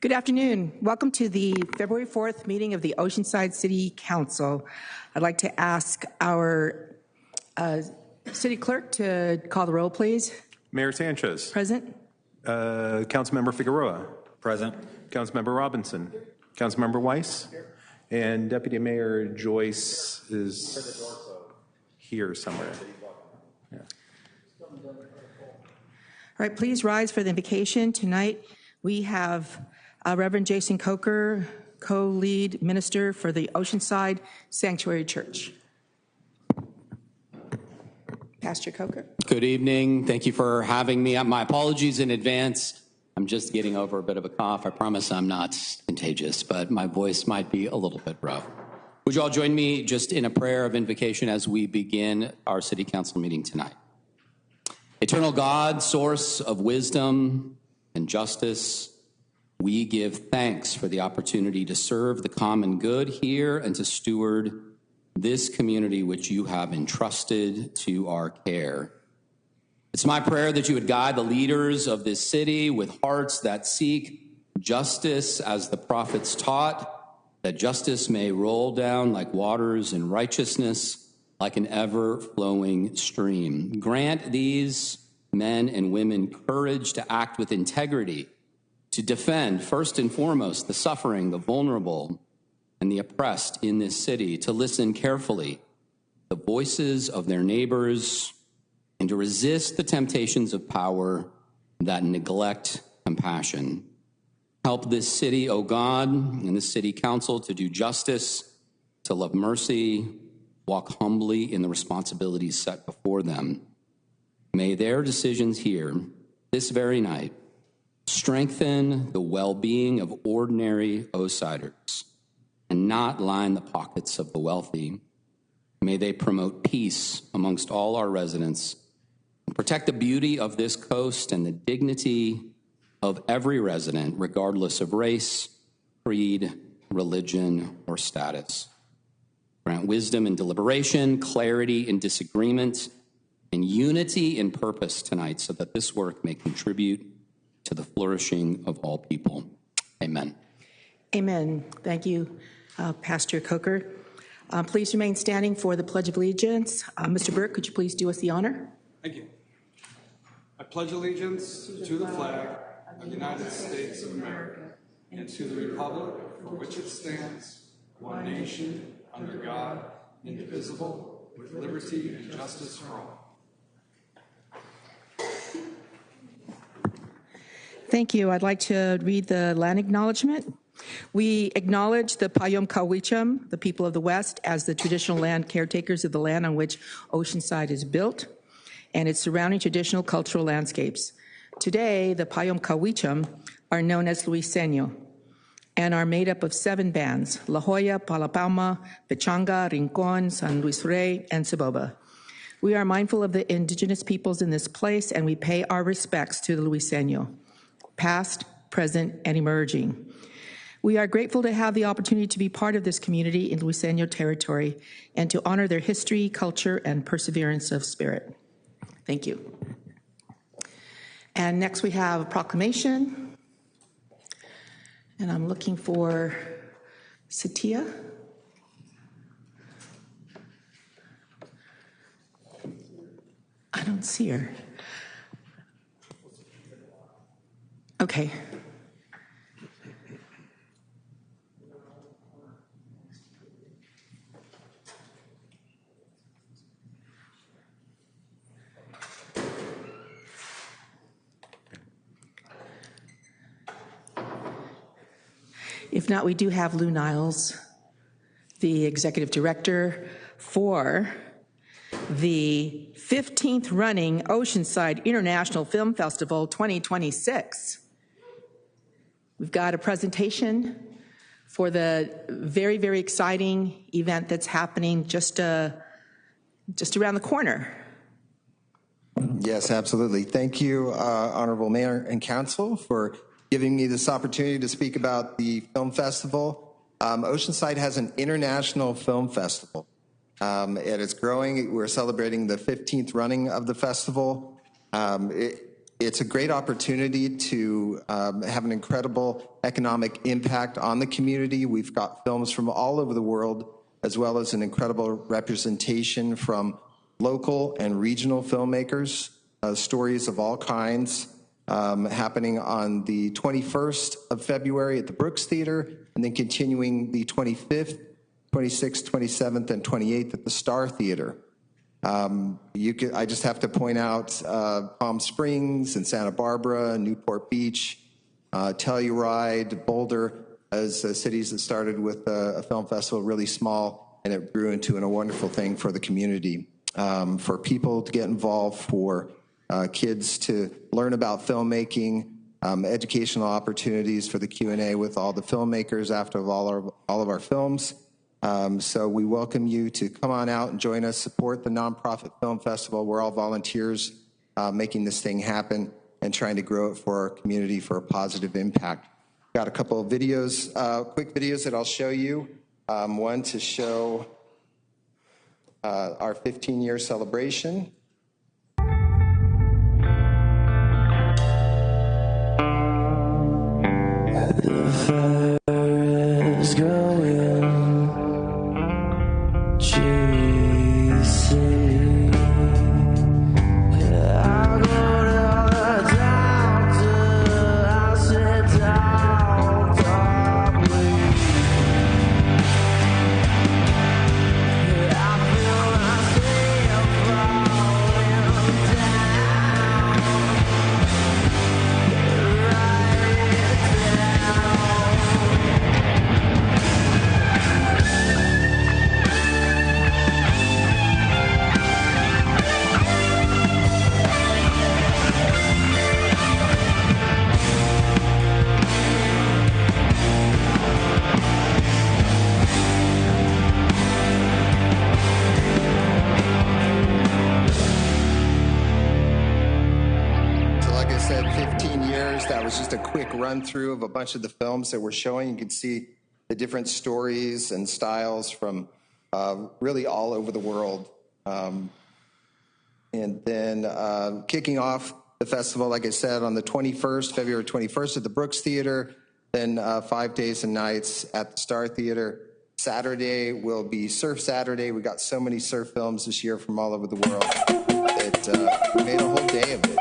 Good afternoon. Welcome to the February 4th meeting of the Oceanside City Council. I'd like to ask our city clerk to call the roll, please. Mayor Sanchez. Present. Councilmember Figueroa. Present. Councilmember Robinson. Councilmember Weiss. And Deputy Mayor Joyce is here somewhere. Yeah. All right, please rise for the invocation. Tonight we have Reverend Jason Coker, co-lead minister for the Oceanside Sanctuary Church. Pastor Coker. Good evening. Thank you for having me. My apologies in advance. I'm just getting over a bit of a cough. I promise I'm not contagious, but my voice might be a little bit rough. Would you all join me just in a prayer of invocation as we begin our city council meeting tonight? Eternal God, source of wisdom and justice, we give thanks for the opportunity to serve the common good here and to steward this community which you have entrusted to our care. It's my prayer that you would guide the leaders of this city with hearts that seek justice as the prophets taught, that justice may roll down like waters and righteousness like an ever-flowing stream. Grant these men and women courage to act with integrity, to defend, first and foremost, the suffering, the vulnerable, and the oppressed in this city, to listen carefully to the voices of their neighbors, and to resist the temptations of power that neglect compassion. Help this city, O God, and this city council to do justice, to love mercy, walk humbly in the responsibilities set before them. May their decisions here, this very night, strengthen the well-being of ordinary Osiders and not line the pockets of the wealthy. May they promote peace amongst all our residents and protect the beauty of this coast and the dignity of every resident, regardless of race, creed, religion, or status. Grant wisdom in deliberation, clarity in disagreement, and unity in purpose tonight so that this work may contribute to the flourishing of all people. Amen. Amen. Thank you, Pastor Coker. Please remain standing for the Pledge of Allegiance. Mr. Burke, could you please do us the honor? Thank you. I pledge allegiance to the flag of the United States of America and to the republic for which it stands, one nation, under God, indivisible, with liberty and justice for all. Thank you. I'd like to read the land acknowledgement. We acknowledge the Payom Kawicham, the people of the West, as the traditional land caretakers of the land on which Oceanside is built and its surrounding traditional cultural landscapes. Today, the Payom Kawicham are known as Luiseño and are made up of 7 bands: La Jolla, Palapalma, Pechanga, Rincon, San Luis Rey, and Saboba. We are mindful of the indigenous peoples in this place, and we pay our respects to the Luiseño, past, present, and emerging. We are grateful to have the opportunity to be part of this community in Luiseño territory and to honor their history, culture, and perseverance of spirit. Thank you. And next we have a proclamation. And I'm looking for Satya. I don't see her. Okay. If not, we do have Lou Niles, the executive director for the 15th running Oceanside International Film Festival 2026. We've got a presentation for the very, very exciting event that's happening just around the corner. Yes, absolutely. Thank you, Honorable Mayor and Council, for giving me this opportunity to speak about the film festival. Oceanside has an international film festival. It is growing. We're celebrating the 15th running of the festival. it's a great opportunity to have an incredible economic impact on the community. We've got films from all over the world, as well as an incredible representation from local and regional filmmakers, stories of all kinds, happening on the 21st of February at the Brooks Theater, and then continuing the 25th, 26th, 27th, and 28th at the Star Theater. I just have to point out Palm Springs and Santa Barbara, Newport Beach, Telluride, Boulder, as cities that started with a film festival really small, and it grew into a wonderful thing for the community, for people to get involved, for kids to learn about filmmaking, educational opportunities for the Q&A with all the filmmakers after all of our films. So we welcome you to come on out and join us, support the nonprofit film festival. We're all volunteers making this thing happen and trying to grow it for our community for a positive impact. Got a couple of videos, quick videos that I'll show you. One to show our 15-year celebration. That was just a quick run through of a bunch of the films that we're showing. You can see the different stories and styles from really all over the world. And then kicking off the festival, like I said, on the 21st, February 21st at the Brooks Theater, then 5 days and nights at the Star Theater. Saturday will be Surf Saturday. We got so many surf films this year from all over the world that we made a whole day of it.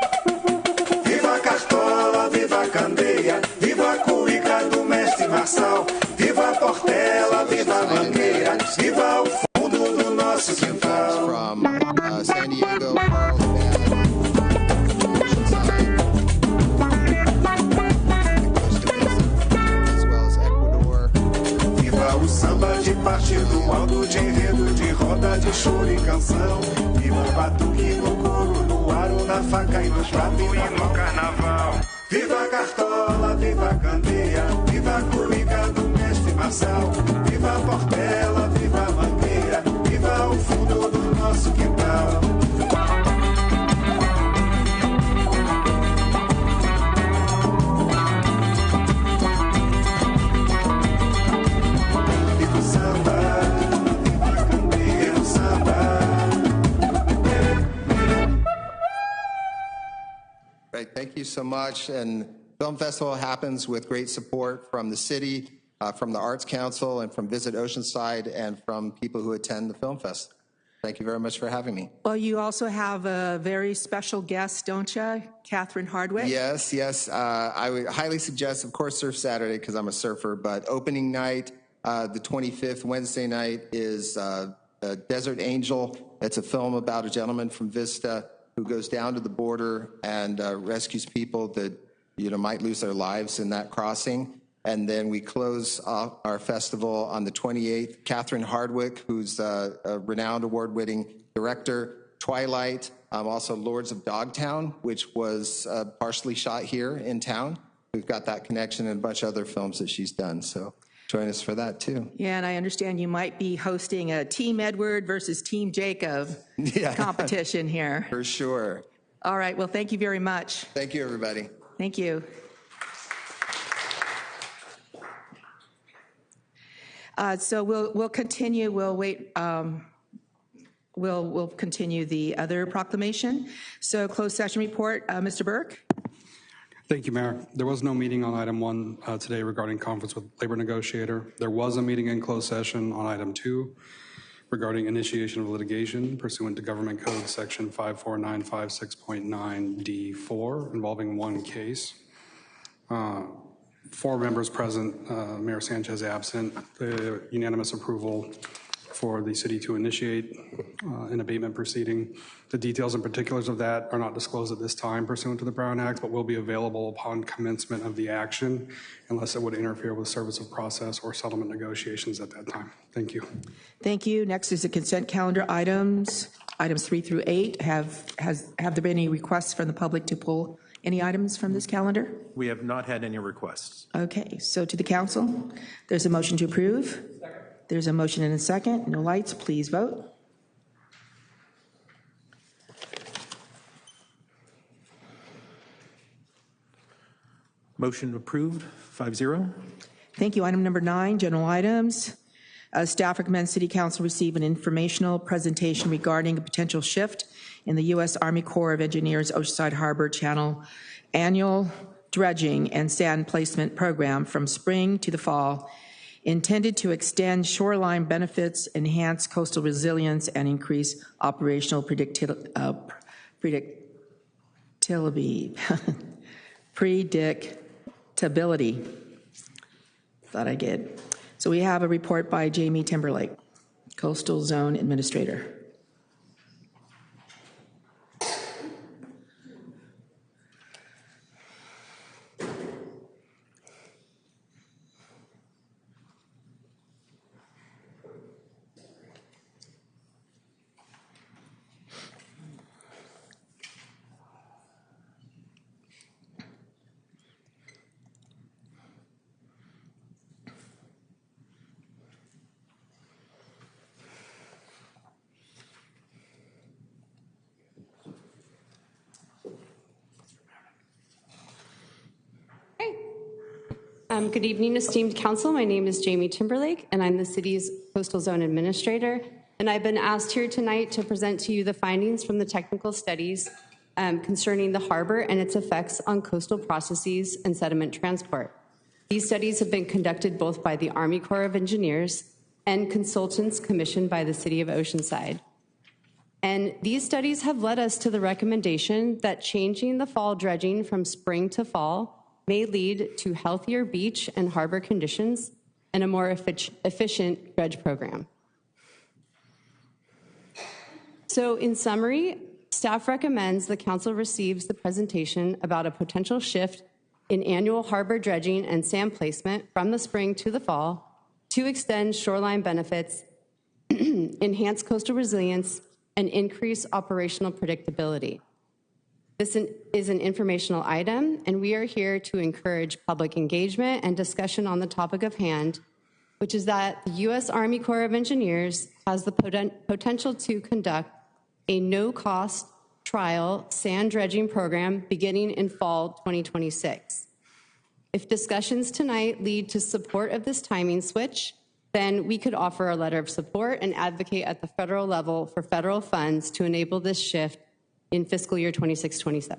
Viva a Cartola, viva a Candeia, viva a cuíca do mestre Marçal, viva a Portela, viva a Mangueira, viva o fundo do nosso quintal. From San Diego, Carlsbad, Oceanside, Costa Mesa, as well as Ecuador. Viva o samba de partido alto, de enredo, de roda, de choro e canção. Viva o batuque no couro, no aro, na faca e no prato e no carnaval. Viva a Cartola, viva a Candeia, viva a cuíca do mestre Marçal, viva a Portela, viva a Mangueira, viva o fundo do nosso quintal. Viva o samba, viva a Candeia, o samba. Right, thank you so much. And Film Festival happens with great support from the city, from the Arts Council, and from Visit Oceanside, and from people who attend the Film Fest. Thank you very much for having me. Well, you also have a very special guest, don't you? Catherine Hardwick? Yes, yes. I would highly suggest, of course, Surf Saturday, because I'm a surfer, but opening night, the 25th, Wednesday night, is Desert Angel. It's a film about a gentleman from Vista who goes down to the border and rescues people that might lose their lives in that crossing. And then we close off our festival on the 28th. Catherine Hardwick, who's a renowned award-winning director, Twilight, also Lords of Dogtown, which was partially shot here in town. We've got that connection and a bunch of other films that she's done. So join us for that, too. Yeah, and I understand you might be hosting a Team Edward versus Team Jacob competition here. For sure. All right, well, thank you very much. Thank you, everybody. Thank you. So we'll continue. We'll wait. We'll continue the other proclamation. So closed session report, Mr. Burke. Thank you, Mayor. There was no meeting on item 1 today regarding conference with labor negotiator. There was a meeting in closed session on item 2 regarding initiation of litigation pursuant to Government Code Section 54956.9D4 involving one case. 4 members present, Mayor Sanchez absent. The unanimous approval for the city to initiate an abatement proceeding. The details and particulars of that are not disclosed at this time pursuant to the Brown Act, but will be available upon commencement of the action unless it would interfere with service of process or settlement negotiations at that time. Thank you. Thank you. Next is the consent calendar items. Items 3 through 8. Have there been any requests from the public to pull any items from this calendar? We have not had any requests. Okay, so to the council, there's a motion to approve. There's a motion and a second. No lights, please vote. Motion approved, 5-0. Thank you. Item number 9, general items. Staff recommends City Council receive an informational presentation regarding a potential shift in the U.S. Army Corps of Engineers Oceanside Harbor Channel annual dredging and sand placement program from spring to the fall, intended to extend shoreline benefits, enhance coastal resilience, and increase operational predictability. Thought I did. So we have a report by Jamie Timberlake, Coastal Zone Administrator. Good evening, esteemed council. My name is Jamie Timberlake, and I'm the city's Coastal Zone Administrator. And I've been asked here tonight to present to you the findings from the technical studies concerning the harbor and its effects on coastal processes and sediment transport. These studies have been conducted both by the Army Corps of Engineers and consultants commissioned by the City of Oceanside. And these studies have led us to the recommendation that changing the fall dredging from spring to fall may lead to healthier beach and harbor conditions and a more efficient dredge program. So in summary, staff recommends the council receives the presentation about a potential shift in annual harbor dredging and sand placement from the spring to the fall to extend shoreline benefits, enhance coastal resilience, and increase operational predictability. This is an informational item, and we are here to encourage public engagement and discussion on the topic of hand, which is that the U.S. Army Corps of Engineers has the potential to conduct a no-cost trial sand dredging program beginning in fall 2026. If discussions tonight lead to support of this timing switch, then we could offer a letter of support and advocate at the federal level for federal funds to enable this shift in fiscal year 26-27.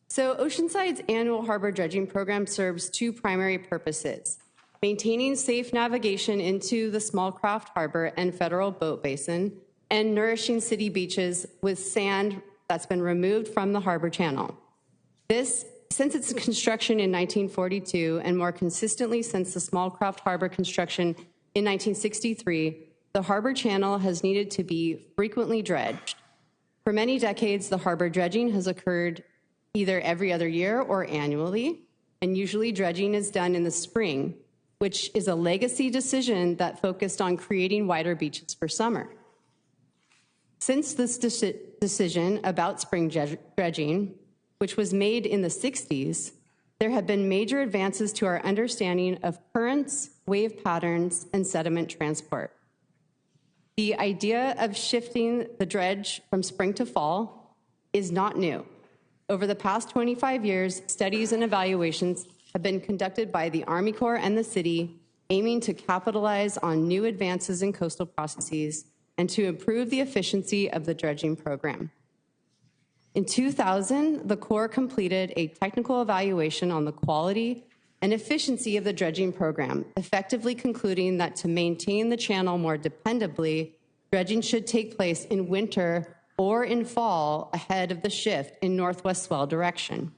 So Oceanside's annual harbor dredging program serves 2 primary purposes: maintaining safe navigation into the small craft harbor and federal boat basin, and nourishing city beaches with sand that's been removed from the harbor channel. Since its construction in 1942, and more consistently since the small craft harbor construction in 1963, the harbor channel has needed to be frequently dredged. For many decades, the harbor dredging has occurred either every other year or annually, and usually dredging is done in the spring, which is a legacy decision that focused on creating wider beaches for summer. Since this decision about spring dredging, which was made in the 60s, there have been major advances to our understanding of currents, wave patterns, and sediment transport. The idea of shifting the dredge from spring to fall is not new. Over the past 25 years, studies and evaluations have been conducted by the Army Corps and the city, aiming to capitalize on new advances in coastal processes and to improve the efficiency of the dredging program. In 2000, the Corps completed a technical evaluation on the quality and efficiency of the dredging program, effectively concluding that to maintain the channel more dependably, dredging should take place in winter or in fall ahead of the shift in northwest swell direction.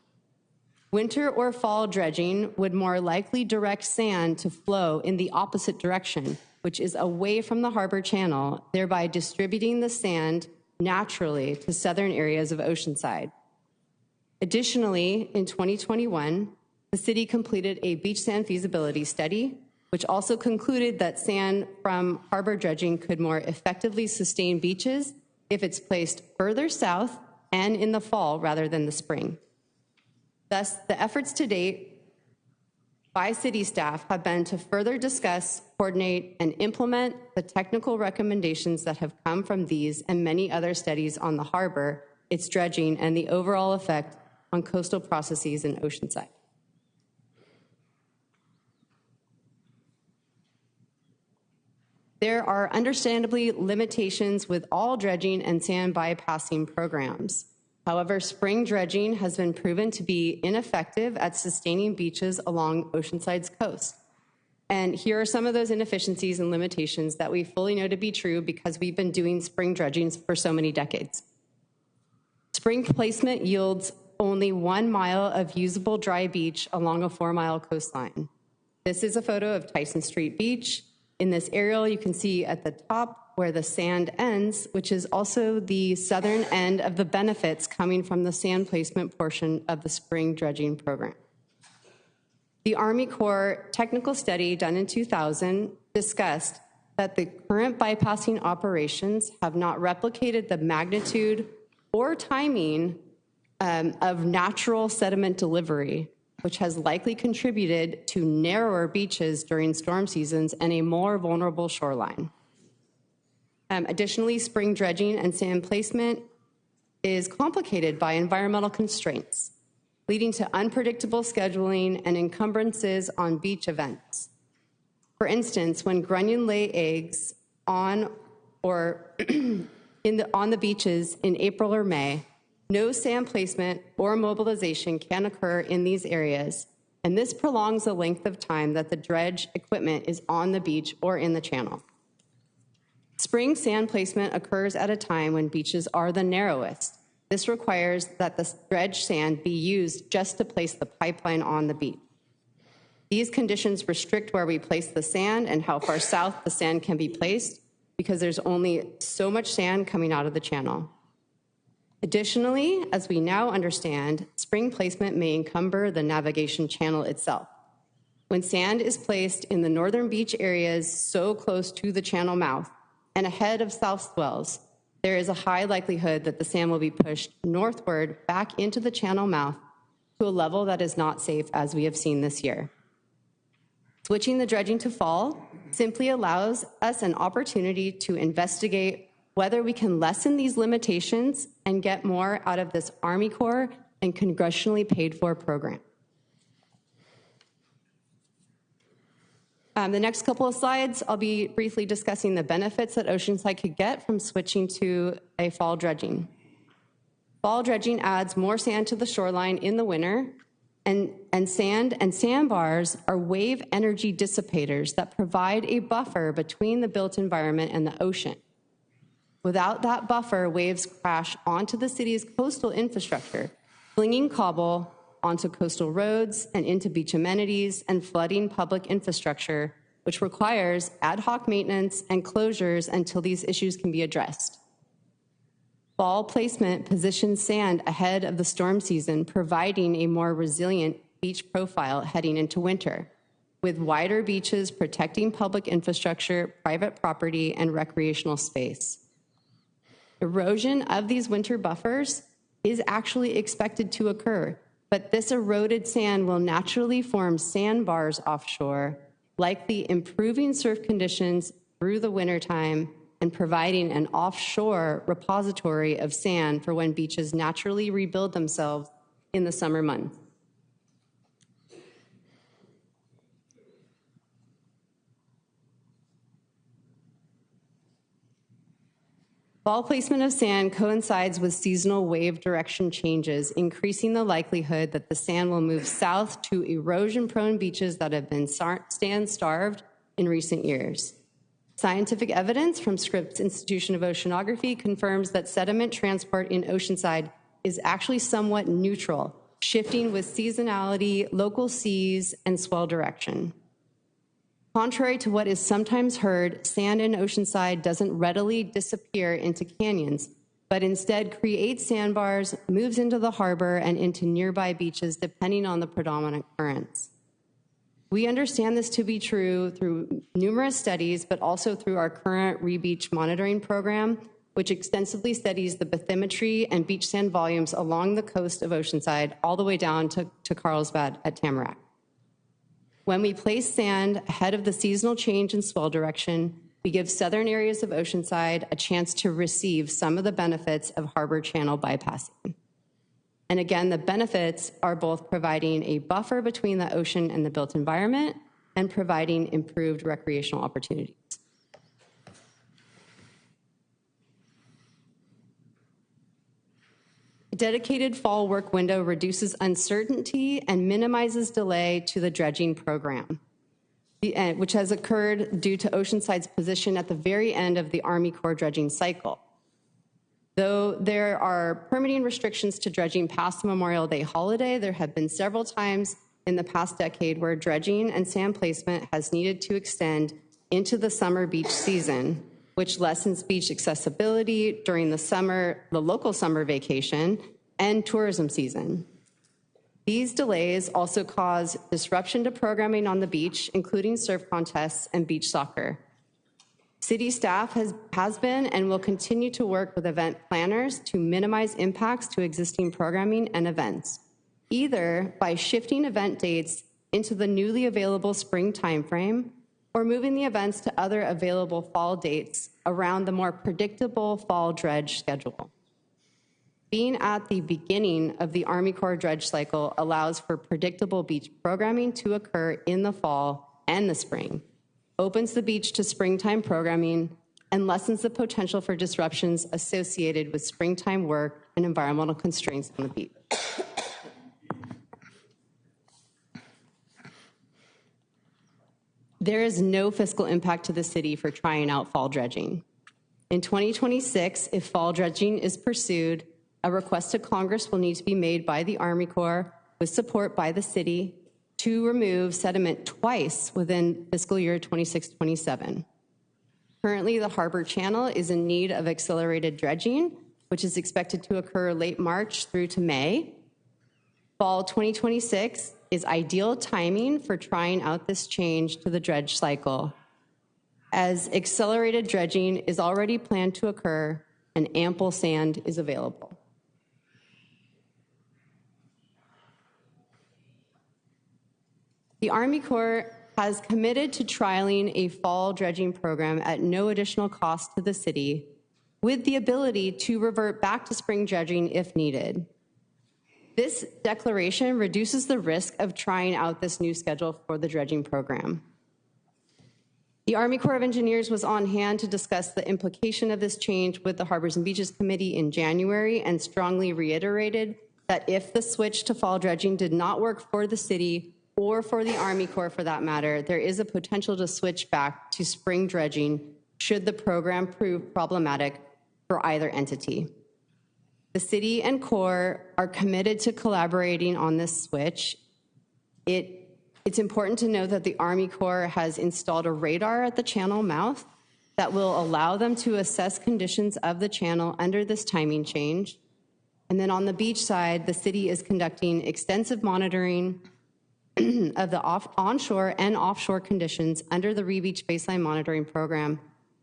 Winter or fall dredging would more likely direct sand to flow in the opposite direction, which is away from the harbor channel, thereby distributing the sand naturally to southern areas of Oceanside. Additionally, in 2021, the city completed a beach sand feasibility study, which also concluded that sand from harbor dredging could more effectively sustain beaches if it's placed further south and in the fall rather than the spring. Thus, the efforts to date by city staff have been to further discuss, coordinate, and implement the technical recommendations that have come from these and many other studies on the harbor, its dredging, and the overall effect on coastal processes in Oceanside. There are understandably limitations with all dredging and sand bypassing programs. However, spring dredging has been proven to be ineffective at sustaining beaches along Oceanside's coast. And here are some of those inefficiencies and limitations that we fully know to be true because we've been doing spring dredging for so many decades. Spring placement yields only 1 mile of usable dry beach along a 4-mile coastline. This is a photo of Tyson Street Beach. In this aerial, you can see at the top where the sand ends, which is also the southern end of the benefits coming from the sand placement portion of the spring dredging program. The Army Corps technical study done in 2000 discussed that the current bypassing operations have not replicated the magnitude or timing of natural sediment delivery, which has likely contributed to narrower beaches during storm seasons and a more vulnerable shoreline. Additionally, spring dredging and sand placement is complicated by environmental constraints, leading to unpredictable scheduling and encumbrances on beach events. For instance, when grunion lay eggs on or on the beaches in April or May, no sand placement or mobilization can occur in these areas, and this prolongs the length of time that the dredge equipment is on the beach or in the channel. Spring sand placement occurs at a time when beaches are the narrowest. This requires that the dredged sand be used just to place the pipeline on the beach. These conditions restrict where we place the sand and how far south the sand can be placed because there's only so much sand coming out of the channel. Additionally, as we now understand, spring placement may encumber the navigation channel itself. When sand is placed in the northern beach areas so close to the channel mouth and ahead of south swells, there is a high likelihood that the sand will be pushed northward back into the channel mouth to a level that is not safe, as we have seen this year. Switching the dredging to fall simply allows us an opportunity to investigate whether we can lessen these limitations and get more out of this Army Corps and congressionally paid for program. The next couple of slides, I'll be briefly discussing the benefits that Oceanside could get from switching to a fall dredging. Fall dredging adds more sand to the shoreline in the winter, and sand and sandbars are wave energy dissipators that provide a buffer between the built environment and the ocean. Without that buffer, waves crash onto the city's coastal infrastructure, flinging cobble onto coastal roads and into beach amenities and flooding public infrastructure, which requires ad hoc maintenance and closures until these issues can be addressed. Fall placement positions sand ahead of the storm season, providing a more resilient beach profile heading into winter, with wider beaches protecting public infrastructure, private property, and recreational space. Erosion of these winter buffers is actually expected to occur, but this eroded sand will naturally form sandbars offshore, likely improving surf conditions through the wintertime and providing an offshore repository of sand for when beaches naturally rebuild themselves in the summer months. Fall placement of sand coincides with seasonal wave direction changes, increasing the likelihood that the sand will move south to erosion-prone beaches that have been sand-starved in recent years. Scientific evidence from Scripps Institution of Oceanography confirms that sediment transport in Oceanside is actually somewhat neutral, shifting with seasonality, local seas, and swell direction. Contrary to what is sometimes heard, sand in Oceanside doesn't readily disappear into canyons, but instead creates sandbars, moves into the harbor, and into nearby beaches depending on the predominant currents. We understand this to be true through numerous studies, but also through our current re-beach monitoring program, which extensively studies the bathymetry and beach sand volumes along the coast of Oceanside, all the way down to Carlsbad at Tamarack. When we place sand ahead of the seasonal change in swell direction, we give southern areas of Oceanside a chance to receive some of the benefits of harbor channel bypassing. And again, the benefits are both providing a buffer between the ocean and the built environment and providing improved recreational opportunities. A dedicated fall work window reduces uncertainty and minimizes delay to the dredging program, which has occurred due to Oceanside's position at the very end of the Army Corps dredging cycle. Though there are permitting restrictions to dredging past the Memorial Day holiday, there have been several times in the past decade where dredging and sand placement has needed to extend into the summer beach season, which lessens beach accessibility during the local summer vacation and tourism season. These delays also cause disruption to programming on the beach, including surf contests and beach soccer. City staff has been and will continue to work with event planners to minimize impacts to existing programming and events, either by shifting event dates into the newly available spring timeframe or moving the events to other available fall dates around the more predictable fall dredge schedule. Being at the beginning of the Army Corps dredge cycle allows for predictable beach programming to occur in the fall and the spring, opens the beach to springtime programming, and lessens the potential for disruptions associated with springtime work and environmental constraints on the beach. There is no fiscal impact to the city for trying out fall dredging. In 2026, if fall dredging is pursued, a request to Congress will need to be made by the Army Corps with support by the city to remove sediment twice within fiscal year 26-27. Currently, the harbor channel is in need of accelerated dredging, which is expected to occur late March through to May. Fall 2026 is ideal timing for trying out this change to the dredge cycle, as accelerated dredging is already planned to occur and ample sand is available. The Army Corps has committed to trialing a fall dredging program at no additional cost to the city, with the ability to revert back to spring dredging if needed. This declaration reduces the risk of trying out this new schedule for the dredging program. The Army Corps of Engineers was on hand to discuss the implication of this change with the Harbors and Beaches Committee in January and strongly reiterated that if the switch to fall dredging did not work for the city or for the Army Corps for that matter, there is a potential to switch back to spring dredging should the program prove problematic for either entity. The city and Corps are committed to collaborating on this switch. It's important to note that the Army Corps has installed a radar at the channel mouth that will allow them to assess conditions of the channel under this timing change. And then on the beach side, the city is conducting extensive monitoring of the onshore and offshore conditions under the Re-Beach Baseline Monitoring Program.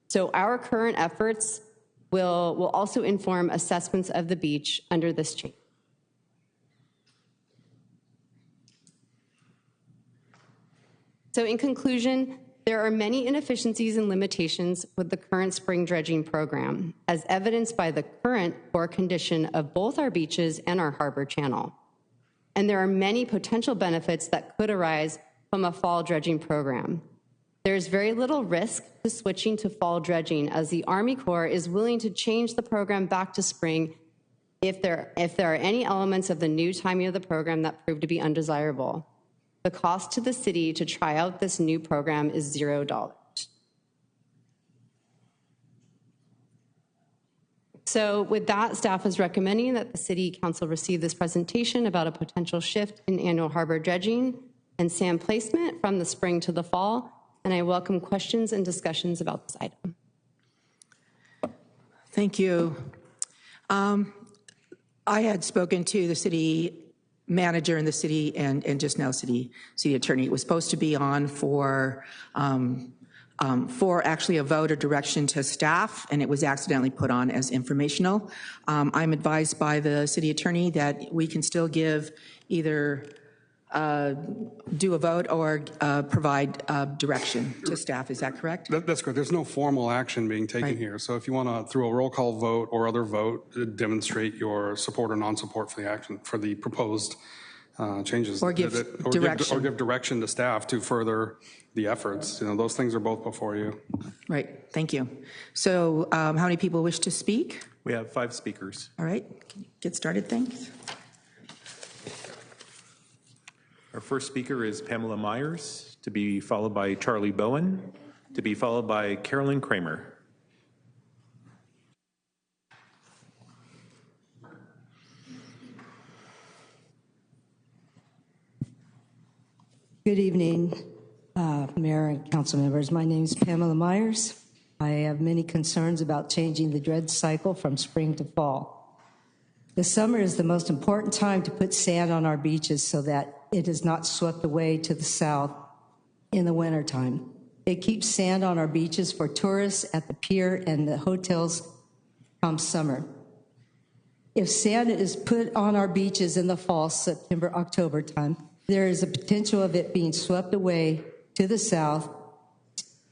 So our current efforts will also inform assessments of the beach under this change. So in conclusion, there are many inefficiencies and limitations with the current spring dredging program, as evidenced by the current poor condition of both our beaches and our harbor channel. And there are many potential benefits that could arise from a fall dredging program. There's very little risk to switching to fall dredging, as the Army Corps is willing to change the program back to spring if there are any elements of the new timing of the program that prove to be undesirable. The cost to the city to try out this new program is $0. So with that, staff is recommending that the City Council receive this presentation about a potential shift in annual harbor dredging and sand placement from the spring to the fall, and I welcome questions and discussions about this item. Thank you. I had spoken to the city manager in the city and just now city attorney. It was supposed to be on for actually a vote or direction to staff, and it was accidentally put on as informational. I'm advised by the city attorney that we can still give either do a vote or provide direction to staff. Is that correct? That's correct. There's no formal action being taken here. So if you want to, through a roll call vote or other vote, demonstrate your support or non-support for the action, for the proposed changes. Or give direction. Or give direction to staff to further the efforts. You know, those things are both before you. Right. Thank you. So how many people wish to speak? We have 5 speakers. All right. Get started. Thanks. Our first speaker is Pamela Myers, to be followed by Charlie Bowen, to be followed by Carolyn Kramer. Good evening, Mayor and council members. My name is Pamela Myers. I have many concerns about changing the dredge cycle from spring to fall. The summer is the most important time to put sand on our beaches so that it is not swept away to the south in the wintertime. It keeps sand on our beaches for tourists at the pier and the hotels come summer. If sand is put on our beaches in the fall, September, October time, there is a potential of it being swept away to the south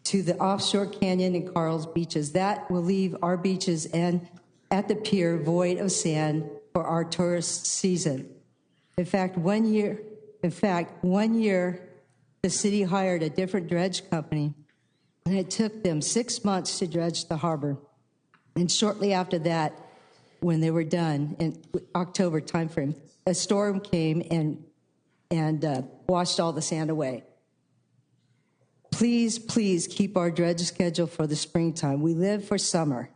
to the offshore Canyon and Carl's beaches. That will leave our beaches and at the pier void of sand for our tourist season. In fact, one year, the city hired a different dredge company, and it took them 6 months to dredge the harbor. And shortly after that, when they were done in October timeframe, a storm came and washed all the sand away. Please, please keep our dredge schedule for the springtime. We live for summer.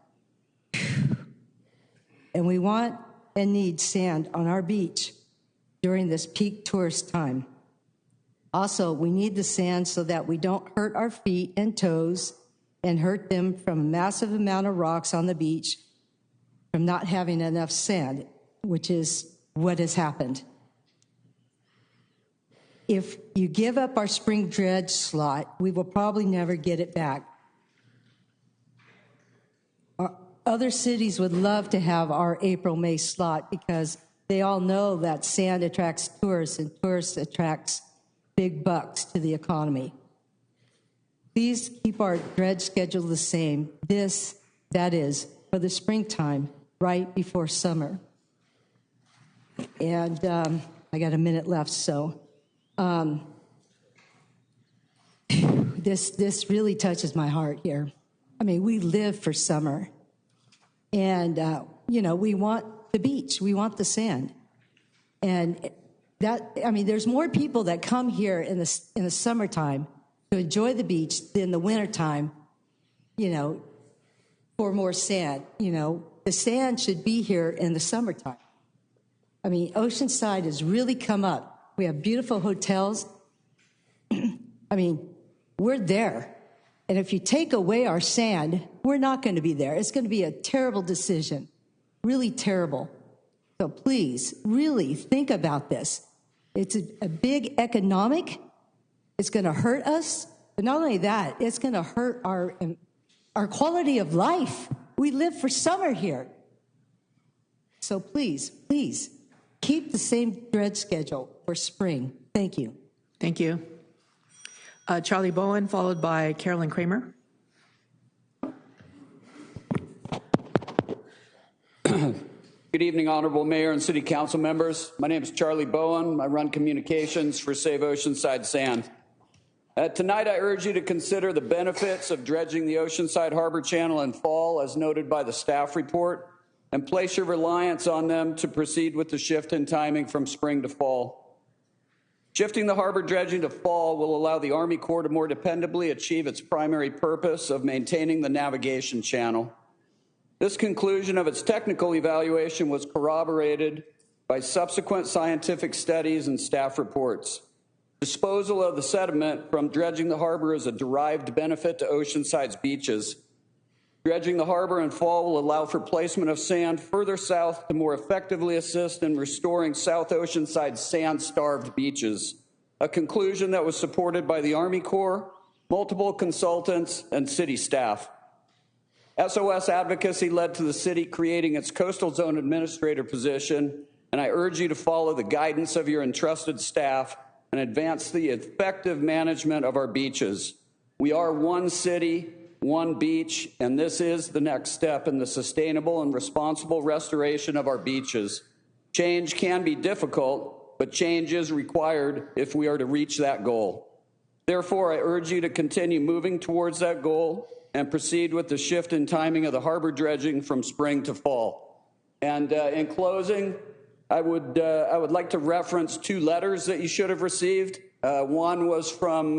And we want and need sand on our beach during this peak tourist time. Also, we need the sand so that we don't hurt our feet and toes and hurt them from a massive amount of rocks on the beach from not having enough sand, which is what has happened. If you give up our spring dredge slot, we will probably never get it back. Other cities would love to have our April-May slot because they all know that sand attracts tourists and tourists attracts big bucks to the economy. Please keep our dredge schedule the same. That is, for the springtime, right before summer. And I got a minute left, so this really touches my heart here. I mean, we live for summer. And, we want the beach. We want the sand. And there's more people that come here in the summertime to enjoy the beach than the wintertime, for more sand. The sand should be here in the summertime. I mean, Oceanside has really come up. We have beautiful hotels. I mean, we're there. And if you take away our sand, we're not going to be there. It's going to be a terrible decision, really terrible. So please, really think about this. It's a big economic. It's going to hurt us. But not only that, it's going to hurt our quality of life. We live for summer here. So please, please, keep the same dredge schedule for spring. Thank you. Thank you. Charlie Bowen, followed by Carolyn Kramer. Good evening, Honorable Mayor and City Council members. My name is Charlie Bowen. I run communications for Save Oceanside Sand. Tonight, I urge you to consider the benefits of dredging the Oceanside Harbor Channel in fall, as noted by the staff report, and place your reliance on them to proceed with the shift in timing from spring to fall. Shifting the harbor dredging to fall will allow the Army Corps to more dependably achieve its primary purpose of maintaining the navigation channel. This conclusion of its technical evaluation was corroborated by subsequent scientific studies and staff reports. Disposal of the sediment from dredging the harbor is a derived benefit to Oceanside's beaches. Dredging the harbor in fall will allow for placement of sand further south to more effectively assist in restoring South Oceanside's sand-starved beaches, a conclusion that was supported by the Army Corps, multiple consultants, and city staff. SOS advocacy led to the city creating its coastal zone administrator position, and I urge you to follow the guidance of your entrusted staff and advance the effective management of our beaches. We are one city, one beach, and this is the next step in the sustainable and responsible restoration of our beaches. Change can be difficult, but change is required if we are to reach that goal. Therefore, I urge you to continue moving towards that goal and proceed with the shift in timing of the harbor dredging from spring to fall. And in closing, I would like to reference two letters that you should have received. One was from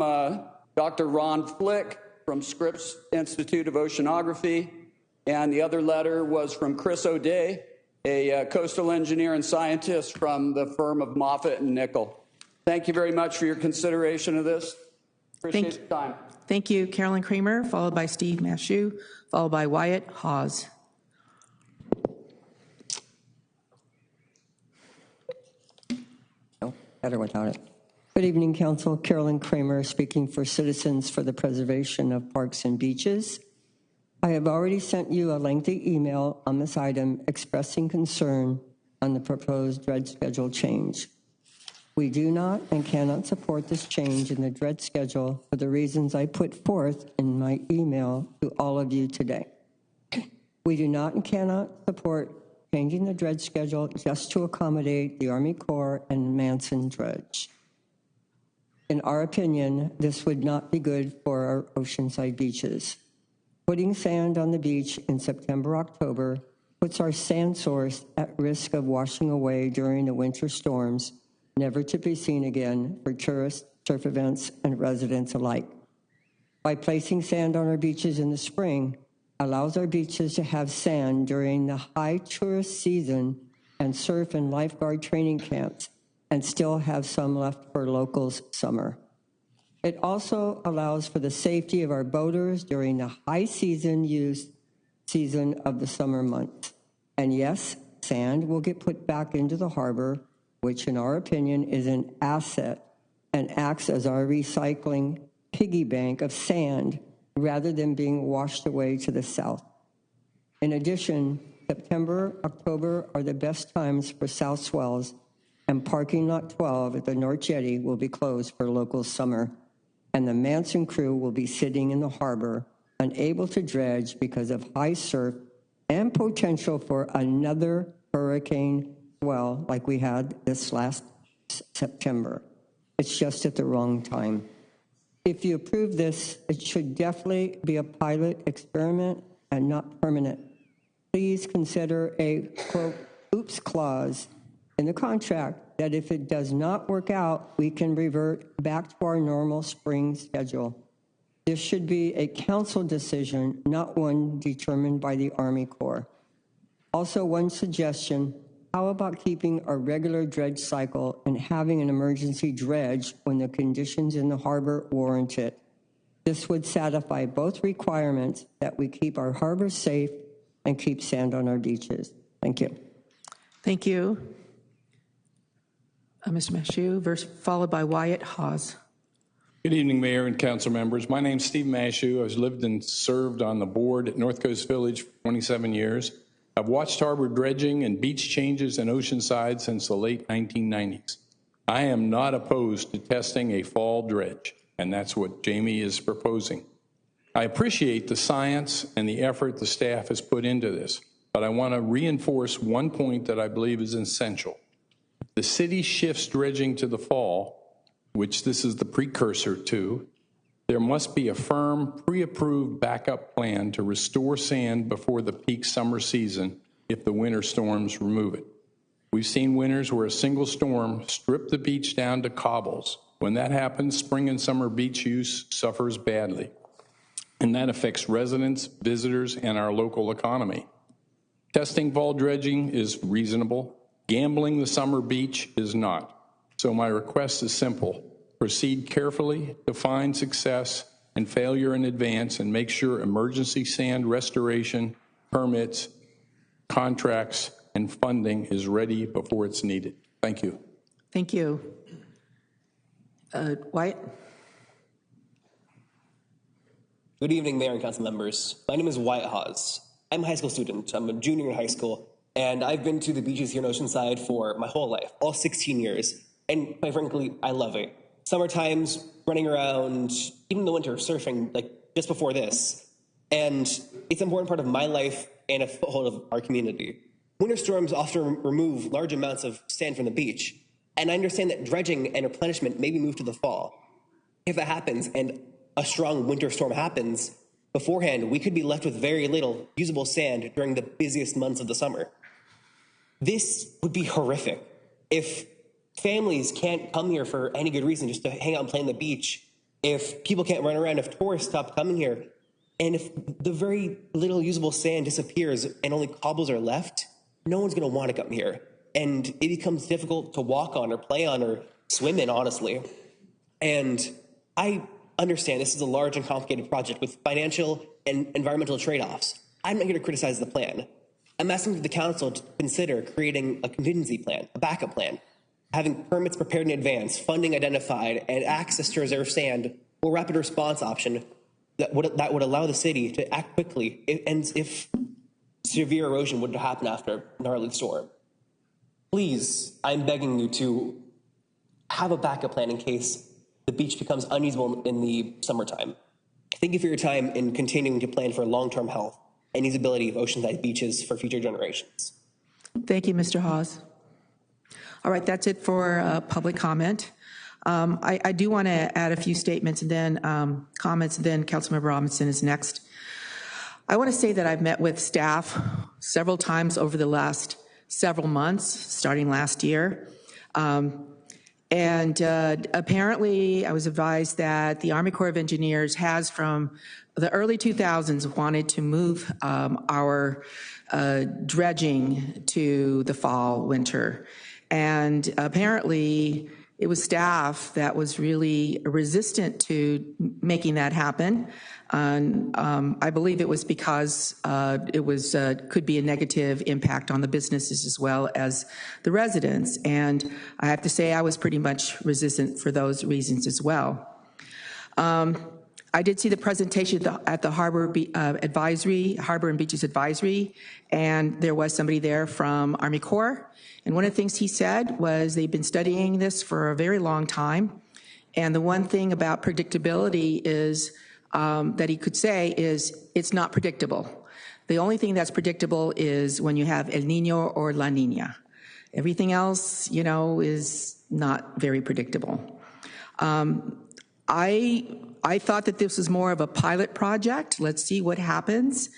Dr. Ron Flick from Scripps Institute of Oceanography, and the other letter was from Chris O'Day, a coastal engineer and scientist from the firm of Moffitt and Nickel. Thank you very much for your consideration of this. Appreciate your time. Thank you, Carolyn Kramer, followed by Steve Mashew, followed by Wyatt Hawes. Better without it. Good evening, Council. Carolyn Kramer speaking for Citizens for the Preservation of Parks and Beaches. I have already sent you a lengthy email on this item expressing concern on the proposed dredge schedule change. We do not and cannot support this change in the dredge schedule for the reasons I put forth in my email to all of you today. We do not and cannot support changing the dredge schedule just to accommodate the Army Corps and Manson dredge. In our opinion, this would not be good for our Oceanside beaches. Putting sand on the beach in September, October puts our sand source at risk of washing away during the winter storms, never to be seen again for tourists, surf events, and residents alike. By placing sand on our beaches in the spring, allows our beaches to have sand during the high tourist season and surf and lifeguard training camps, and still have some left for locals' summer. It also allows for the safety of our boaters during the high season of the summer months. And yes, sand will get put back into the harbor, which in our opinion is an asset and acts as our recycling piggy bank of sand rather than being washed away to the south. In addition, September, October are the best times for south swells, and parking lot 12 at the North Jetty will be closed for local summer, and the Manson crew will be sitting in the harbor, unable to dredge because of high surf and potential for another hurricane swell like we had this last September. It's just at the wrong time. If you approve this, it should definitely be a pilot experiment and not permanent. Please consider a, quote, oops clause in the contract that if it does not work out, we can revert back to our normal spring schedule. This should be a council decision, not one determined by the Army Corps. Also, one suggestion, how about keeping a regular dredge cycle and having an emergency dredge when the conditions in the harbor warrant it? This would satisfy both requirements that we keep our harbors safe and keep sand on our beaches. Thank you. Thank you. Mr. Mashew, followed by Wyatt Hawes. Good evening, Mayor and council members. My name's Steve Mashew. I've lived and served on the board at North Coast Village for 27 years. I've watched harbor dredging and beach changes in Oceanside since the late 1990s. I am not opposed to testing a fall dredge, and that's what Jamie is proposing. I appreciate the science and the effort the staff has put into this, but I want to reinforce one point that I believe is essential. The city shifts dredging to the fall, which this is the precursor to, There must be a firm, pre-approved backup plan to restore sand before the peak summer season if the winter storms remove it. We've seen winters where a single storm stripped the beach down to cobbles. When that happens, spring and summer beach use suffers badly, and that affects residents, visitors, and our local economy. Testing fall dredging is reasonable. Gambling the summer beach is not. So my request is simple. Proceed carefully, define success and failure in advance, and make sure emergency sand restoration, permits, contracts, and funding is ready before it's needed. Thank you. Thank you. Wyatt? Good evening, Mayor and Council members. My name is Wyatt Hawes. I'm a high school student. I'm a junior in high school, and I've been to the beaches here in Oceanside for my whole life, all 16 years, and quite frankly, I love it. Summer times, running around, even in the winter, surfing, like just before this, and it's an important part of my life and a foothold of our community. Winter storms often remove large amounts of sand from the beach, and I understand that dredging and replenishment may be moved to the fall. If that happens and a strong winter storm happens, beforehand, we could be left with very little usable sand during the busiest months of the summer. This would be horrific. If families can't come here for any good reason, just to hang out and play on the beach, if people can't run around, if tourists stop coming here, and if the very little usable sand disappears and only cobbles are left, no one's gonna wanna come here. And it becomes difficult to walk on or play on or swim in, honestly. And I understand this is a large and complicated project with financial and environmental trade-offs. I'm not here to criticize the plan. I'm asking the council to consider creating a contingency plan, a backup plan, having permits prepared in advance, funding identified, and access to reserve sand or rapid response option that would allow the city to act quickly if severe erosion would happen after a gnarly storm. Please, I'm begging you to have a backup plan in case the beach becomes unusable in the summertime. Thank you for your time in continuing to plan for long-term health and usability of Oceanside beaches for future generations. Thank you, Mr. Hawes. All right, that's it for public comment. I do want to add a few statements and then comments, and then Councilmember Robinson is next. I want to say that I've met with staff several times over the last several months, starting last year. And apparently, I was advised that the Army Corps of Engineers has, from the early 2000s, wanted to move our dredging to the fall, winter. And apparently, it was staff that was really resistant to making that happen. And I believe it was because it was could be a negative impact on the businesses as well as the residents. And I have to say I was pretty much resistant for those reasons as well. I did see the presentation at the Harbor and Beaches Advisory, and there was somebody there from Army Corps. And one of the things he said was they've been studying this for a very long time. And the one thing about predictability is that he could say is it's not predictable. The only thing that's predictable is when you have El Nino or La Nina. Everything else, you know, is not very predictable. I thought that this was more of a pilot project. Let's see what happens,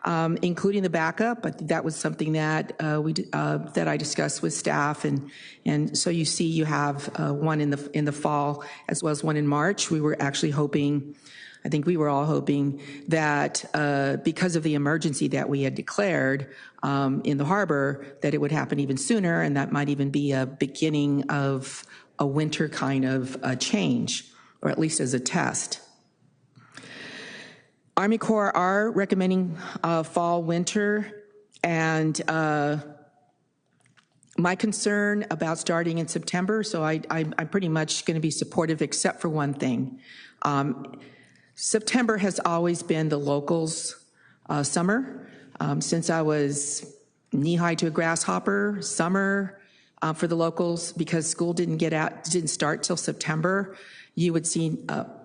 including the backup. But that was something that that I discussed with staff, and so you see, you have one in the fall as well as one in March. We were actually hoping, I think we were all hoping that because of the emergency that we had declared in the harbor, that it would happen even sooner, and that might even be a beginning of a winter kind of change, or at least as a test. Army Corps are recommending fall, winter, and my concern about starting in September, so I'm pretty much going to be supportive except for one thing. September has always been the locals' summer. Since I was knee-high to a grasshopper, summer for the locals, because school didn't start till September, you would see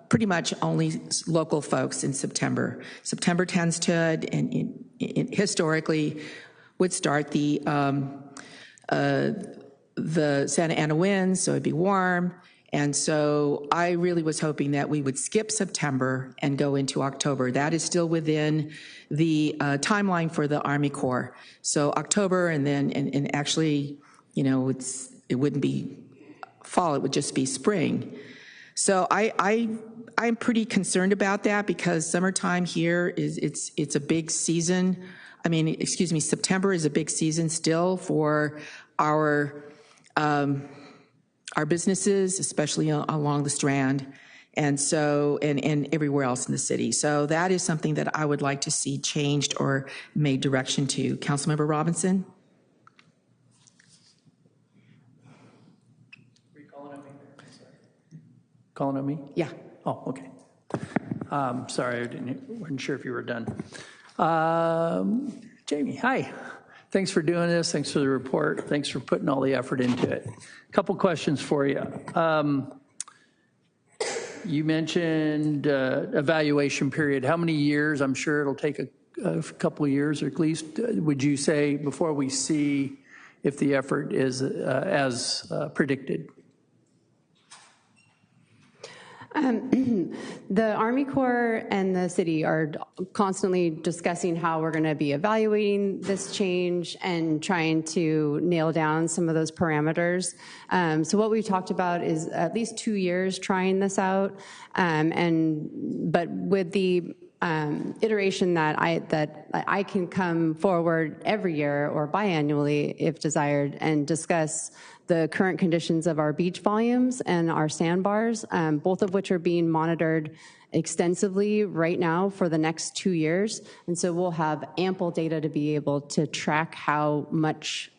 pretty much only local folks in September. September tends to, and historically, would start the Santa Ana winds, so it'd be warm. And so I really was hoping that we would skip September and go into October. That is still within the timeline for the Army Corps. So October, and then, and actually, you know, it wouldn't be fall, it would just be spring. So I'm pretty concerned about that, because summertime here it's a big season. I mean, excuse me, September is a big season still for our businesses, especially along the Strand, and so and everywhere else in the city. So that is something that I would like to see changed or made direction to. Councilmember Robinson? Are you calling on me? Calling on me? Yeah. Oh, okay. Sorry, wasn't sure if you were done. Jamie, hi. Thanks for doing this. Thanks for the report. Thanks for putting all the effort into it. A couple questions for you. You mentioned evaluation period. How many years? I'm sure it'll take a couple of years, or at least, would you say, before we see if the effort is as predicted? The Army Corps and the city are constantly discussing how we're going to be evaluating this change and trying to nail down some of those parameters. So what we've talked about is at least 2 years trying this out, but with the iteration that I can come forward every year or biannually if desired and discuss the current conditions of our beach volumes and our sandbars, both of which are being monitored extensively right now for the next 2 years. And so we'll have ample data to be able to track how much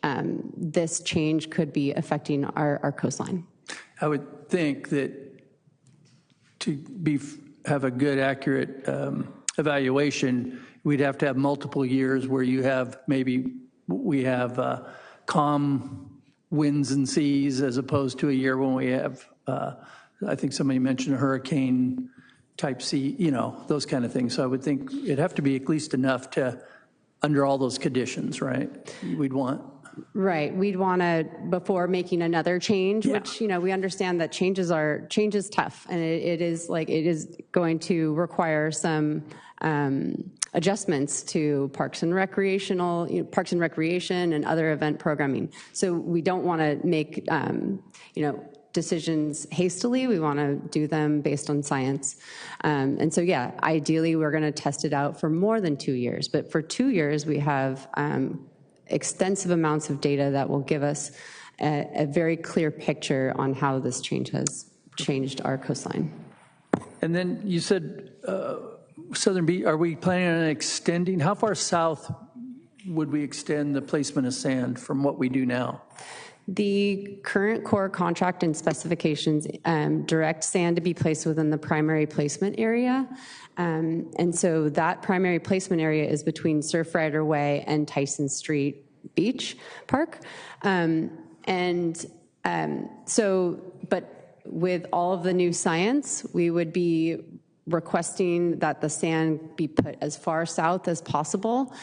this change could be affecting our coastline. I would think that to have a good, accurate evaluation, we'd have to have multiple years where you have we have calm winds and seas, as opposed to a year when we have, I think somebody mentioned a hurricane type sea, you know, those kind of things. So I would think it'd have to be at least enough to, under all those conditions, right? We'd want. Right, we'd want to, before making another change, which, you know, we understand that change is tough, and it is going to require some adjustments to parks and recreation and other event programming. So we don't want to make decisions hastily. We want to do them based on science. And so, yeah, ideally we're going to test it out for more than 2 years, but for 2 years we have extensive amounts of data that will give us a very clear picture on how this change has changed our coastline. And then you said Southern Beach, are we planning on extending? How far south would we extend the placement of sand from what we do now? The current Corps contract and specifications direct sand to be placed within the primary placement area. And so that primary placement area is between Surfrider Way and Tyson Street Beach Park. But with all of the new science, we would be requesting that the sand be put as far south as possible.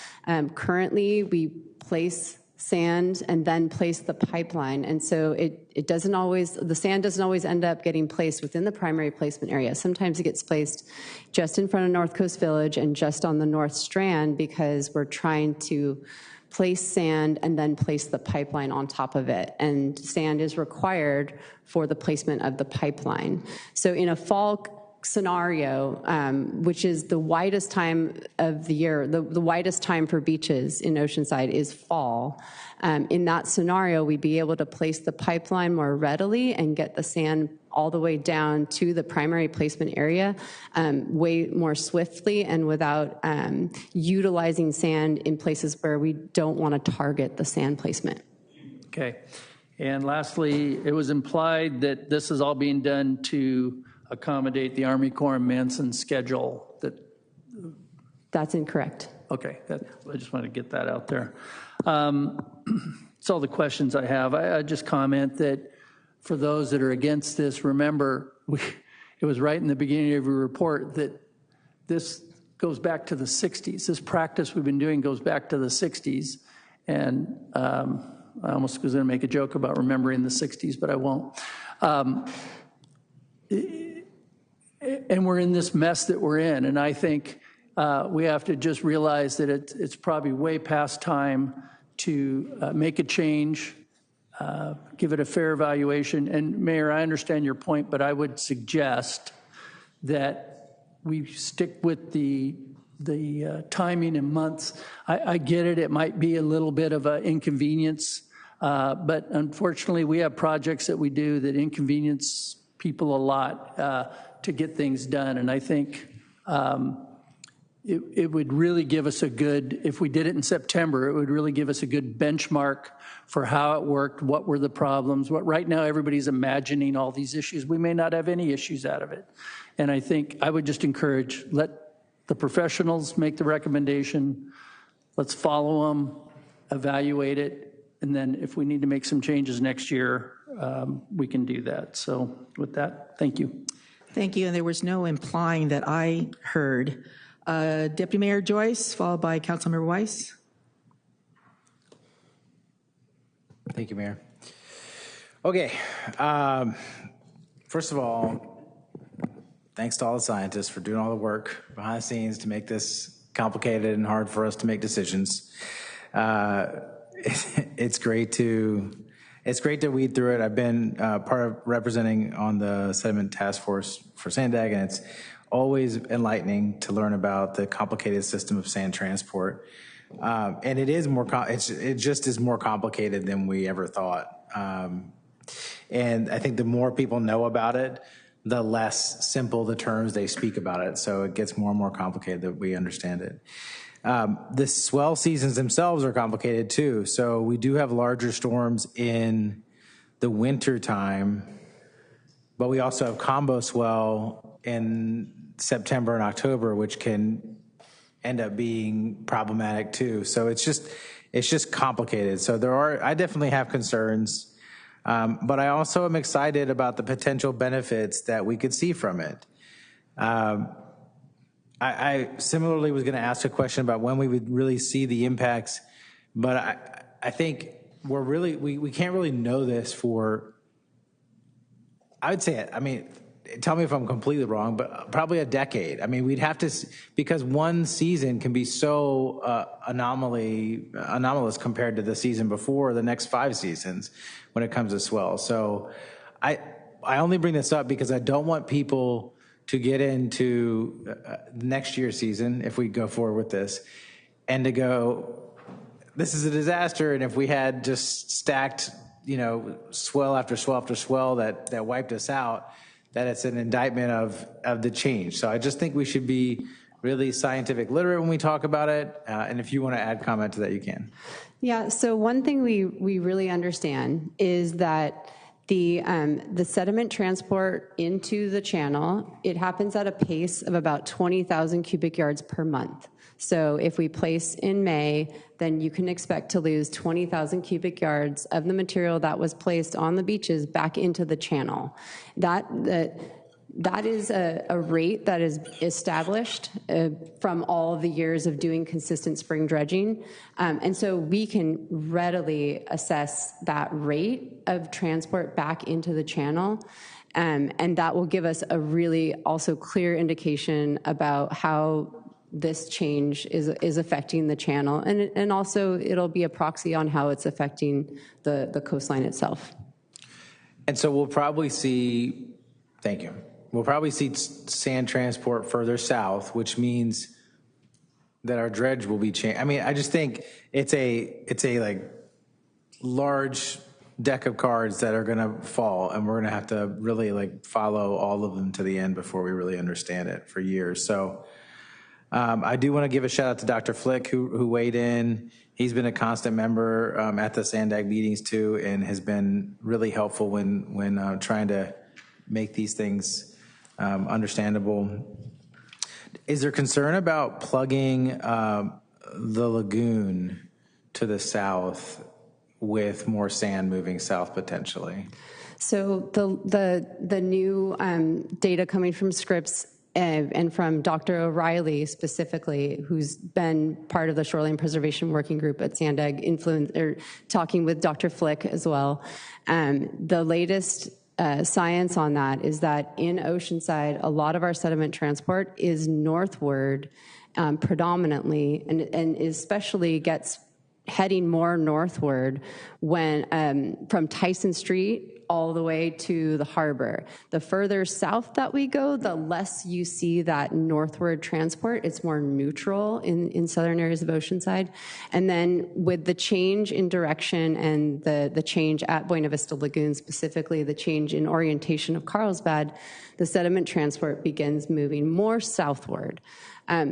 Currently, we place sand and then place the pipeline, and so the sand doesn't always end up getting placed within the primary placement area. Sometimes it gets placed just in front of North Coast Village and just on the North Strand, because we're trying to place sand and then place the pipeline on top of it, and sand is required for the placement of the pipeline. So in a fall scenario, which is the widest time of the year, the widest time for beaches in Oceanside is fall. In that scenario, we'd be able to place the pipeline more readily and get the sand all the way down to the primary placement area way more swiftly and without utilizing sand in places where we don't want to target the sand placement. Okay. And lastly, it was implied that this is all being done to accommodate the Army Corps and Manson schedule. That's incorrect. Okay, I just wanted to get that out there. That's all the questions I have. I just comment that for those that are against this, remember, it was right in the beginning of your report that this goes back to the 60s. This practice we've been doing goes back to the 60s. And I almost was going to make a joke about remembering the 60s, but I won't. and we're in this mess that we're in. And I think we have to just realize that it's probably way past time to make a change, give it a fair evaluation. And Mayor, I understand your point, but I would suggest that we stick with the timing and months. I get it. It might be a little bit of an inconvenience, but unfortunately we have projects that we do that inconvenience people a lot to get things done. And I think it would really give us a good, if we did it in September, it would really give us a good benchmark for how it worked, what were the problems. What right now everybody's imagining all these issues. We may not have any issues out of it. And I think I would just encourage, let the professionals make the recommendation. Let's follow them, evaluate it, and then if we need to make some changes next year, we can do that. So with that, thank you. Thank you, and there was no implying that I heard. Deputy Mayor Joyce, followed by Councilmember Weiss. Thank you, Mayor. Okay, first of all, thanks to all the scientists for doing all the work behind the scenes to make this complicated and hard for us to make decisions. It's great to weed through it. I've been part of representing on the sediment task force for Sandag, and it's always enlightening to learn about the complicated system of sand transport. And it is it just is more complicated than we ever thought. And I think the more people know about it, the less simple the terms they speak about it. So it gets more and more complicated that we understand it. The swell seasons themselves are complicated too. So we do have larger storms in the winter time, but we also have combo swell in September and October, which can end up being problematic too. So it's just complicated. So I definitely have concerns. But I also am excited about the potential benefits that we could see from it. I similarly was going to ask a question about when we would really see the impacts, but I think we can't really know this for, I would say, I mean, tell me if I'm completely wrong, but probably a decade. I mean, we'd have to, because one season can be so anomalous compared to the season before, the next 5 seasons when it comes to swell. So I only bring this up because I don't want people to get into next year's season, if we go forward with this, and to go, this is a disaster, and if we had just stacked, swell after swell after swell that wiped us out, that it's an indictment of the change. So I just think we should be really scientific literate when we talk about it. And if you want to add comment to that, you can. Yeah, so one thing we really understand is that the sediment transport into the channel, it happens at a pace of about 20,000 cubic yards per month. So if we place in May, then you can expect to lose 20,000 cubic yards of the material that was placed on the beaches back into the channel. That is a rate that is established from all the years of doing consistent spring dredging. And so we can readily assess that rate of transport back into the channel. And that will give us a really also clear indication about how this change is affecting the channel. And also it'll be a proxy on how it's affecting the coastline itself. And so we'll probably see, thank you. We'll probably see sand transport further south, which means that our dredge will be changed. I mean, I just think it's a like large deck of cards that are going to fall, and we're going to have to really like follow all of them to the end before we really understand it for years. So I do want to give a shout out to Dr. Flick who weighed in. He's been a constant member at the Sandag meetings too, and has been really helpful when trying to make these things understandable. Is there concern about plugging the lagoon to the south with more sand moving south potentially? So the new data coming from Scripps and from Dr. O'Reilly specifically, who's been part of the Shoreline Preservation Working Group at Sandag, talking with Dr. Flick as well. The latest science on that is that in Oceanside, a lot of our sediment transport is northward predominantly, and especially gets heading more northward when from Tyson Street all the way to the harbor. The further south that we go, the less you see that northward transport. It's more neutral in southern areas of Oceanside. And then with the change in direction and the change at Buena Vista Lagoon, specifically the change in orientation of Carlsbad, the sediment transport begins moving more southward.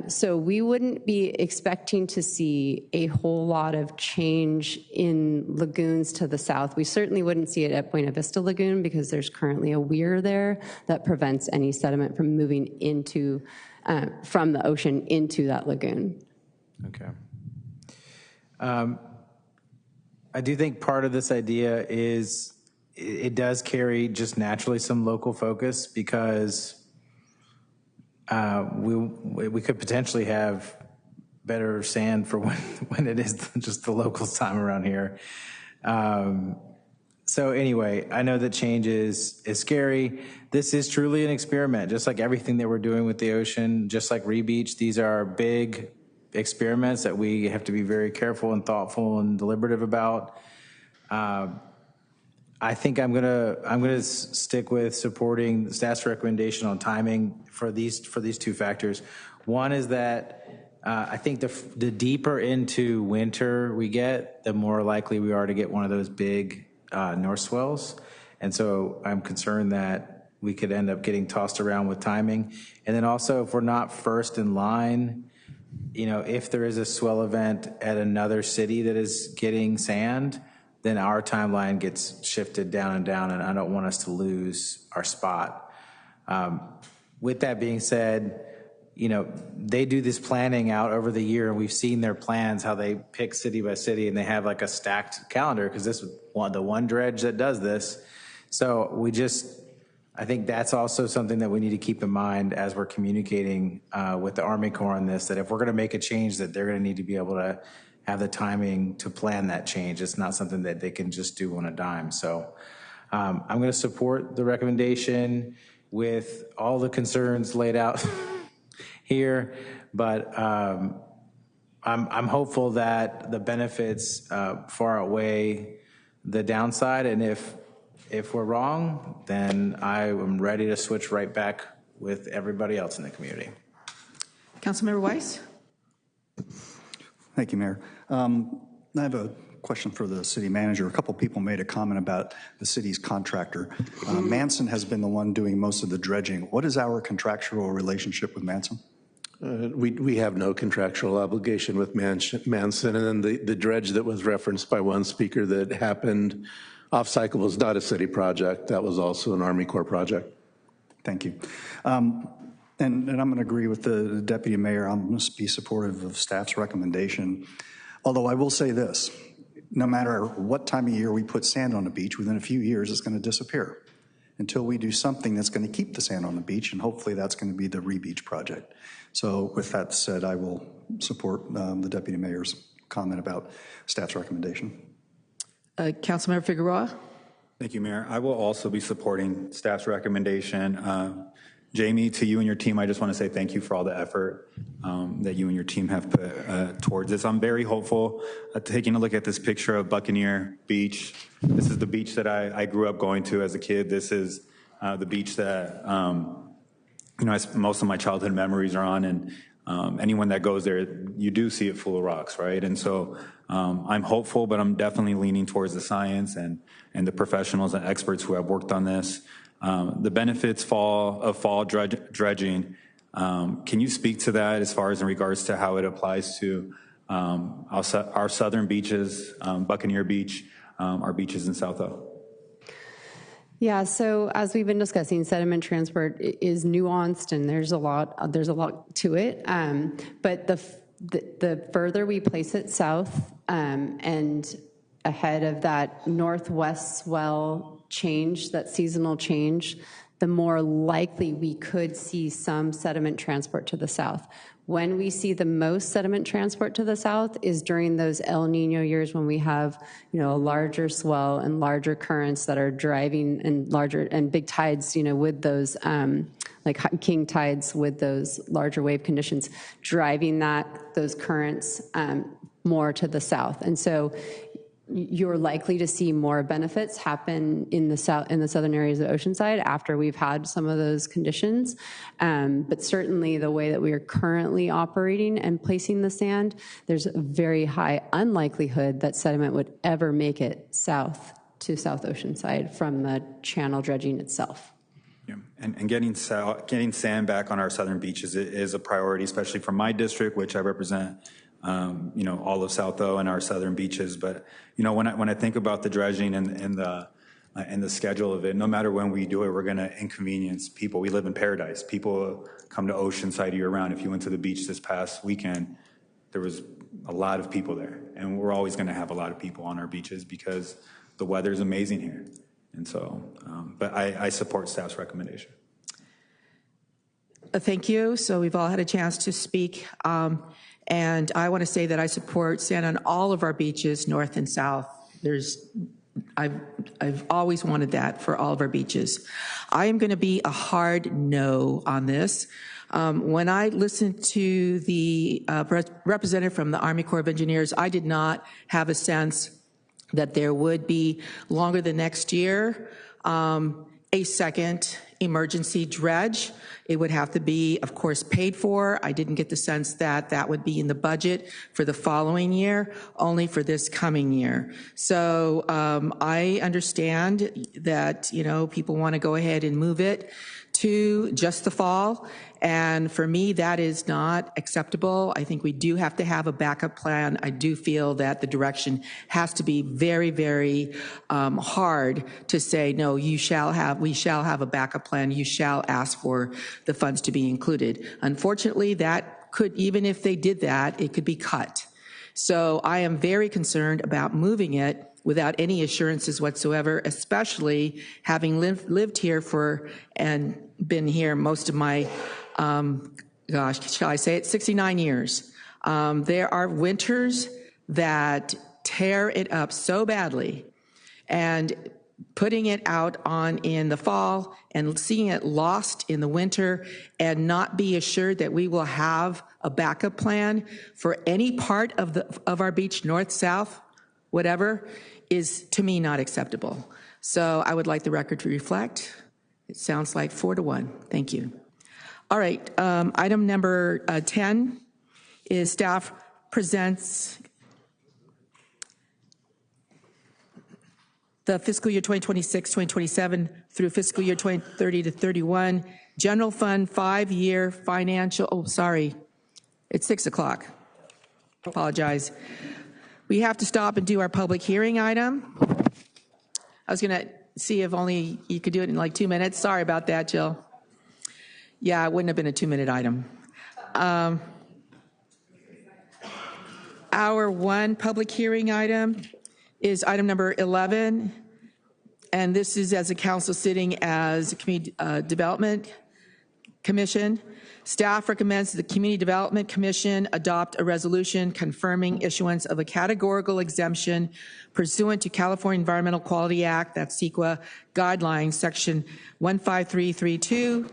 So we wouldn't be expecting to see a whole lot of change in lagoons to the south. We certainly wouldn't see it at Buena Vista Lagoon because there's currently a weir there that prevents any sediment from moving into, from the ocean into that lagoon. Okay. I do think part of this idea is it does carry just naturally some local focus because we could potentially have better sand for when it is just the local time around here. So anyway, I know that change is scary. This is truly an experiment, just like everything that we're doing with the ocean, just like Rebeach. These are big experiments that we have to be very careful and thoughtful and deliberative about. I think I'm gonna stick with supporting the staff's recommendation on timing for these two factors. One is that I think the deeper into winter we get, the more likely we are to get one of those big north swells, and so I'm concerned that we could end up getting tossed around with timing. And then also, if we're not first in line, if there is a swell event at another city that is getting sand, then our timeline gets shifted down and down, and I don't want us to lose our spot. With that being said, they do this planning out over the year, and we've seen their plans, how they pick city by city, and they have like a stacked calendar because this is the one dredge that does this. So I think that's also something that we need to keep in mind as we're communicating with the Army Corps on this, that if we're going to make a change, that they're going to need to be able to have the timing to plan that change. It's not something that they can just do on a dime. So I'm going to support the recommendation with all the concerns laid out here, but I'm hopeful that the benefits far outweigh the downside, and if we're wrong, then I am ready to switch right back with everybody else in the community. Councilmember Weiss? Thank you, Mayor. I have a question for the city manager. A couple people made a comment about the city's contractor. Manson has been the one doing most of the dredging. What is our contractual relationship with Manson? We have no contractual obligation with Manson, and then the dredge that was referenced by one speaker that happened off-cycle was not a city project. That was also an Army Corps project. Thank you. And I'm going to agree with the deputy mayor. I'm going to be supportive of staff's recommendation. Although I will say this, no matter what time of year we put sand on the beach, within a few years it's going to disappear until we do something that's going to keep the sand on the beach, and hopefully that's going to be the Rebeach project. So with that said, I will support the deputy mayor's comment about staff's recommendation. Councilmember Figueroa? Thank you, Mayor. I will also be supporting staff's recommendation. Jamie, to you and your team, I just want to say thank you for all the effort that you and your team have put towards this. I'm very hopeful. Taking a look at this picture of Buccaneer Beach, this is the beach that I grew up going to as a kid. This is the beach that most of my childhood memories are on, and anyone that goes there, you do see it full of rocks, right? And so I'm hopeful, but I'm definitely leaning towards the science and the professionals and experts who have worked on this. The benefits of fall dredging, can you speak to that as far as in regards to how it applies to our southern beaches, Buccaneer Beach, our beaches in South O? Yeah, so as we've been discussing, sediment transport is nuanced, and there's a lot to it. But the further we place it south and ahead of that northwest swell change, that seasonal change, the more likely we could see some sediment transport to the south. When we see the most sediment transport to the south is during those El Nino years when we have, a larger swell and larger currents that are driving and larger and big tides, with those like king tides with those larger wave conditions driving those currents more to the south. And so you're likely to see more benefits happen in the southern areas of Oceanside after we've had some of those conditions. But certainly the way that we are currently operating and placing the sand, there's a very high unlikelihood that sediment would ever make it south to South Oceanside from the channel dredging itself. Yeah. And getting sand back on our southern beaches is a priority, especially for my district, which I represent. All of South O and our southern beaches. But, when I think about the dredging and the schedule of it, no matter when we do it, we're going to inconvenience people. We live in paradise. People come to Oceanside year round. If you went to the beach this past weekend, there was a lot of people there. And we're always going to have a lot of people on our beaches because the weather is amazing here. And so, but I support staff's recommendation. Thank you. So we've all had a chance to speak. And I want to say that I support sand on all of our beaches, north and south. I've always wanted that for all of our beaches. I am going to be a hard no on this. When I listened to the representative from the Army Corps of Engineers, I did not have a sense that there would be longer than next year a second emergency dredge. It would have to be, of course, paid for. I didn't get the sense that that would be in the budget for the following year, only for this coming year. So I understand that, people want to go ahead and move it to just the fall. And for me, that is not acceptable. I think we do have to have a backup plan. I do feel that the direction has to be very, very hard to say, no, we shall have a backup plan. You shall ask for the funds to be included. Unfortunately, that could, even if they did that, it could be cut. So I am very concerned about moving it without any assurances whatsoever, especially having lived here and been here most of my, shall I say it, 69 years. There are winters that tear it up so badly, and putting it out in the fall and seeing it lost in the winter and not be assured that we will have a backup plan for any part of our beach, north, south, whatever, is to me not acceptable. So I would like the record to reflect. It sounds like 4-1. Thank you. All right, item number 10 is staff presents the fiscal year 2026-2027 through fiscal year 2030 to 31 general fund 5-year financial, it's 6 o'clock. Apologize. We have to stop and do our public hearing item. I was going to see if only you could do it in like 2 minutes. Sorry about that, Jill. Yeah, it wouldn't have been a 2-minute item. Our one public hearing item is item number 11, and this is as a council sitting as a Community Development Commission. Staff recommends the Community Development Commission adopt a resolution confirming issuance of a categorical exemption pursuant to California Environmental Quality Act, that's CEQA, guidelines, section 15332,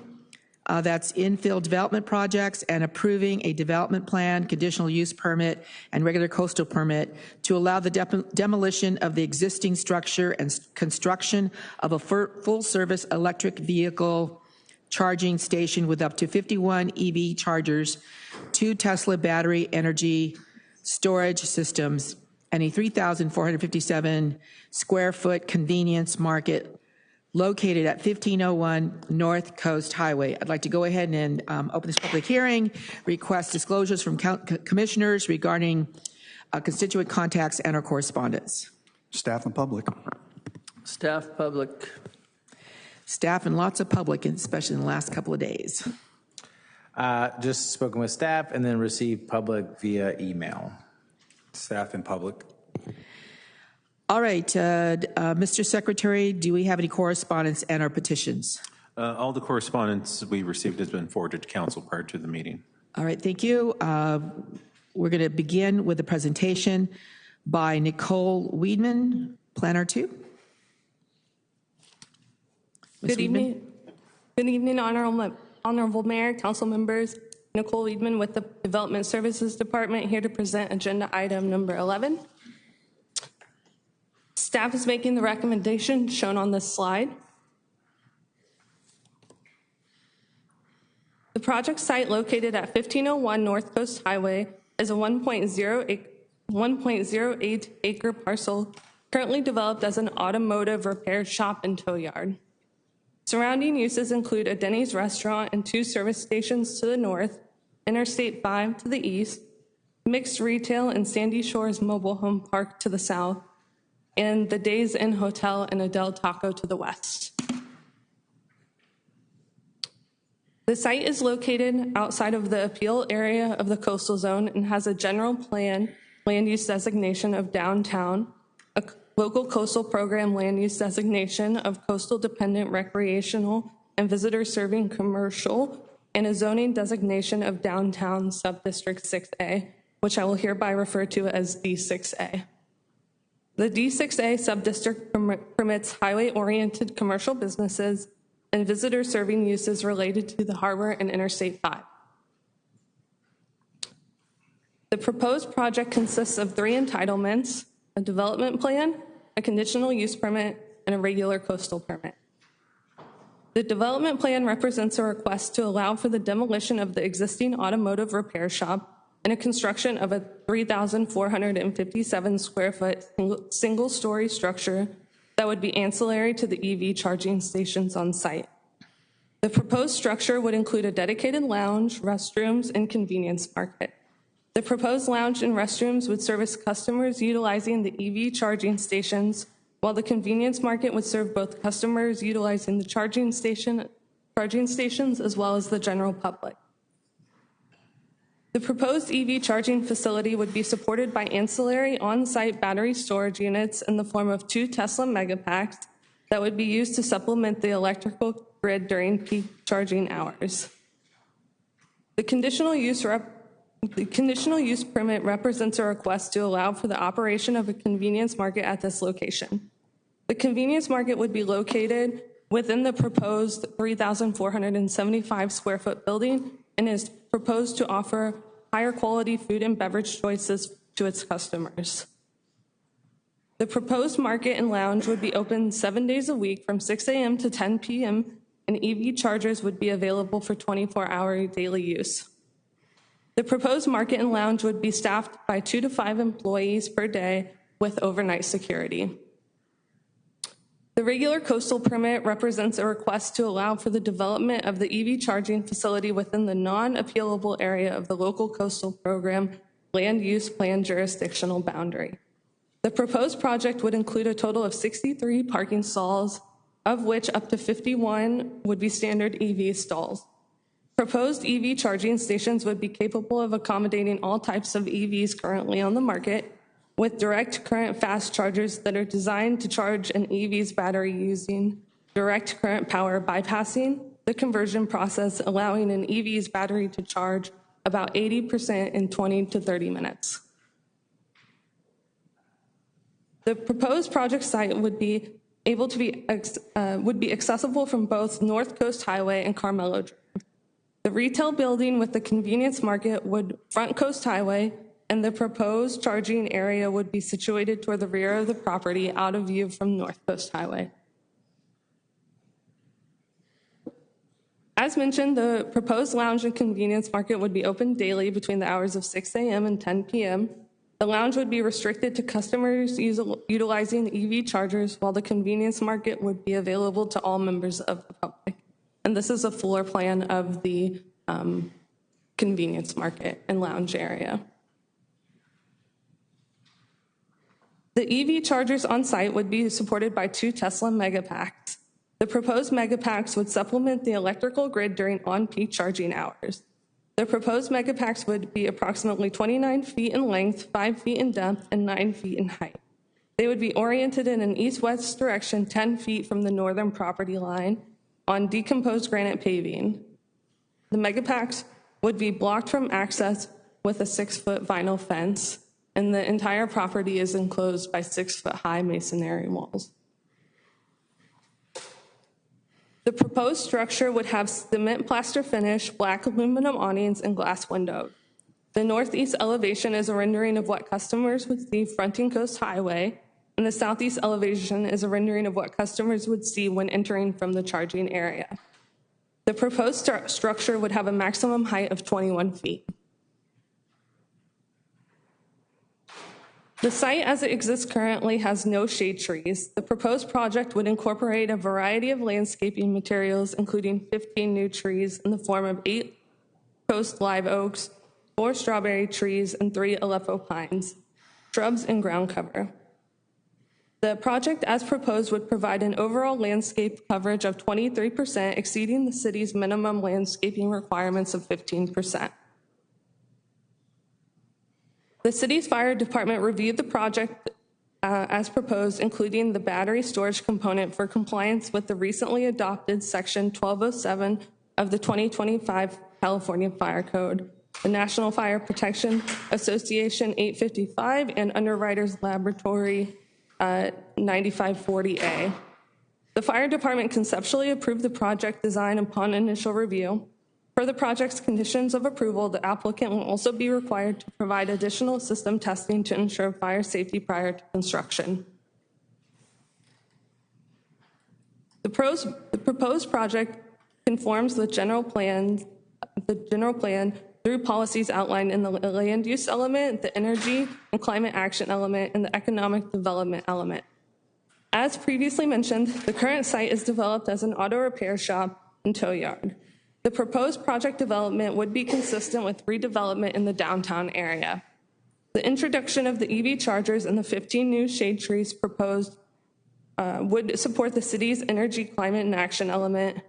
that's infill development projects, and approving a development plan, conditional use permit, and regular coastal permit to allow the demolition of the existing structure and construction of a full-service electric vehicle charging station with up to 51 EV chargers, 2 Tesla battery energy storage systems, and a 3,457 square foot convenience market located at 1501 North Coast Highway. I'd like to go ahead and open this public hearing, request disclosures from commissioners regarding constituent contacts and our correspondence. Staff and public. Staff, public. Staff and lots of public, especially in the last couple of days. Just spoken with staff and then received public via email. Staff and public. All right, Mr. Secretary, do we have any correspondence and our petitions? All the correspondence we received has been forwarded to council prior to the meeting. All right, thank you. We're going to begin with a presentation by Nicole Weedman, Planner 2. Ms. Good evening. Good evening, Honorable Mayor, council members. Nicole Weedman with the Development Services Department, here to present agenda item number 11. Staff is making the recommendation shown on this slide. The project site, located at 1501 North Coast Highway, is a 1.08 acre parcel currently developed as an automotive repair shop and tow yard. Surrounding uses include a Denny's restaurant and 2 service stations to the north, Interstate 5 to the east, mixed retail and Sandy Shores Mobile Home Park to the south, and the Days Inn Hotel and a Del Taco to the west. The site is located outside of the appeal area of the coastal zone and has a general plan land use designation of downtown, a local coastal program land use designation of coastal dependent recreational and visitor serving commercial, and a zoning designation of downtown subdistrict 6A, which I will hereby refer to as D6A. The D6A subdistrict permits highway-oriented commercial businesses and visitor serving uses related to the harbor and Interstate 5. The proposed project consists of 3 entitlements: a development plan, a conditional use permit, and a regular coastal permit. The development plan represents a request to allow for the demolition of the existing automotive repair shop and a construction of a 3,457 square foot single-story structure that would be ancillary to the EV charging stations on site. The proposed structure would include a dedicated lounge, restrooms, and convenience market. The proposed lounge and restrooms would service customers utilizing the EV charging stations, while the convenience market would serve both customers utilizing the charging stations as well as the general public. The proposed EV charging facility would be supported by ancillary on-site battery storage units in the form of 2 Tesla Megapacks that would be used to supplement the electrical grid during peak charging hours. The conditional use permit represents a request to allow for the operation of a convenience market at this location. The convenience market would be located within the proposed 3,475 square foot building and is proposed to offer higher quality food and beverage choices to its customers. The proposed market and lounge would be open 7 days a week from 6 a.m. to 10 p.m., and EV chargers would be available for 24-hour daily use. The proposed market and lounge would be staffed by 2 to 5 employees per day with overnight security. The regular coastal permit represents a request to allow for the development of the EV charging facility within the non-appealable area of the local coastal program land use plan jurisdictional boundary. The proposed project would include a total of 63 parking stalls, of which up to 51 would be standard EV stalls. Proposed EV charging stations would be capable of accommodating all types of EVs currently on the market, with direct current fast chargers that are designed to charge an EV's battery using direct current power, bypassing the conversion process, allowing an EV's battery to charge about 80% in 20 to 30 minutes. The proposed project site would be accessible from both North Coast Highway and Carmelo Drive. The retail building with the convenience market would front Coast Highway, and the proposed charging area would be situated toward the rear of the property, out of view from North Coast Highway. As mentioned, the proposed lounge and convenience market would be open daily between the hours of 6 a.m. and 10 p.m. The lounge would be restricted to customers utilizing EV chargers, while the convenience market would be available to all members of the public. And this is a floor plan of the convenience market and lounge area. The EV chargers on site would be supported by 2 Tesla Megapacks. The proposed Megapacks would supplement the electrical grid during on-peak charging hours. The proposed Megapacks would be approximately 29 feet in length, 5 feet in depth, and 9 feet in height. They would be oriented in an east-west direction 10 feet from the northern property line on decomposed granite paving. The Megapacks would be blocked from access with a 6-foot vinyl fence, and the entire property is enclosed by 6-foot-high masonry walls. The proposed structure would have cement plaster finish, black aluminum awnings, and glass windows. The northeast elevation is a rendering of what customers would see fronting Coast Highway, and the southeast elevation is a rendering of what customers would see when entering from the charging area. The proposed structure would have a maximum height of 21 feet. The site as it exists currently has no shade trees. The proposed project would incorporate a variety of landscaping materials, including 15 new trees in the form of 8 coast live oaks, 4 strawberry trees, and 3 Aleppo pines, shrubs, and ground cover. The project as proposed would provide an overall landscape coverage of 23%, exceeding the city's minimum landscaping requirements of 15%. The city's fire department reviewed the project as proposed, including the battery storage component for compliance with the recently adopted Section 1207 of the 2025 California Fire Code, the National Fire Protection Association 855, and Underwriters Laboratory 9540A. The fire department conceptually approved the project design upon initial review. For the project's conditions of approval, the applicant will also be required to provide additional system testing to ensure fire safety prior to construction. The proposed project conforms the general plan through policies outlined in the land use element, the energy and climate action element, and the economic development element. As previously mentioned, the current site is developed as an auto repair shop and tow yard. The proposed project development would be consistent with redevelopment in the downtown area. The introduction of the EV chargers and the 15 new shade trees proposed would support the city's energy, climate, and action element,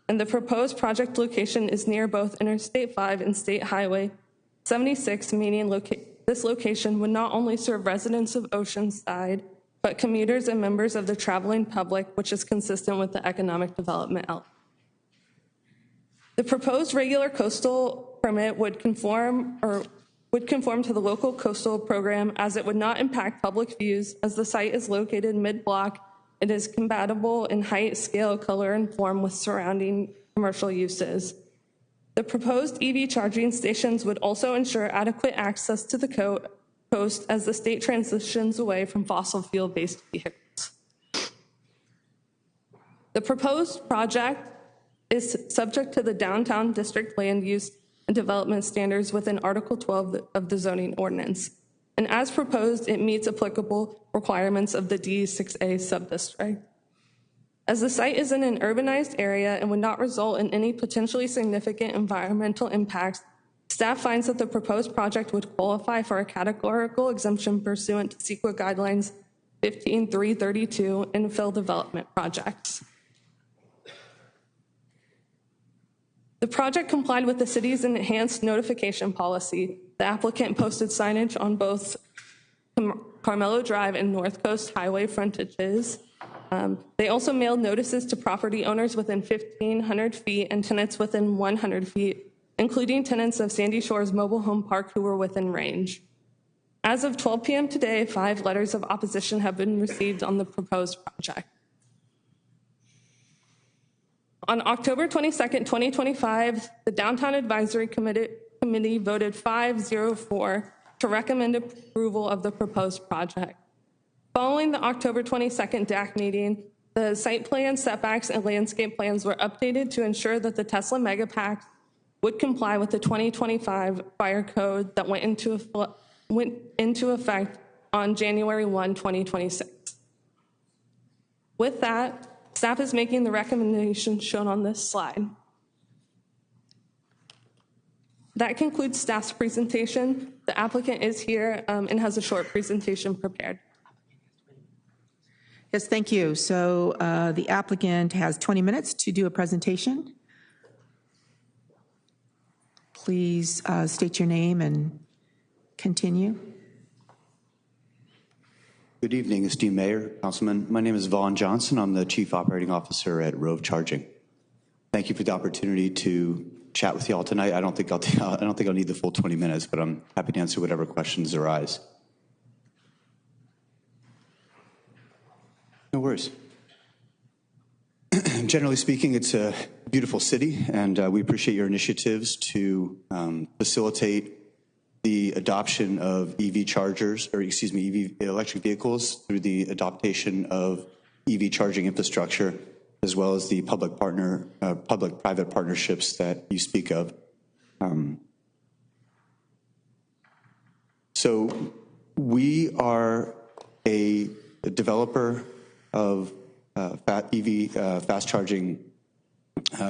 and the proposed project location is near both Interstate 5 and State Highway 76, meaning this location would not only serve residents of Oceanside, but commuters and members of the traveling public, which is consistent with the economic development element. The proposed regular coastal permit would conform to the local coastal program, as it would not impact public views, as the site is located mid-block. It is compatible in height, scale, color, and form with surrounding commercial uses. The proposed EV charging stations would also ensure adequate access to the coast as the state transitions away from fossil fuel-based vehicles. The proposed project is subject to the downtown district land use and development standards within Article 12 of the zoning ordinance. And as proposed, it meets applicable requirements of the D6A subdistrict. As the site is in an urbanized area and would not result in any potentially significant environmental impacts, staff finds that the proposed project would qualify for a categorical exemption pursuant to CEQA guidelines 15332 infill development projects. The project complied with the city's enhanced notification policy. The applicant posted signage on both Carmelo Drive and North Coast Highway frontages. They also mailed notices to property owners within 1,500 feet and tenants within 100 feet, including tenants of Sandy Shores Mobile Home Park who were within range. As of 12 p.m. today, 5 letters of opposition have been received on the proposed project. On October 22nd, 2025, the Downtown Advisory Committee voted 5-0-4 to recommend approval of the proposed project. Following the October 22nd DAC meeting, the site plan, setbacks, and landscape plans were updated to ensure that the Tesla Megapack would comply with the 2025 fire code that went into effect on January 1, 2026. With that, staff is making the recommendations shown on this slide. That concludes staff's presentation. The applicant is here and has a short presentation prepared. Yes, thank you. So the applicant has 20 minutes to do a presentation. Please state your name and continue. Good evening, esteemed Mayor, Councilman. My name is Vaughn Johnson. I'm the Chief Operating Officer at Rove Charging. Thank you for the opportunity to chat with y'all tonight. I don't think I'll need the full 20 minutes, but I'm happy to answer whatever questions arise. No worries. Generally speaking, it's a beautiful city, and we appreciate your initiatives to facilitate the adoption of EV chargers, or excuse me, EV electric vehicles through the adoption of EV charging infrastructure, as well as the public-private partnerships that you speak of. So we are a developer of EV fast charging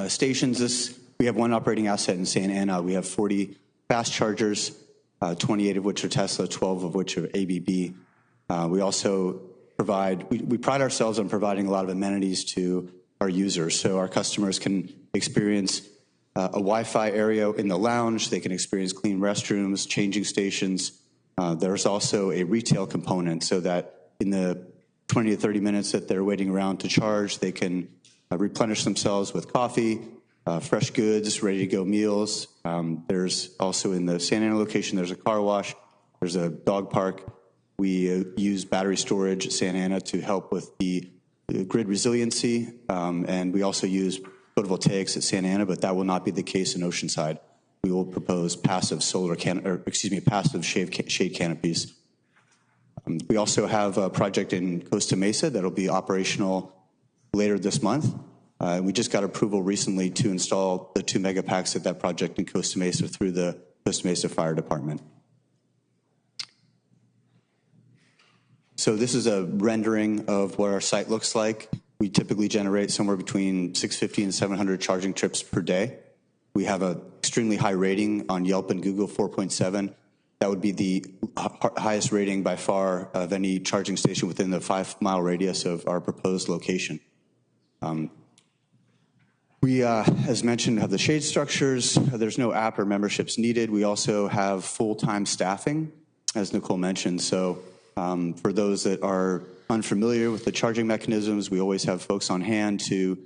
stations. We have one operating asset in Santa Ana. We have 40 fast chargers, 28 of which are Tesla, 12 of which are ABB. We also we pride ourselves on providing a lot of amenities to our users. So our customers can experience a Wi-Fi area in the lounge. They can experience clean restrooms, changing stations. There's also a retail component so that in the 20 to 30 minutes that they're waiting around to charge, they can replenish themselves with coffee, fresh goods, ready-to-go meals. There's also in the Santa Ana location, there's a car wash, there's a dog park. We use battery storage at Santa Ana to help with the grid resiliency, and we also use photovoltaics at Santa Ana, but that will not be the case in Oceanside. We will propose passive passive shade canopies. We also have a project in Costa Mesa that will be operational later this month. We just got approval recently to install the 2 megapacks at that project in Costa Mesa through the Costa Mesa Fire Department. So this is a rendering of what our site looks like. We typically generate somewhere between 650 and 700 charging trips per day. We have an extremely high rating on Yelp and Google, 4.7. That would be the highest rating by far of any charging station within the 5-mile radius of our proposed location. We, as mentioned, have the shade structures. There's no app or memberships needed. We also have full-time staffing, as Nicole mentioned. So for those that are unfamiliar with the charging mechanisms, we always have folks on hand to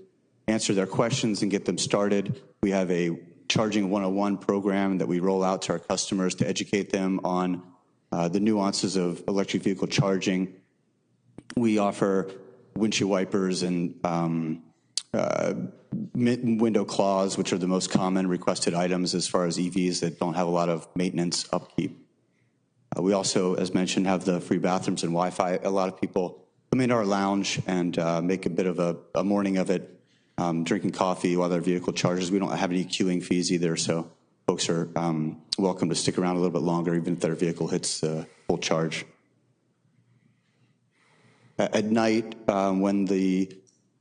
answer their questions and get them started. We have a Charging 101 program that we roll out to our customers to educate them on the nuances of electric vehicle charging. We offer windshield wipers and window claws, which are the most common requested items as far as EVs that don't have a lot of maintenance upkeep. We also, as mentioned, have the free bathrooms and Wi-Fi. A lot of people come into our lounge and make a bit of a morning of it, drinking coffee while their vehicle charges. We don't have any queuing fees either, so folks are welcome to stick around a little bit longer, even if their vehicle hits full charge. At night, when the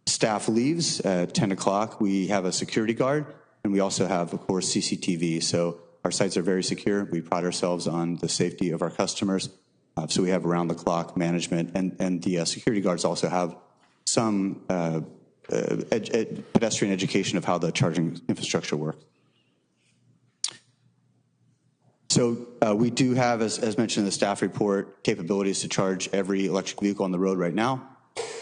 staff leaves at 10 o'clock, we have a security guard, and we also have, of course, CCTV. So our sites are very secure. We pride ourselves on the safety of our customers. So we have around-the-clock management, and the security guards also have some pedestrian education of how the charging infrastructure works. So we do have, as mentioned in the staff report, capabilities to charge every electric vehicle on the road right now.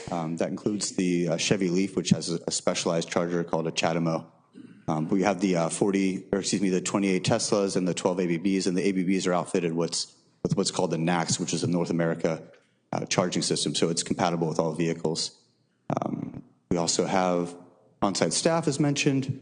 That includes the Chevy Leaf, which has a specialized charger called a Chatamo. We have the 28 Teslas and the 12 ABBs, and the ABBs are outfitted with what's called the NACS, which is a North America charging system, so it's compatible with all vehicles. We also have on-site staff, as mentioned,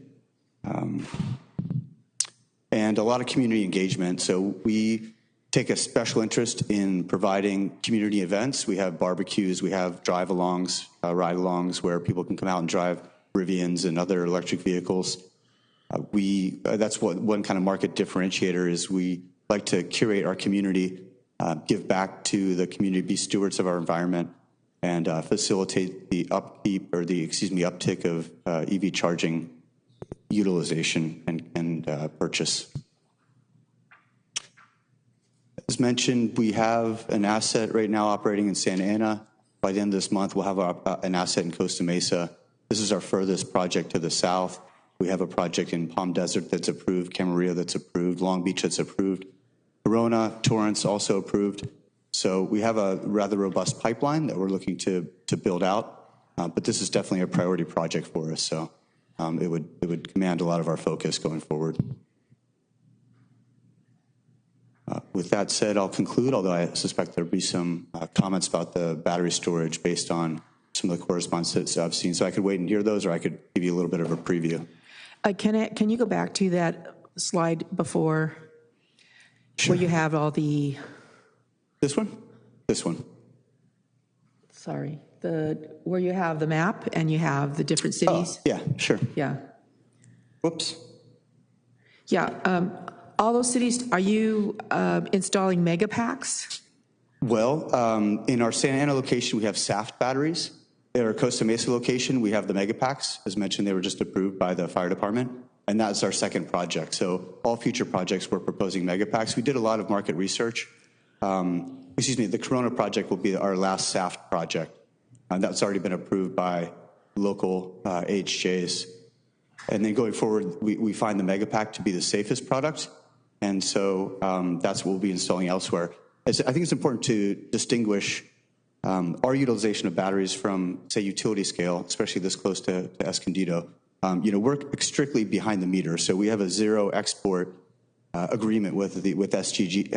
and a lot of community engagement. So we take a special interest in providing community events. We have barbecues, we have drive-alongs, ride-alongs, where people can come out and drive Rivians and other electric vehicles. That's what one kind of market differentiator is. We like to curate our community, give back to the community, be stewards of our environment, and facilitate the upkeep or the uptick of EV charging utilization and purchase. As mentioned, we have an asset right now operating in Santa Ana. By the end of this month, we'll have an asset in Costa Mesa. This is our furthest project to the south. We have a project in Palm Desert that's approved, Camarillo that's approved, Long Beach that's approved, Corona, Torrance also approved. So we have a rather robust pipeline that we're looking to build out, but this is definitely a priority project for us. So it would command a lot of our focus going forward. With that said, I'll conclude, although I suspect there'll be some comments about the battery storage based on some of the correspondence that I've seen. So I could wait and hear those, or I could give you a little bit of a preview. Can you go back to that slide before, where you have all the... This one? This one. Sorry. Where you have the map and you have the different cities? Oh, yeah, sure. Yeah. Whoops. Yeah. All those cities, are you installing mega packs? Well, in our Santa Ana location, we have SAFT batteries. In our Costa Mesa location, we have the mega packs. As mentioned, they were just approved by the fire department, and that's our second project. So all future projects, we're proposing mega packs. We did a lot of market research. The Corona project will be our last SAFT project. That's already been approved by local HJs. And then going forward, we find the mega pack to be the safest product. And so that's what we'll be installing elsewhere. I think it's important to distinguish our utilization of batteries from, say, utility scale, especially this close to Escondido. We're strictly behind the meter. So we have a zero export agreement with SDG&E.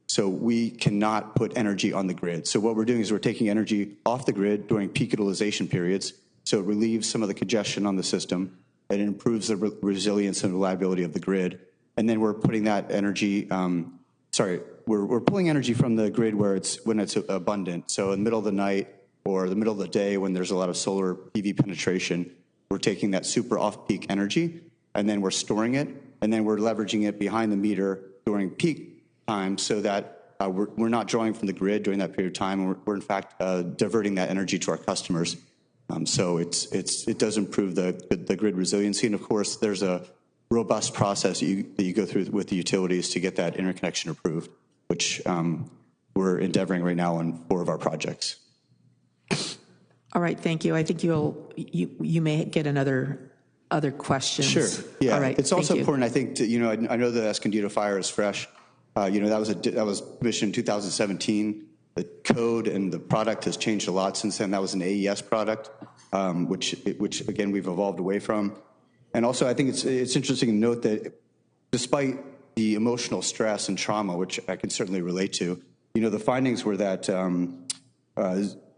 So we cannot put energy on the grid. So what we're doing is we're taking energy off the grid during peak utilization periods. So it relieves some of the congestion on the system, and it improves the resilience and reliability of the grid. And then we're putting that energy, we're pulling energy from the grid when it's abundant. So in the middle of the night or the middle of the day when there's a lot of solar PV penetration, we're taking that super off-peak energy, and then we're storing it, and then we're leveraging it behind the meter during peak time so that we're not drawing from the grid during that period of time. And we're in fact diverting that energy to our customers. So it does improve the grid resiliency. And of course, there's a robust process that you go through with the utilities to get that interconnection approved, which we're endeavoring right now on 4 of our projects. All right, thank you. I think you may get other questions. Sure. Yeah. All right. It's also important, I think, I know the Escondido fire is fresh. That was commissioned in 2017. The code and the product has changed a lot since then. That was an AES product, which again we've evolved away from. And also, I think it's interesting to note that despite the emotional stress and trauma, which I can certainly relate to, the findings were that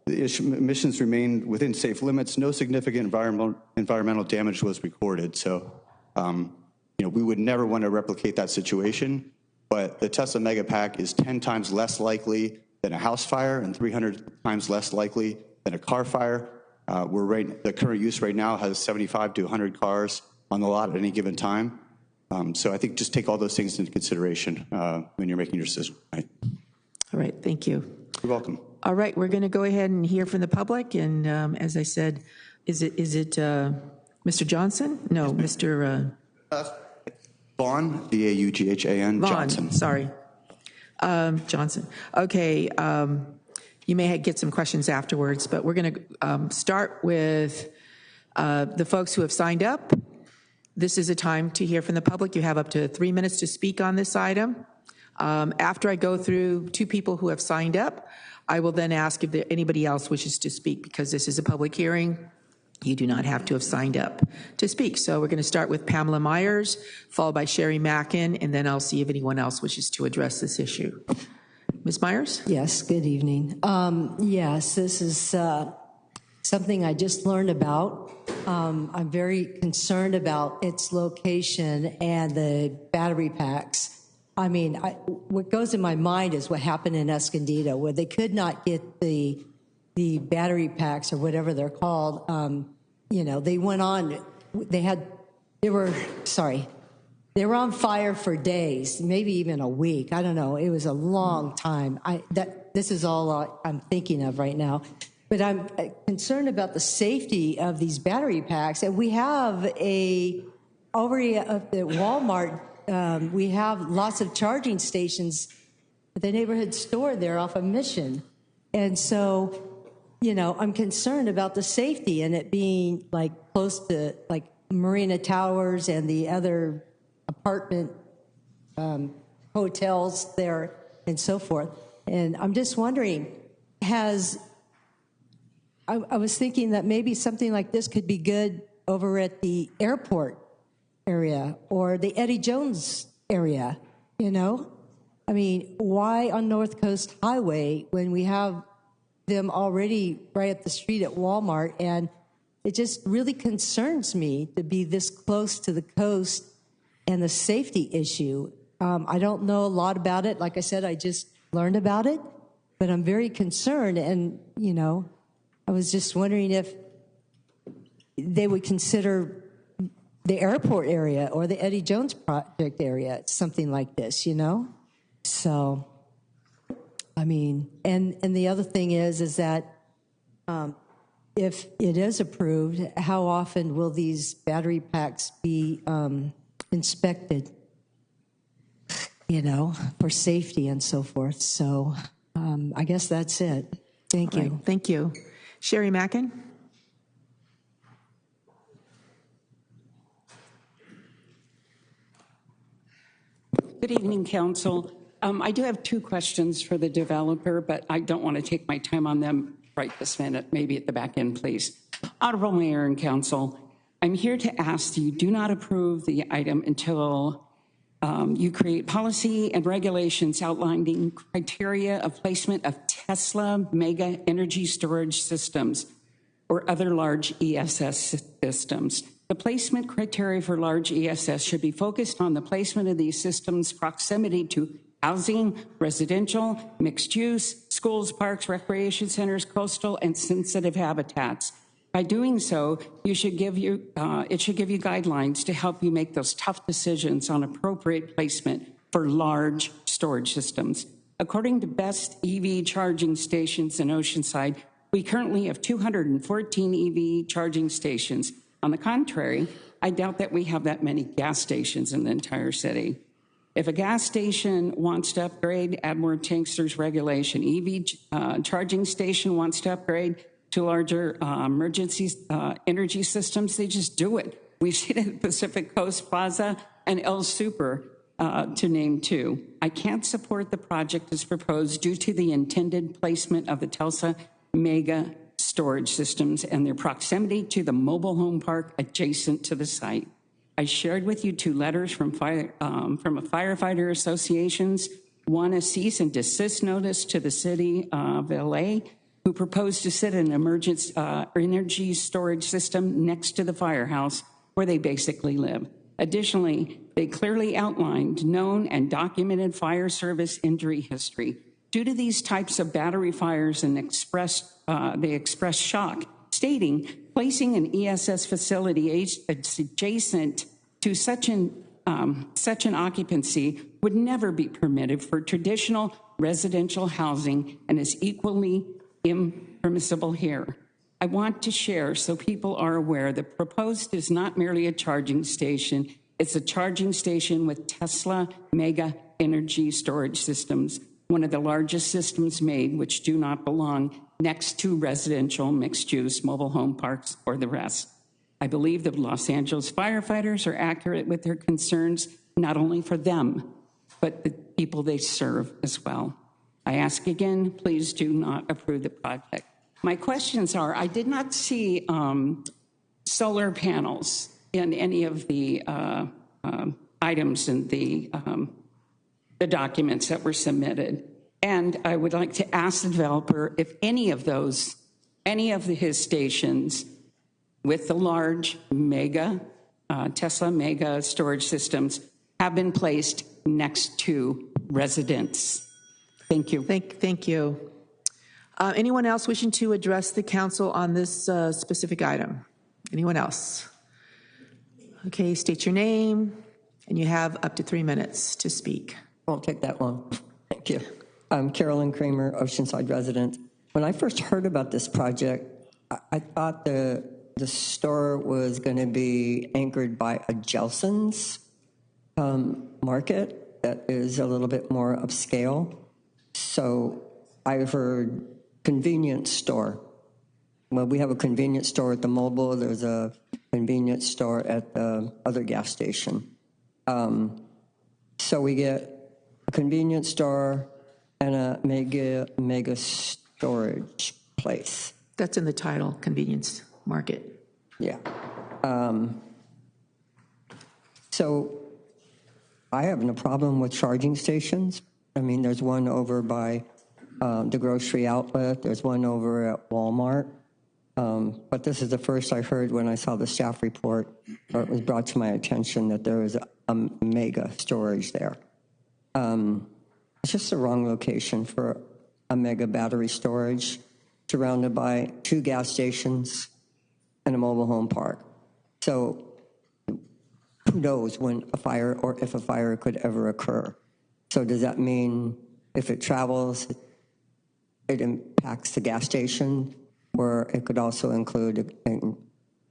emissions remained within safe limits. No significant environmental damage was recorded. So, we would never want to replicate that situation. But the Tesla Megapack is 10 times less likely than a house fire and 300 times less likely than a car fire. The current use right now has 75 to 100 cars on the lot at any given time. So I think just take all those things into consideration when you're making your decision. Right? All right, thank you. You're welcome. All right, we're going to go ahead and hear from the public. And as I said, is it Mr. Johnson? No, Mr. Vaughn, V-A-U-G-H-A-N, Johnson. Sorry. Johnson. Okay, you may get some questions afterwards, but we're going to start with the folks who have signed up. This is a time to hear from the public. You have up to 3 minutes to speak on this item. After I go through 2 people who have signed up, I will then ask if anybody else wishes to speak, because this is a public hearing. You do not have to have signed up to speak. So we're going to start with Pamela Myers, followed by Sherry Mackin, and then I'll see if anyone else wishes to address this issue. Ms. Myers? Yes, good evening. Yes, this is something I just learned about. I'm very concerned about its location and the battery packs. I mean, what goes in my mind is what happened in Escondido, where they could not get the battery packs or whatever they're called. They went on, they were on fire for days, maybe even a week. I don't know. It was a long time. This is all I'm thinking of right now. But I'm concerned about the safety of these battery packs. And we have already at Walmart, we have lots of charging stations at the neighborhood store there off of Mission. And so, I'm concerned about the safety and it being like close to like Marina Towers and the other apartment hotels there and so forth. And I'm just wondering, I was thinking that maybe something like this could be good over at the airport area or the Eddie Jones area, you know? I mean, why on North Coast Highway when we have them already right up the street at Walmart? And it just really concerns me to be this close to the coast and the safety issue. I don't know a lot about it. Like I said, I just learned about it, but I'm very concerned. And, you know, I was just wondering if they would consider the airport area or the Eddie Jones project area, something like this, you know? So, I mean, and the other thing is that if it is approved, how often will these battery packs be inspected, you know, for safety and so forth? So I guess that's it. Thank you. Right. Thank you. Sherry Mackin? Good evening, Council. I do have two questions for the developer, but I don't want to take my time on them right this minute. Maybe at the back end, please. Honorable Mayor and Council, I'm here to ask that you do not approve the item until you create policy and regulations outlining criteria of placement of Tesla mega energy storage systems or other large ESS systems. The placement criteria for large ESS should be focused on the placement of these systems' proximity to housing, residential, mixed use, schools, parks, recreation centers, coastal, and sensitive habitats. By doing so, it should give you guidelines to help you make those tough decisions on appropriate placement for large storage systems. According to Best EV charging stations in Oceanside, we currently have 214 EV charging stations. On the contrary, I doubt that we have that many gas stations in the entire city. If a gas station wants to upgrade, add more tanks, there's regulation. EV charging station wants to upgrade to larger emergency energy systems, they just do it. We've seen it at Pacific Coast Plaza and El Super, to name two. I can't support the project as proposed due to the intended placement of the Tesla mega storage systems and their proximity to the mobile home park adjacent to the site. I shared with you two letters from a firefighter associations, one a cease and desist notice to the city of LA, who proposed to set an emergency energy storage system next to the firehouse where they basically live. Additionally, they clearly outlined known and documented fire service injury history. Due to these types of battery fires and they expressed shock, stating placing an ESS facility adjacent to such an occupancy would never be permitted for traditional residential housing and is equally impermissible here. I want to share so people are aware that proposed is not merely a charging station, it's a charging station with Tesla mega energy storage systems, one of the largest systems made which do not belong next to residential, mixed-use, mobile home parks, or the rest. I believe that Los Angeles firefighters are accurate with their concerns, not only for them, but the people they serve as well. I ask again, please do not approve the project. My questions are, I did not see solar panels in any of the items in the documents that were submitted. And I would like to ask the developer if any of his stations with the large mega, Tesla mega storage systems have been placed next to residents. Thank you. Thank you. Anyone else wishing to address the council on this specific item? Anyone else? Okay, state your name, and you have up to 3 minutes to speak. Won't take that long. Thank you. I'm Carolyn Kramer, Oceanside resident. When I first heard about this project, I thought the store was going to be anchored by a Gelson's market that is a little bit more upscale. So I heard convenience store. Well, we have a convenience store at the Mobile. There's a convenience store at the other gas station. So we get a convenience store and a mega storage place. That's in the title, convenience market. Yeah. So I have no problem with charging stations. I mean, there's one over by the grocery outlet. There's one over at Walmart. But this is the first I heard when I saw the staff report, or it was brought to my attention that there was a mega storage there. It's just the wrong location for a mega battery storage, surrounded by 2 gas stations and a mobile home park. So who knows when a fire or if a fire could ever occur. So does that mean if it travels, it impacts the gas station, or it could also include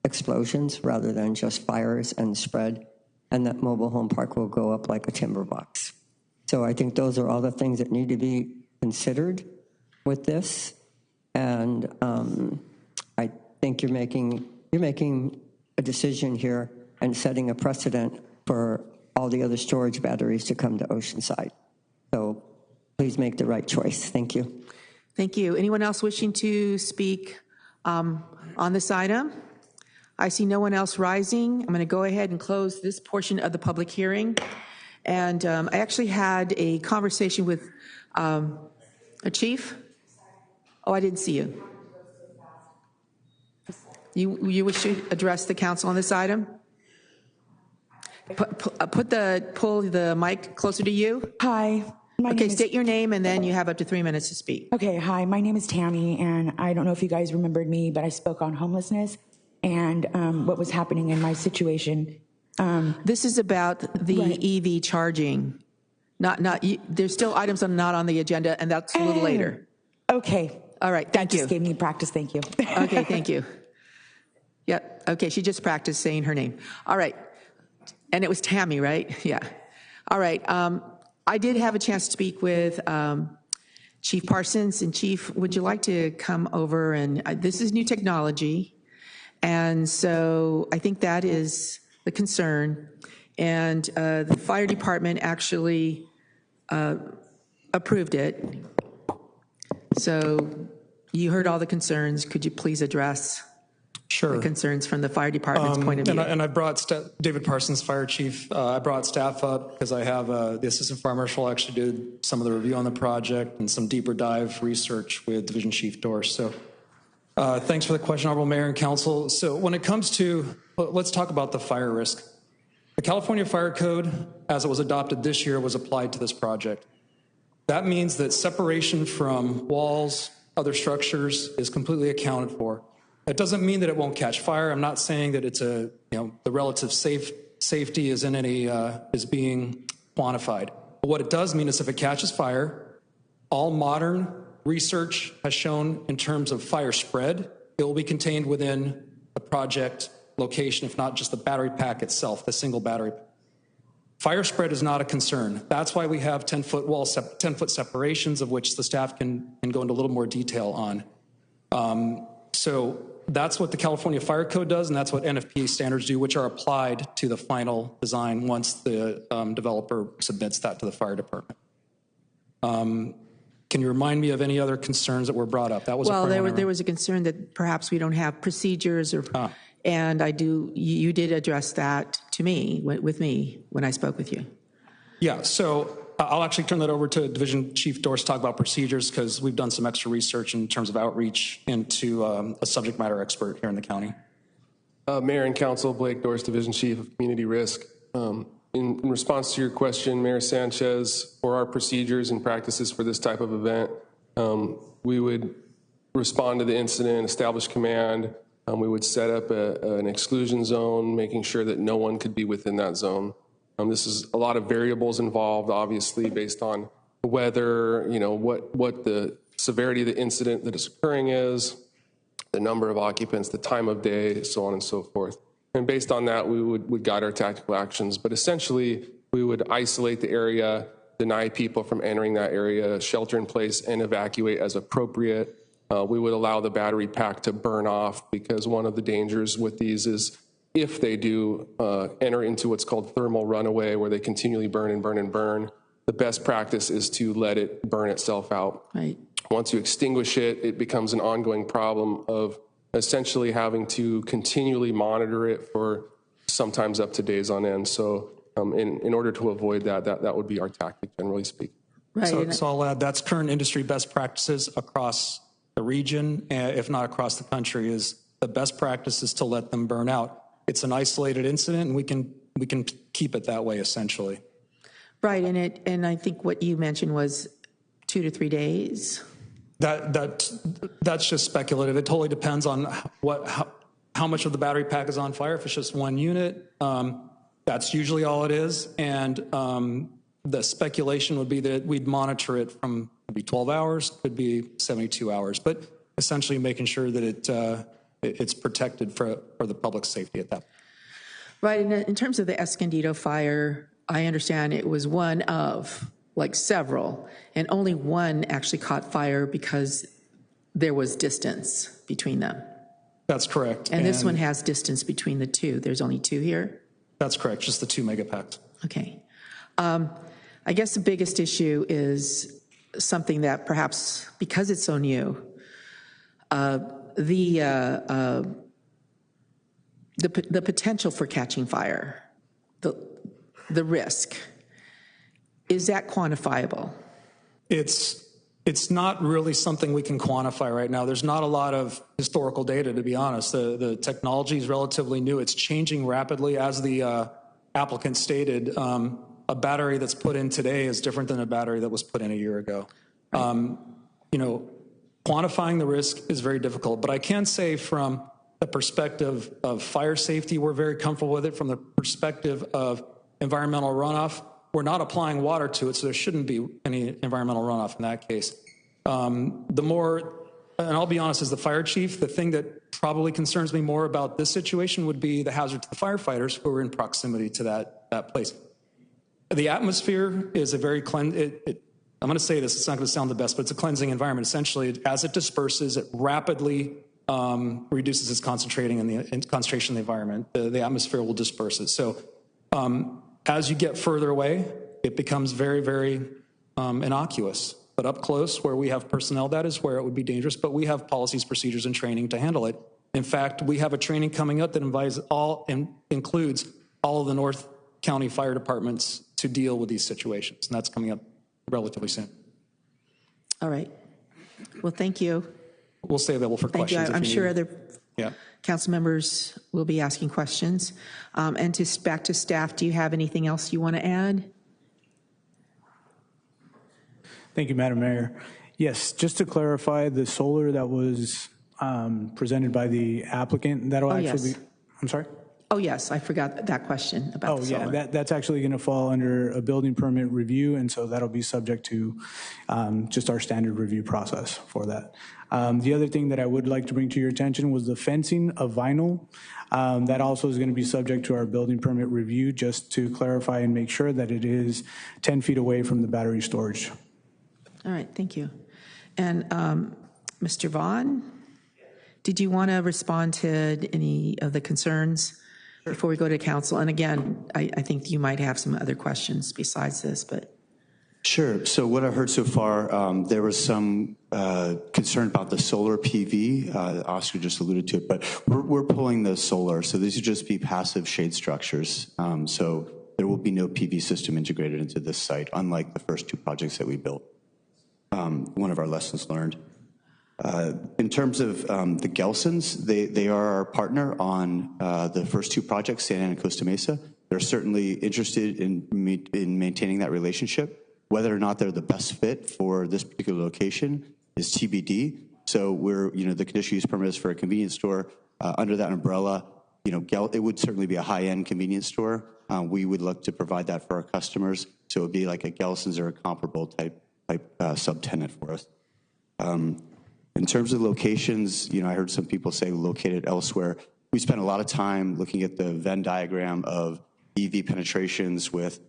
explosions rather than just fires and spread, and that mobile home park will go up like a timber box? So I think those are all the things that need to be considered with this, and I think you're making a decision here and setting a precedent for all the other storage batteries to come to Oceanside. So please make the right choice. Thank you. Thank you. Anyone else wishing to speak on this item? I see no one else rising. I'm going to go ahead and close this portion of the public hearing. And I actually had a conversation with a chief. Oh, I didn't see you. You wish to address the council on this item? Pull the mic closer to you. Hi. Okay, state your name, and then you have up to 3 minutes to speak. Okay, hi, my name is Tammy, and I don't know if you guys remembered me, but I spoke on homelessness and what was happening in my situation. This is about the EV charging. There's still items that are not on the agenda, and that's a little later. Okay. All right, thank you. Just gave me practice, thank you. Okay, thank you. Yep, okay, she just practiced saying her name. All right, and it was Tammy, right? Yeah. All right, I did have a chance to speak with Chief Parsons, and Chief, would you like to come over? And this is new technology, and so I think that is the concern. And the fire department actually approved it. So you heard all the concerns. Could you please address the concerns from the fire department's point of view? And I brought David Parsons, fire chief. I brought staff up because I have the assistant fire marshal actually did some of the review on the project and some deeper dive research with Division Chief Dorsch. So thanks for the question, Honorable Mayor and Council. So when it comes to, let's talk about the fire risk. The California Fire Code, as it was adopted this year, was applied to this project. That means that separation from walls, other structures is completely accounted for. That doesn't mean that it won't catch fire. I'm not saying that it's the relative safety is in any is being quantified. But what it does mean is if it catches fire, all modern research has shown in terms of fire spread, it will be contained within the project location, if not just the battery pack itself, the single battery. Fire spread is not a concern. That's why we have 10-foot walls, 10-foot separations, of which the staff can go into a little more detail on. So that's what the California Fire Code does, and that's what NFPA standards do, which are applied to the final design once the developer submits that to the fire department. Can you remind me of any other concerns that were brought up? That was there was a concern that perhaps we don't have procedures, and you did address that to me, with me, when I spoke with you. Yeah, so I'll actually turn that over to Division Chief Dorsch to talk about procedures, because we've done some extra research in terms of outreach into a subject matter expert here in the county. Mayor and Council, Blake Dorsch, Division Chief of Community Risk. In response to your question, Mayor Sanchez, for our procedures and practices for this type of event, we would respond to the incident, establish command. We would set up an exclusion zone, making sure that no one could be within that zone. This is a lot of variables involved, obviously, based on weather, what the severity of the incident that is occurring is, the number of occupants, the time of day, so on and so forth. And based on that, we would guide our tactical actions. But essentially, we would isolate the area, deny people from entering that area, shelter in place, and evacuate as appropriate. We would allow the battery pack to burn off, because one of the dangers with these is if they do enter into what's called thermal runaway, where they continually burn and burn and burn, the best practice is to let it burn itself out. Right. Once you extinguish it, it becomes an ongoing problem of essentially having to continually monitor it for sometimes up to days on end. So in order to avoid that, that would be our tactic, generally speaking. Right. So I'll add that's current industry best practices across the region, if not across the country, is the best practice is to let them burn out. It's an isolated incident, and we can keep it that way essentially. Right, and I think what you mentioned was 2 to 3 days. That's just speculative. It totally depends on how much of the battery pack is on fire. If it's just one unit, that's usually all it is. And the speculation would be that we'd monitor it from could be 12 hours, could be 72 hours, but essentially making sure that it's protected for the public safety at that point. Right, and in terms of the Escondido fire, I understand it was one of like several, and only one actually caught fire because there was distance between them. That's correct. And this one has distance between the two. There's only 2 here? That's correct, just the 2 megapacks. Okay. I guess the biggest issue is something that perhaps because it's so new, the potential for catching fire, the risk, is that quantifiable? It's not really something we can quantify right now. There's not a lot of historical data, to be honest. The technology is relatively new. It's changing rapidly. As the applicant stated, a battery that's put in today is different than a battery that was put in a year ago. Right. Quantifying the risk is very difficult, but I can say from the perspective of fire safety, we're very comfortable with it. From the perspective of environmental runoff, we're not applying water to it, so there shouldn't be any environmental runoff in that case. And I'll be honest, as the fire chief, the thing that probably concerns me more about this situation would be the hazard to the firefighters who are in proximity to that place. The atmosphere is a very I'm going to say this, it's not going to sound the best, but it's a cleansing environment. Essentially, as it disperses, it rapidly reduces its concentration in the environment. The atmosphere will disperse it. So as you get further away, it becomes very, very innocuous. But up close, where we have personnel, that is where it would be dangerous. But we have policies, procedures, and training to handle it. In fact, we have a training coming up that includes all of the North County fire departments to deal with these situations. And that's coming up relatively soon. All right. Well, thank you. We'll stay available for questions. Thank you. I'm sure other council members will be asking questions. And back to staff, do you have anything else you want to add? Thank you, Madam Mayor. Yes, just to clarify, the solar that was presented by the applicant, that'll actually be, I'm sorry? Oh, yes, I forgot that question about the solar. Yeah, that's actually going to fall under a building permit review, and so that'll be subject to just our standard review process for that. The other thing that I would like to bring to your attention was the fencing of vinyl. That also is going to be subject to our building permit review, just to clarify and make sure that it is 10 feet away from the battery storage. All right, thank you. And Mr. Vaughn, did you want to respond to any of the concerns before we go to council? And again, I think you might have some other questions besides this, but. Sure. So what I've heard so far, there was some concern about the solar PV. Oscar just alluded to it, but we're pulling the solar. So these would just be passive shade structures. So there will be no PV system integrated into this site, unlike the first 2 projects that we built. One of our lessons learned. In terms of the Gelsons, they are our partner on the first 2 projects, Santa Ana and Costa Mesa. They're certainly interested in maintaining that relationship. Whether or not they're the best fit for this particular location is TBD. So the conditional use permit is for a convenience store. Under that umbrella, it would certainly be a high-end convenience store. We would look to provide that for our customers. So it would be like a Gelson's or a comparable type subtenant for us. In terms of locations, I heard some people say located elsewhere. We spent a lot of time looking at the Venn diagram of EV penetrations with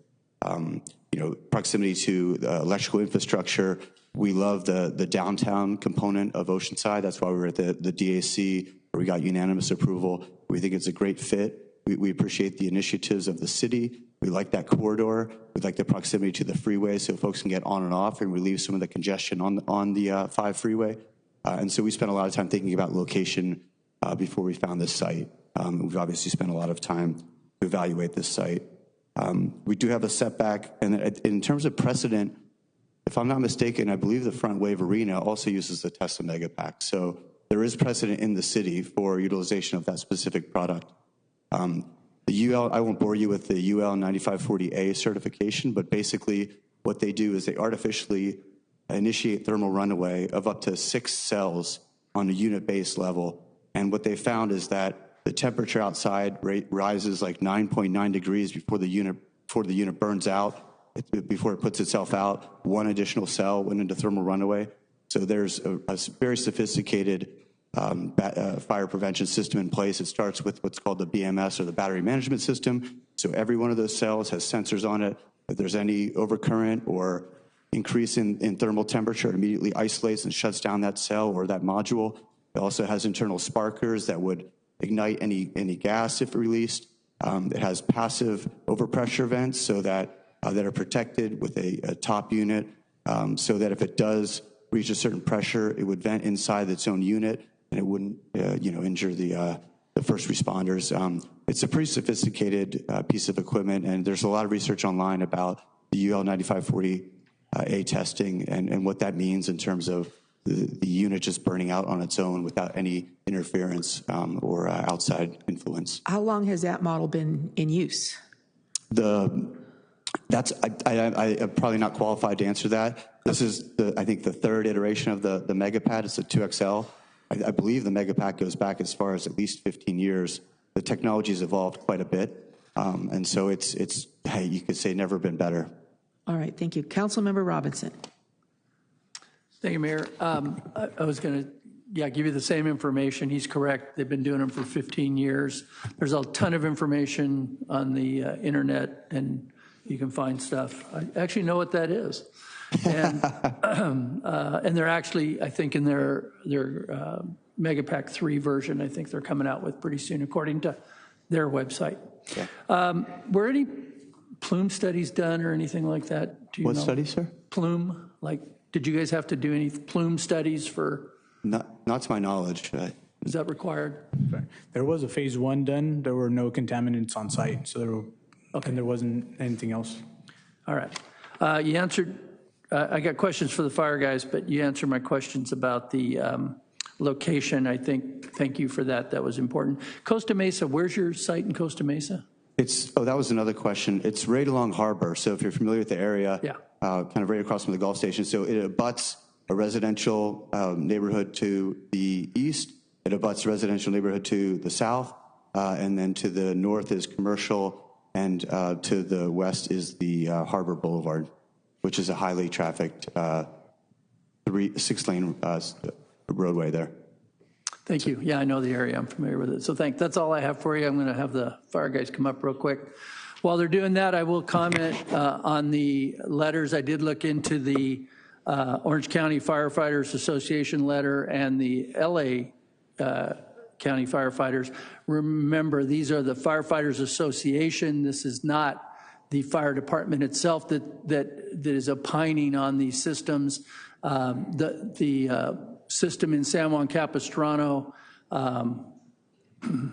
proximity to electrical infrastructure. We love the downtown component of Oceanside. That's why we were at the DAC, where we got unanimous approval. We think it's a great fit. We appreciate the initiatives of the city. We like that corridor. We like the proximity to the freeway so folks can get on and off and relieve some of the congestion on the 5 freeway. And so we spent a lot of time thinking about location before we found this site. We've obviously spent a lot of time to evaluate this site. We do have a setback, and in terms of precedent, if I'm not mistaken, I believe the Front Wave Arena also uses the Tesla Megapack. So there is precedent in the city for utilization of that specific product. The UL, I won't bore you with the UL 9540A certification, but basically what they do is they artificially initiate thermal runaway of up to 6 cells on a unit-based level. And what they found is that the temperature outside rises like 9.9 degrees before the unit burns out. Before it puts itself out, 1 additional cell went into thermal runaway. So there's a very sophisticated fire prevention system in place. It starts with what's called the BMS, or the battery management system. So every one of those cells has sensors on it. If there's any overcurrent or increase in thermal temperature, it immediately isolates and shuts down that cell or that module. It also has internal sparkers that would ignite any gas if released. It has passive overpressure vents so that are protected with a top unit, so that if it does reach a certain pressure, it would vent inside its own unit and it wouldn't injure the first responders. It's a pretty sophisticated piece of equipment, and there's a lot of research online about the UL 9540A testing and what that means in terms of the unit just burning out on its own without any interference or outside influence. How long has that model been in use? I'm probably not qualified to answer that. This is, I think, the 3rd iteration of the Megapad. It's a 2XL. I believe the Megapack goes back as far as at least 15 years. The technology has evolved quite a bit, and so it's hey, you could say never been better. All right, thank you. Councilmember Robinson. Thank you, Mayor. I was going to give you the same information. He's correct. They've been doing them for 15 years. There's a ton of information on the internet, and you can find stuff. I actually know what that is. And, and they're actually, I think, in their Megapack 3 version, I think they're coming out with pretty soon, according to their website. Yeah. Were any plume studies done or anything like that? Do you What know? studies, sir? Plume, like, did you guys have to do any plume studies for? Not to my knowledge. Is that required? There was a phase 1 done. There were no contaminants on site, so there wasn't anything else. All right. You answered, I got questions for the fire guys, but you answered my questions about the location. I think, thank you for that. That was important. Costa Mesa, where's your site in Costa Mesa? That was another question. It's right along Harbor. So if you're familiar with the area, kind of right across from the Gulf Station. So it abuts a residential neighborhood to the east. It abuts a residential neighborhood to the south. And then to the north is commercial. And to the west is the Harbor Boulevard, which is a highly trafficked 6-lane roadway there. Thank you. Yeah, I know the area. I'm familiar with it. So that's all I have for you. I'm going to have the fire guys come up real quick. While they're doing that, I will comment on the letters. I did look into the Orange County Firefighters Association letter and the LA County Firefighters. Remember, these are the Firefighters Association. This is not the fire department itself that is opining on these systems. The system in San Juan Capistrano,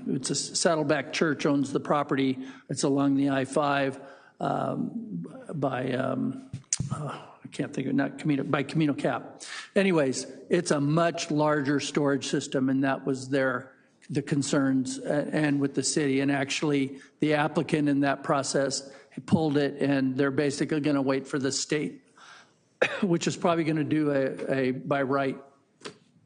it's a Saddleback Church owns the property. It's along the I-5 I can't think of, not Camino, by Camino Cap. Anyways, it's a much larger storage system, and that was the concerns and with the city. And actually, the applicant in that process pulled it, and they're basically going to wait for the state, which is probably going to do a by right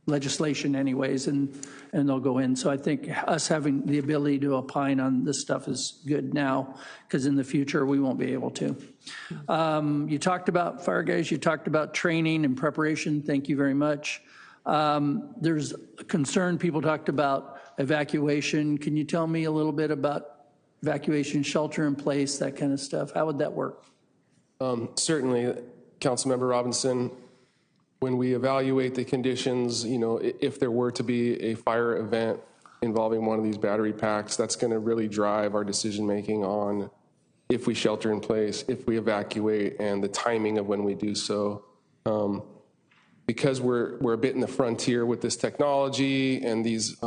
legislation anyways, and they'll go in. So I think us having the ability to opine on this stuff is good now, because in the future we won't be able to. You talked about, fire guys, you talked about training and preparation. Thank you very much. There's a concern, people talked about evacuation. Can you tell me a little bit about evacuation, shelter in place, that kind of stuff? How would that work? Certainly, Councilmember Robinson. When we evaluate the conditions, if there were to be a fire event involving one of these battery packs, that's going to really drive our decision making on if we shelter in place, if we evacuate, and the timing of when we do so. Because we're a bit in the frontier with this technology and these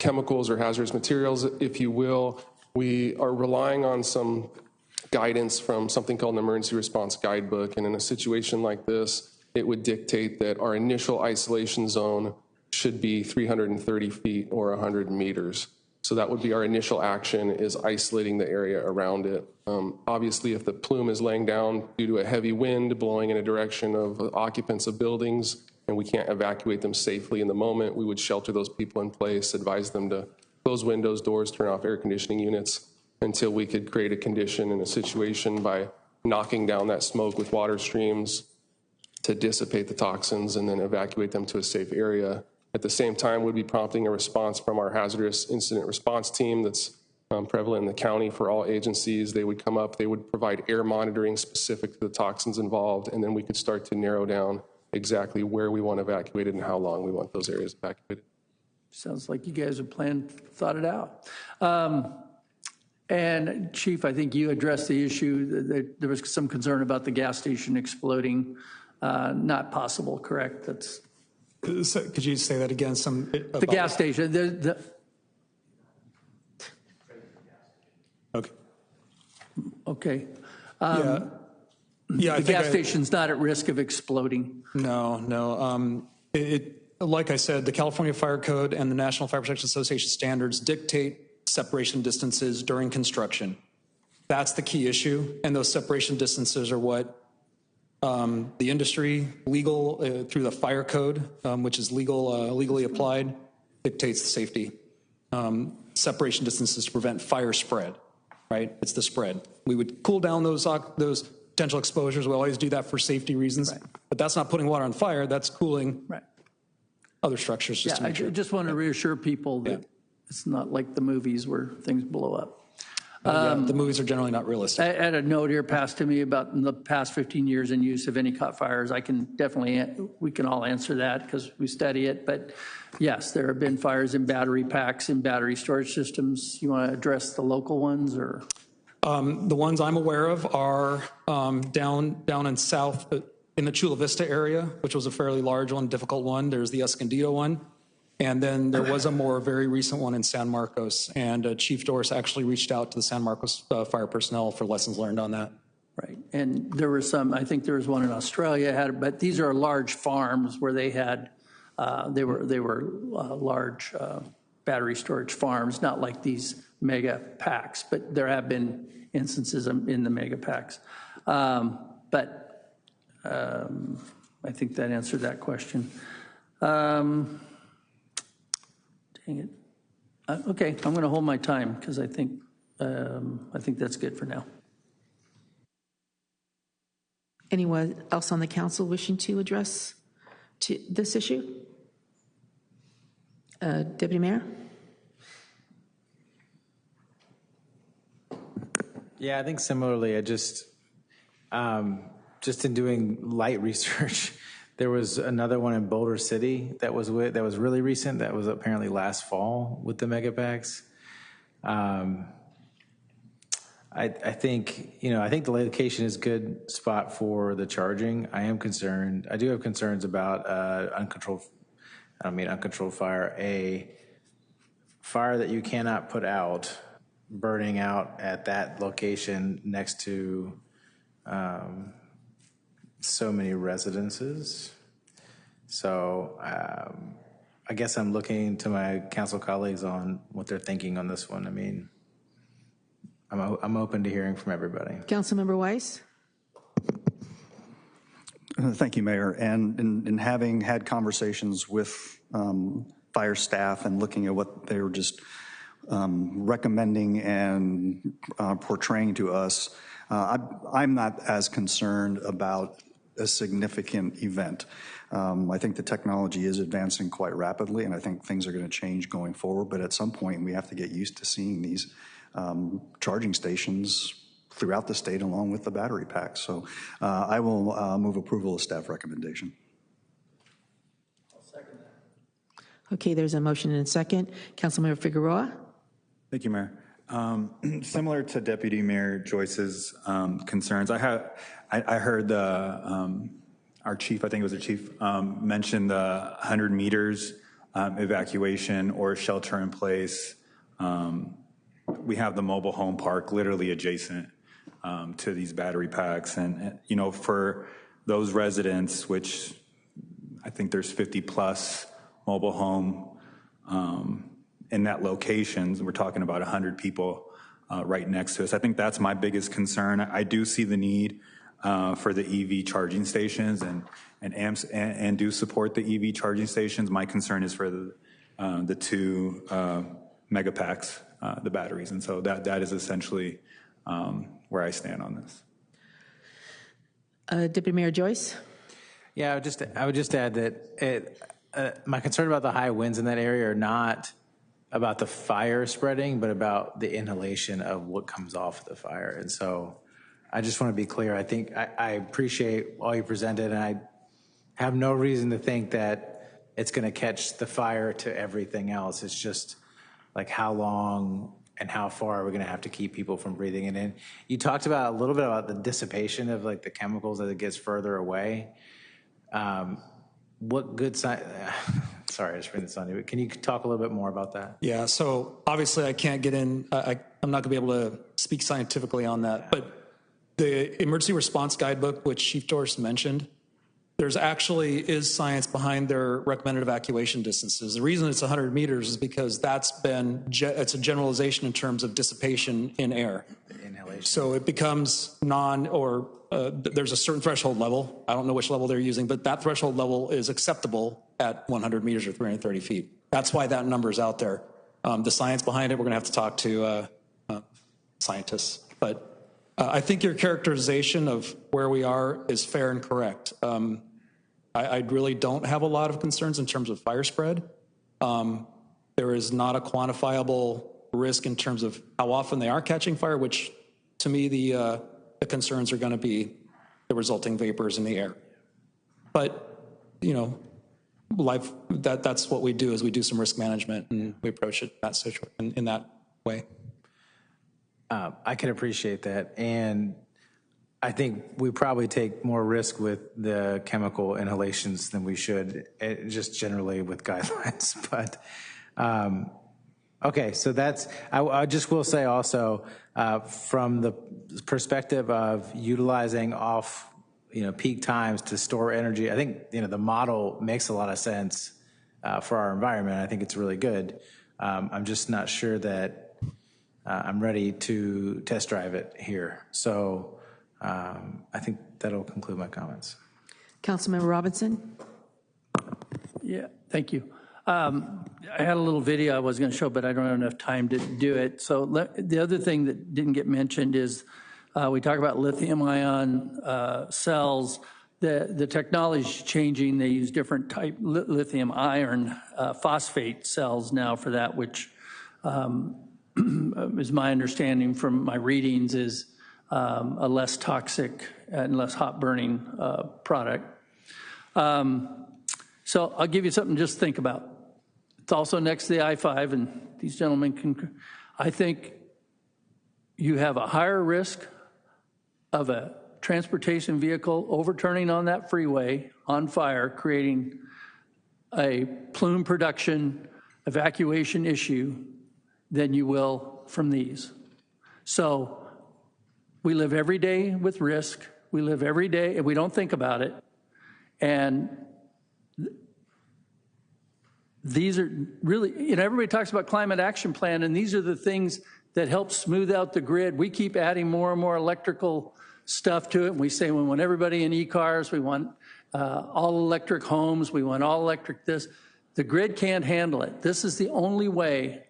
chemicals or hazardous materials, if you will. We are relying on some guidance from something called an emergency response guidebook. And in a situation like this, it would dictate that our initial isolation zone should be 330 feet or 100 meters. So that would be our initial action, is isolating the area around it. Obviously, if the plume is laying down due to a heavy wind blowing in a direction of occupants of buildings and we can't evacuate them safely in the moment, we would shelter those people in place, advise them to close windows, doors, turn off air conditioning units until we could create a condition in a situation by knocking down that smoke with water streams to dissipate the toxins and then evacuate them to a safe area. At the same time, we'd be prompting a response from our hazardous incident response team that's prevalent in the county for all agencies. They would come up, they would provide air monitoring specific to the toxins involved, and then we could start to narrow down exactly where we want evacuated and how long we want those areas evacuated. Sounds like you guys have thought it out. And Chief, I think you addressed the issue that there was some concern about the gas station exploding. Not possible, correct? That's. Could you say that again? The gas station. Okay. Okay. The gas station's not at risk of exploding. No. Like I said, the California Fire Code and the National Fire Protection Association standards dictate separation distances during construction. That's the key issue, and those separation distances are what the industry, legal through the fire code, which is legally applied, dictates the safety. Separation distances to prevent fire spread, right? It's the spread. We would cool down those potential exposures. We always do that for safety reasons, right. But that's not putting water on fire. That's cooling other structures. Just to make sure. I just want to reassure people that it's not like the movies where things blow up. The movies are generally not realistic. I had a note here passed to me about in the past 15 years in use of any caught fires. We can all answer that because we study it. But yes, there have been fires in battery packs and battery storage systems. You want to address the local ones or? The ones I'm aware of are down in south, in the Chula Vista area, which was a fairly large one, difficult one. There's the Escondido one. And then there was a very recent one in San Marcos, and Chief Doris actually reached out to the San Marcos fire personnel for lessons learned on that. Right, and there were some, I think there was one in Australia, but these are large farms where they had, they were large battery storage farms, not like these mega packs, but there have been instances in the mega packs. But I think that answered that question. Dang it. Okay, I'm going to hold my time because I think that's good for now. Anyone else on the council wishing to address this issue? Deputy Mayor? Yeah, I think similarly. I just in doing light research, there was another one in Boulder City that was really recent. That was apparently last fall with the megapacks. I think the location is a good spot for the charging. I am concerned. I do have concerns about uncontrolled fire. A fire that you cannot put out, burning out at that location next to so many residences. So I guess I'm looking to my council colleagues on what they're thinking on this one. I mean, I'm open to hearing from everybody. Councilmember Weiss? Thank you, Mayor. And in having had conversations with fire staff and looking at what they were just recommending and portraying to us, I'm not as concerned about a significant event. I think the technology is advancing quite rapidly, and I think things are going to change going forward. But at some point, we have to get used to seeing these charging stations throughout the state along with the battery packs. So I will move approval of staff recommendation. I'll second that. Okay, there's a motion and a second. Councilmember Figueroa? Thank you, Mayor. Similar to Deputy Mayor Joyce's concerns, I heard our chief, I think it was the chief, mention the 100 meters evacuation or shelter in place. We have the mobile home park literally adjacent to these battery packs. And, you know, for those residents, which I think there's 50 plus mobile home in that location, we're talking about 100 people right next to us. I think that's my biggest concern. I do see the need for the EV charging stations and do support the EV charging stations. My concern is for the two mega packs, the batteries. And so that is essentially where I stand on this. Deputy Mayor Joyce? Yeah, I would just add that my concern about the high winds in that area are not about the fire spreading, but about the inhalation of what comes off the fire. And so I just want to be clear. I think I appreciate all you presented, and I have no reason to think that it's going to catch the fire to everything else. It's just like how long and how far are we going to have to keep people from breathing it in. You talked about a little bit about the dissipation of like the chemicals as it gets further away. What good science? Sorry, I just bring this on you. Can you talk a little bit more about that? Yeah, so obviously I can't get in, I'm not going to be able to speak scientifically on that, but the emergency response guidebook, which Chief Doris mentioned, there's actually is science behind their recommended evacuation distances. The reason it's 100 meters is because it's a generalization in terms of dissipation in air. Inhalation. So it becomes there's a certain threshold level. I don't know which level they're using, but that threshold level is acceptable at 100 meters or 330 feet. That's why that number is out there. The science behind it, we're going to have to talk to scientists. But I think your characterization of where we are is fair and correct. I really don't have a lot of concerns in terms of fire spread. There is not a quantifiable risk in terms of how often they are catching fire, which to me the concerns are going to be the resulting vapors in the air. But, you know, that's what we do is we do some risk management and we approach it in that way. I can appreciate that. And I think we probably take more risk with the chemical inhalations than we should, just generally with guidelines. But okay, so I just will say also from the perspective of utilizing off, peak times to store energy, I think, the model makes a lot of sense for our environment. I think it's really good. I'm just not sure that I'm ready to test drive it here. So I think that'll conclude my comments. Councilmember Robinson? Yeah, thank you. I had a little video I was going to show, but I don't have enough time to do it. So the other thing that didn't get mentioned is we talk about lithium-ion cells. The technology is changing. They use different type lithium iron phosphate cells now for that, which is my understanding from my readings is a less toxic and less hot burning product. So I'll give you something just to think about. It's also next to the I-5, and these gentlemen can, I think you have a higher risk of a transportation vehicle overturning on that freeway on fire, creating a plume production evacuation issue than you will from these. So we live every day with risk. We live every day, and we don't think about it. And these are really, everybody talks about climate action plan, and these are the things that help smooth out the grid. We keep adding more and more electrical stuff to it. And we say we want everybody in e-cars. We want all electric homes. We want all electric this. The grid can't handle it. This is the only way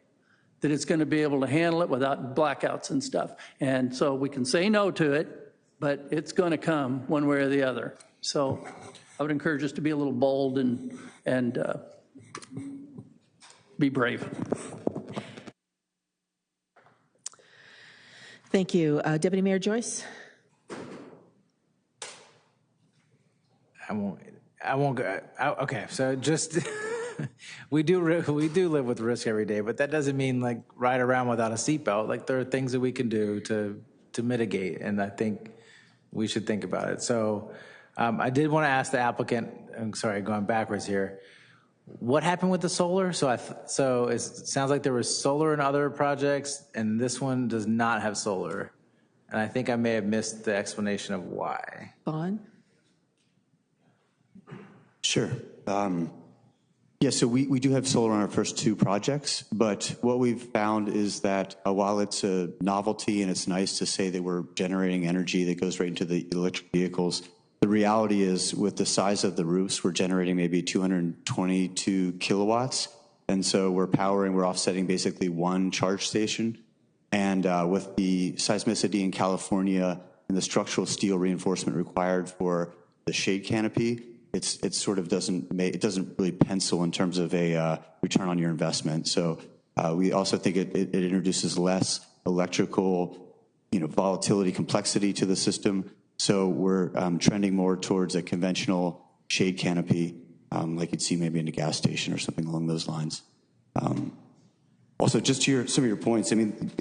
that it's going to be able to handle it without blackouts and stuff. And so we can say no to it, but it's going to come one way or the other. So I would encourage us to be a little bold and be brave. Thank you. Deputy Mayor Joyce? I won't go. Okay, so just we do live with risk every day, but that doesn't mean like ride around without a seatbelt. Like there are things that we can do to mitigate, and I think we should think about it. So I did want to ask the applicant. I'm sorry, going backwards here. what happened with the solar? So it sounds like there was solar in other projects, and this one does not have solar. And I think I may have missed the explanation of why. Vaughn? Sure. Yeah, so we do have solar on our first two projects, but what we've found is that while it's a novelty and it's nice to say that we're generating energy that goes right into the electric vehicles, the reality is with the size of the roofs, we're generating maybe 222 kilowatts. And so we're offsetting basically one charge station. And with the seismicity in California and the structural steel reinforcement required for the shade canopy, it sort of doesn't really pencil in terms of a return on your investment. So we also think it introduces less electrical, volatility, complexity to the system. So we're trending more towards a conventional shade canopy, like you'd see maybe in a gas station or something along those lines. Also, just to some of your points, I mean,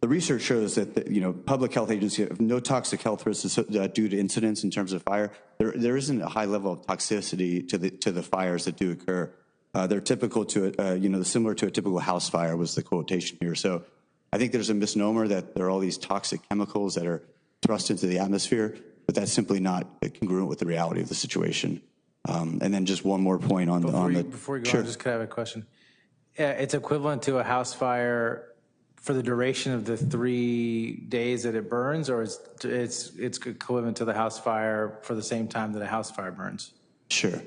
the research shows that public health agencies have no toxic health risks due to incidents in terms of fire. There isn't a high level of toxicity to the fires that do occur. They're typical to similar to a typical house fire was the quotation here. So I think there's a misnomer that there are all these toxic chemicals that are thrust into the atmosphere, but that's simply not congruent with the reality of the situation. And then just one more point on before you go sure. on, just could I have a question? Yeah, it's equivalent to a house fire for the duration of the 3 days that it burns, or it's equivalent to the house fire for the same time that a house fire burns? Sure.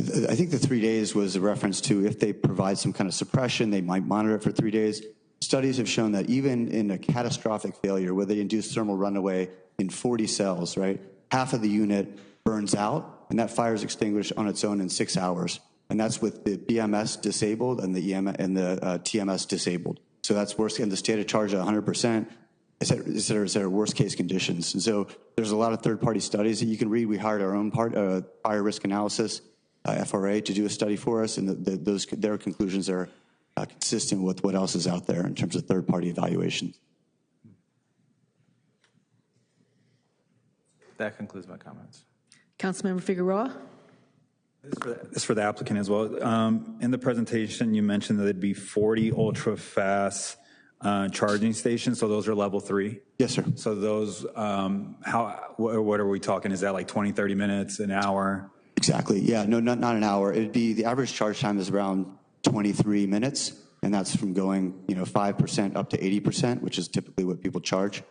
I think the 3 days was a reference to if they provide some kind of suppression, they might monitor it for 3 days. Studies have shown that even in a catastrophic failure where they induce thermal runaway in 40 cells, right, half of the unit burns out, and that fire is extinguished on its own in 6 hours. And that's with the BMS disabled and the TMS disabled. So that's worst, and the state of charge at 100%, is at worst case conditions. And so there's a lot of third-party studies that you can read. We hired our own fire risk analysis, FRA, to do a study for us, and their conclusions are consistent with what else is out there in terms of third-party evaluations. That concludes my comments. Councilmember Figueroa? This is for the applicant as well. In the presentation, you mentioned that there'd be 40 ultra-fast charging stations, so those are level 3? Yes, sir. So those, what are we talking? Is that like 20, 30 minutes, an hour? Exactly, yeah, no, not an hour. It'd be, the average charge time is around 23 minutes, and that's from going 5% up to 80%, which is typically what people charge.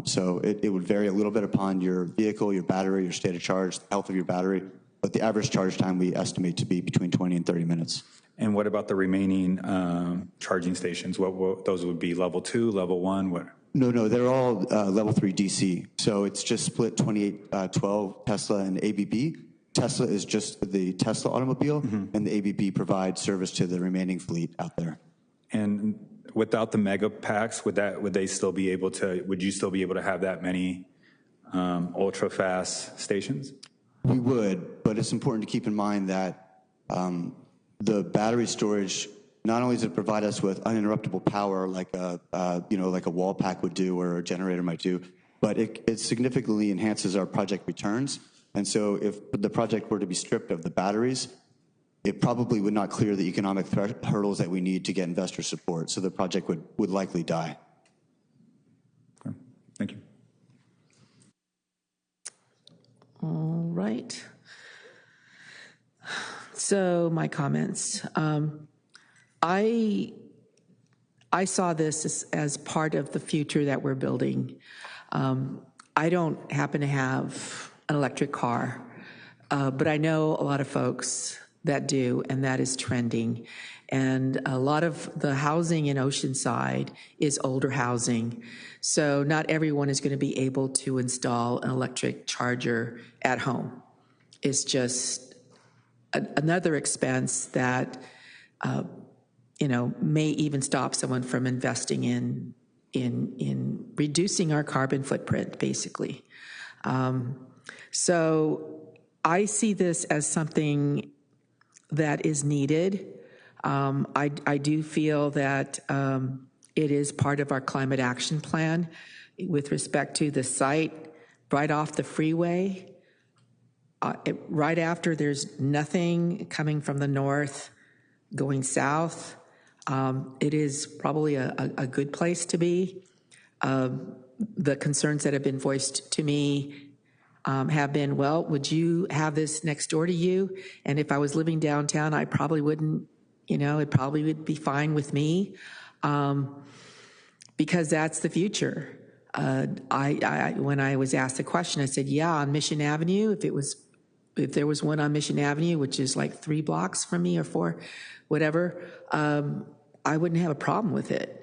So it would vary a little bit upon your vehicle, your battery, your state of charge, the health of your battery, but the average charge time we estimate to be between 20 and 30 minutes. And what about the remaining charging stations? What those would be level 2, level 1? What? No, they're all level 3 DC. So it's just split 2812 Tesla and ABB. Tesla is just the Tesla automobile, and the ABB provides service to the remaining fleet out there. And without the mega packs, would you still be able to have that many ultra fast stations? We would, but it's important to keep in mind that the battery storage not only does it provide us with uninterruptible power like a wall pack would do or a generator might do, but it significantly enhances our project returns. And so if the project were to be stripped of the batteries, it probably would not clear the economic hurdles that we need to get investor support. So the project would likely die. Okay. Thank you. All right. So my comments. I saw this as part of the future that we're building. I don't happen to have an electric car, but I know a lot of folks that do, and that is trending. And a lot of the housing in Oceanside is older housing. So not everyone is going to be able to install an electric charger at home. It's just another expense that, may even stop someone from investing in reducing our carbon footprint, basically. So I see this as something that is needed. I do feel that it is part of our climate action plan with respect to the site right off the freeway. right after, there's nothing coming from the north going south. It is probably a good place to be. The concerns that have been voiced to me have been, well, would you have this next door to you? And if I was living downtown, I probably wouldn't, it probably would be fine with me, because that's the future. When I was asked the question, I said, yeah, on Mission Avenue, if there was one on Mission Avenue, which is like 3 blocks from me or 4, whatever, I wouldn't have a problem with it.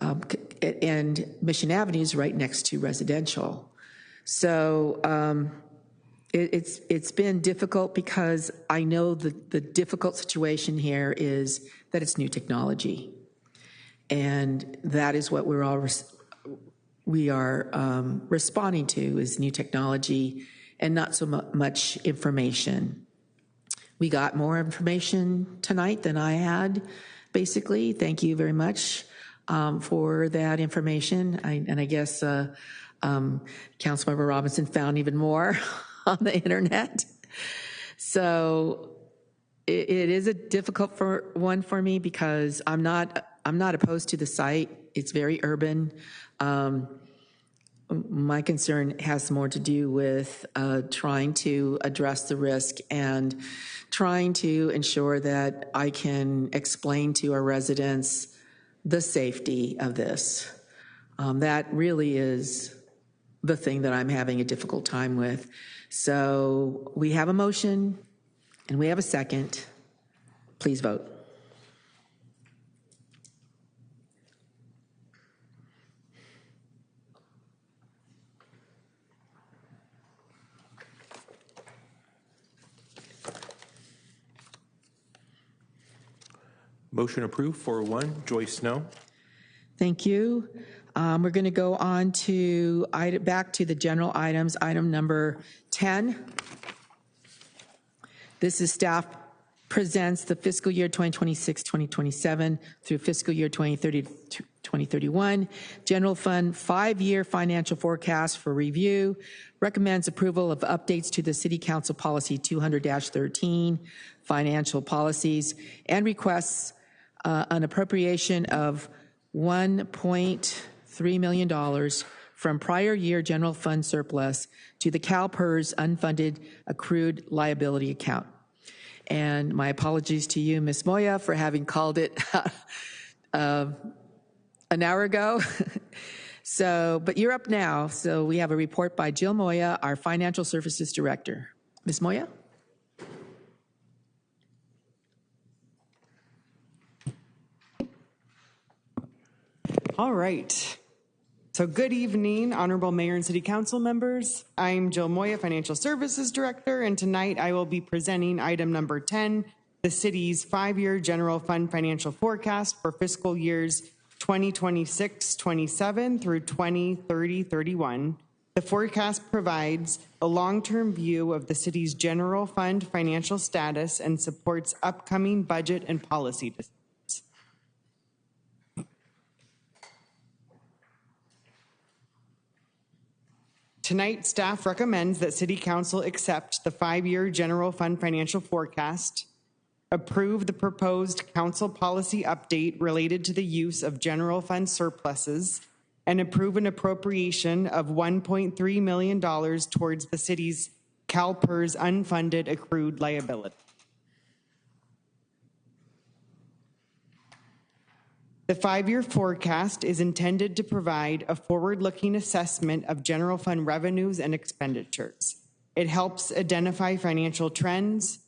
And Mission Avenue is right next to residential. So it's been difficult because I know the difficult situation here is that it's new technology. And that is what we are responding to, is new technology and not so much information. We got more information tonight than I had, basically. Thank you very much for that information. I guess Councilmember Robinson found even more on the internet. So it is a difficult one for me because I'm not opposed to the site. It's very urban. My concern has more to do with trying to address the risk and trying to ensure that I can explain to our residents the safety of this. That really is the thing that I'm having a difficult time with. So we have a motion and we have a second. Please vote. Motion approved, 401. Joyce Snow. Thank you. We're going to go on to back to the general items. Item number 10. This is staff presents the fiscal year 2026-2027 through fiscal year 2030-2031 general fund 5-year financial forecast for review. Recommends approval of updates to the City Council Policy 200-13 financial policies and requests an appropriation of $1.3 million from prior year general fund surplus to the CalPERS unfunded accrued liability account. And my apologies to you, Ms. Moya, for having called it an hour ago. But you're up now. So we have a report by Jill Moya, our Financial Services Director. Ms. Moya? All right. So good evening, Honorable Mayor and City Council members. I'm Jill Moya, Financial Services Director, and tonight I will be presenting item number 10, the city's 5-year general fund financial forecast for fiscal years 2026-27 through 2030-31. The forecast provides a long-term view of the city's general fund financial status and supports upcoming budget and policy decisions. Tonight, staff recommends that City Council accept the 5-year general fund financial forecast, approve the proposed council policy update related to the use of general fund surpluses, and approve an appropriation of $1.3 million towards the city's CalPERS unfunded accrued liability. The 5-year forecast is intended to provide a forward-looking assessment of general fund revenues and expenditures. It helps identify financial trends,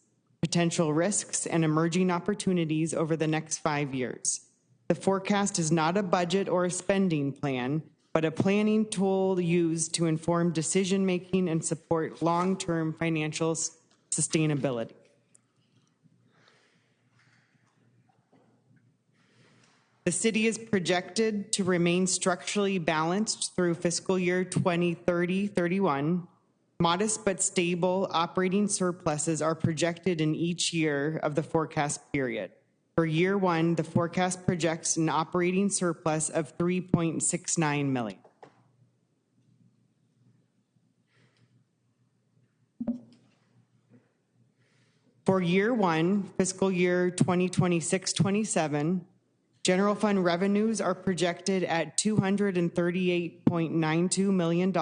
potential risks, and emerging opportunities over the next 5 years. The forecast is not a budget or a spending plan, but a planning tool used to inform decision-making and support long-term financial sustainability. The city is projected to remain structurally balanced through fiscal year 2030-31. Modest but stable operating surpluses are projected in each year of the forecast period. For year 1, the forecast projects an operating surplus of $3.69 million. For year one, fiscal year 2026-27, general fund revenues are projected at $238.92 million,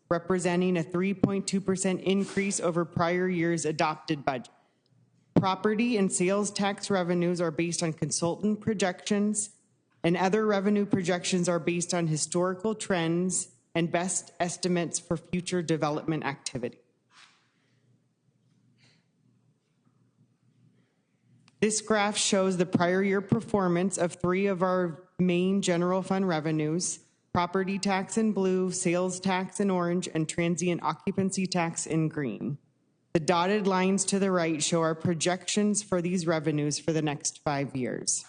representing a 3.2% increase over prior year's adopted budget. Property and sales tax revenues are based on consultant projections, and other revenue projections are based on historical trends and best estimates for future development activity. This graph shows the prior year performance of three of our main general fund revenues: property tax in blue, sales tax in orange, and transient occupancy tax in green. The dotted lines to the right show our projections for these revenues for the next 5 years.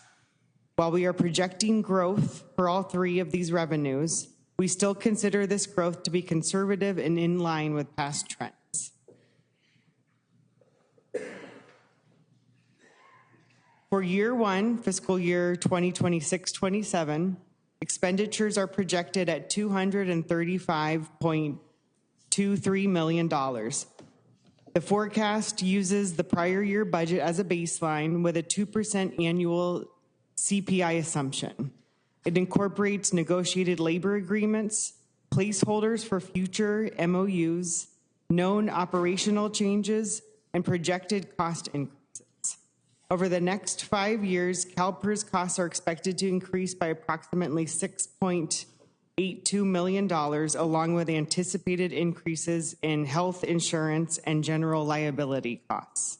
While we are projecting growth for all three of these revenues, we still consider this growth to be conservative and in line with past trends. For year one, fiscal year 2026-27, expenditures are projected at $235.23 million. The forecast uses the prior year budget as a baseline with a 2% annual CPI assumption. It incorporates negotiated labor agreements, placeholders for future MOUs, known operational changes, and projected cost increases. Over the next 5 years, CalPERS costs are expected to increase by approximately $6.82 million, along with anticipated increases in health insurance and general liability costs.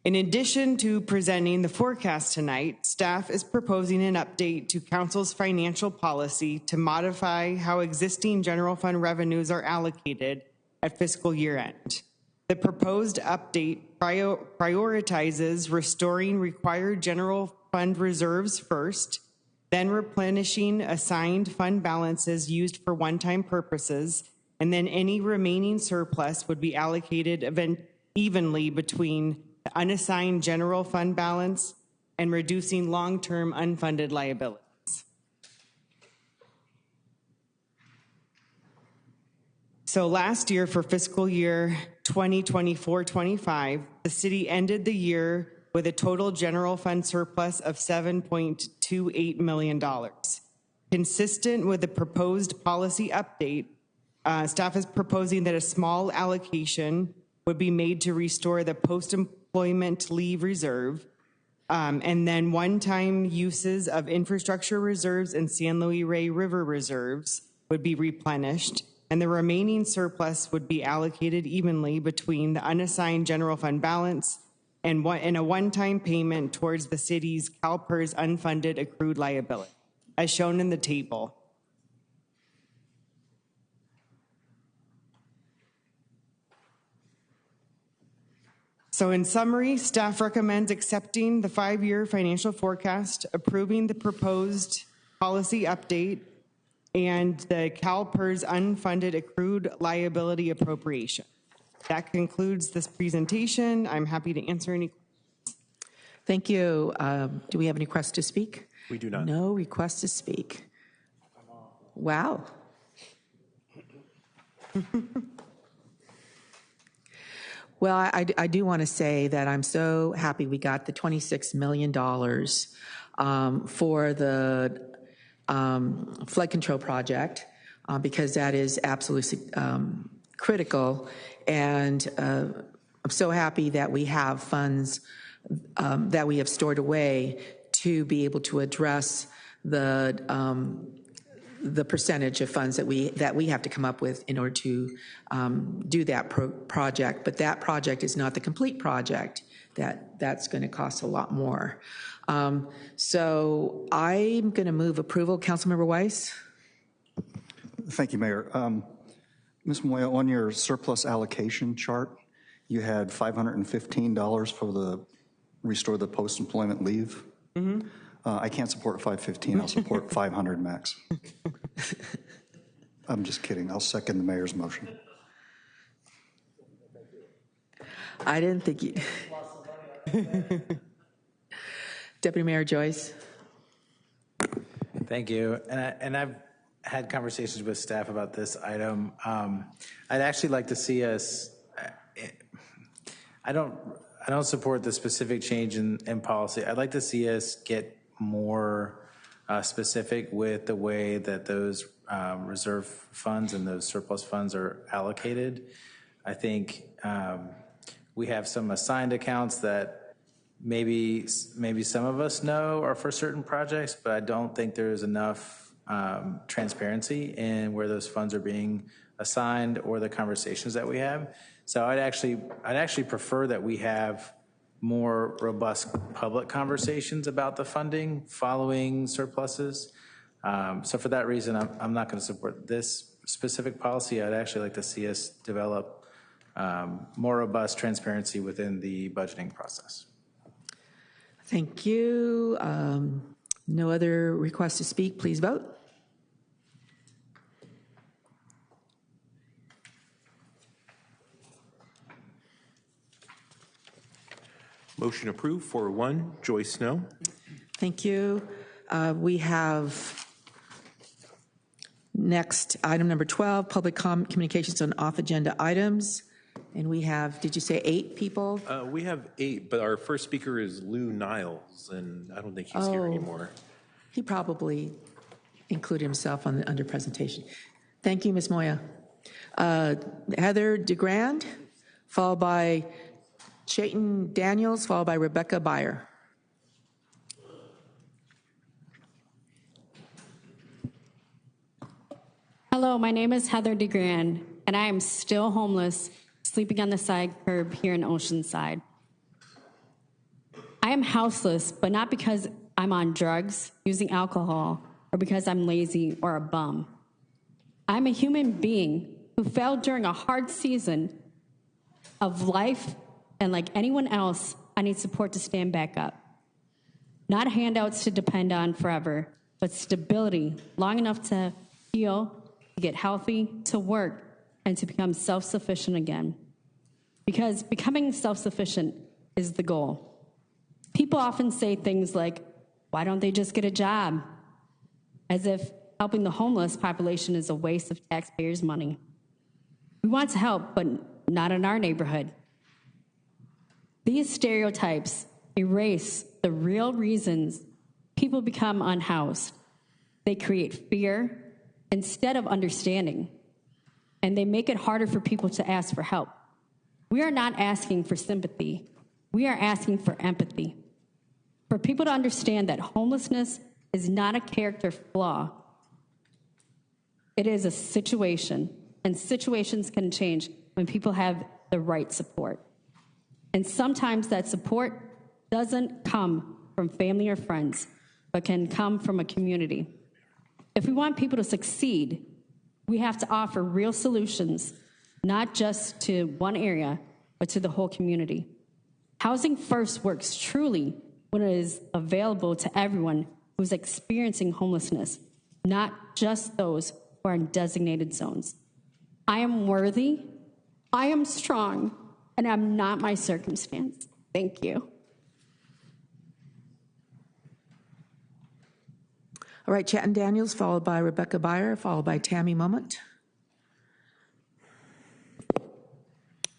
In addition to presenting the forecast tonight, staff is proposing an update to Council's financial policy to modify how existing general fund revenues are allocated at fiscal year end. The proposed update prioritizes restoring required general fund reserves first, then replenishing assigned fund balances used for one-time purposes, and then any remaining surplus would be allocated evenly between the unassigned general fund balance and reducing long-term unfunded liabilities. So last year, for fiscal year 2024-25, the city ended the year with a total general fund surplus of $7.28 million. Consistent with the proposed policy update, staff is proposing that a small allocation would be made to restore the post-employment leave reserve, and then one-time uses of infrastructure reserves and San Luis Rey River reserves would be replenished, and the remaining surplus would be allocated evenly between the unassigned general fund balance and a one-time payment towards the city's CalPERS unfunded accrued liability, as shown in the table. So in summary, staff recommends accepting the 5-year financial forecast, approving the proposed policy update, and the CalPERS unfunded accrued liability appropriation. That concludes this presentation. I'm happy to answer any questions. Thank you. Do we have any requests to speak? We do not. No requests to speak. Wow. Well, I do want to say that I'm so happy we got the $26 million for the flood control project, because that is absolutely critical. And I'm so happy that we have funds that we have stored away to be able to address the percentage of funds that we have to come up with in order to do that project. But that project is not the complete project. That's going to cost a lot more. So I'm going to move approval. Councilmember Weiss? Thank you, Mayor. Ms. Moya, on your surplus allocation chart, you had $515 for the restore the post-employment leave. Mm-hmm. I can't support 515. I'll support 500 max. I'm just kidding. I'll second the mayor's motion. I didn't think you. Deputy Mayor Joyce. Thank you. And I've had conversations with staff about this item. I'd actually like to see us, I don't support the specific change in policy. I'd like to see us get more specific with the way that those reserve funds and those surplus funds are allocated. I think we have some assigned accounts that maybe some of us know are for certain projects, but I don't think there's enough transparency in where those funds are being assigned or the conversations that we have. So I'd actually prefer that we have more robust public conversations about the funding following surpluses. So for that reason, I'm not going to support this specific policy. I'd actually like to see us develop more robust transparency within the budgeting process. Thank you. No other requests to speak. Please vote. Motion approved. 4-1, Joyce Snow. Thank you. We have next item number 12, public communications on off-agenda items. And we have, did you say 8 people? We have 8, but our first speaker is Lou Niles, and I don't think he's here anymore. He probably included himself under presentation. Thank you, Ms. Moya. Heather DeGrand, followed by Chayton Daniels, followed by Rebecca Byer. Hello, my name is Heather DeGrand, and I am still homeless, sleeping on the side curb here in Oceanside. I am houseless, but not because I'm on drugs, using alcohol, or because I'm lazy or a bum. I'm a human being who fell during a hard season of life, and like anyone else, I need support to stand back up. Not handouts to depend on forever, but stability long enough to heal, to get healthy, to work, and to become self-sufficient again. Because becoming self-sufficient is the goal. People often say things like, why don't they just get a job? As if helping the homeless population is a waste of taxpayers' money. We want to help, but not in our neighborhood. These stereotypes erase the real reasons people become unhoused. They create fear instead of understanding, and they make it harder for people to ask for help. We are not asking for sympathy. We are asking for empathy. For people to understand that homelessness is not a character flaw. It is a situation, and situations can change when people have the right support. And sometimes that support doesn't come from family or friends, but can come from a community. If we want people to succeed, we have to offer real solutions, not just to one area, but to the whole community. Housing First works truly when it is available to everyone who's experiencing homelessness, not just those who are in designated zones. I am worthy, I am strong, and I'm not my circumstance. Thank you. All right, Chayton Daniels, followed by Rebecca Byer, followed by Tammy Moment.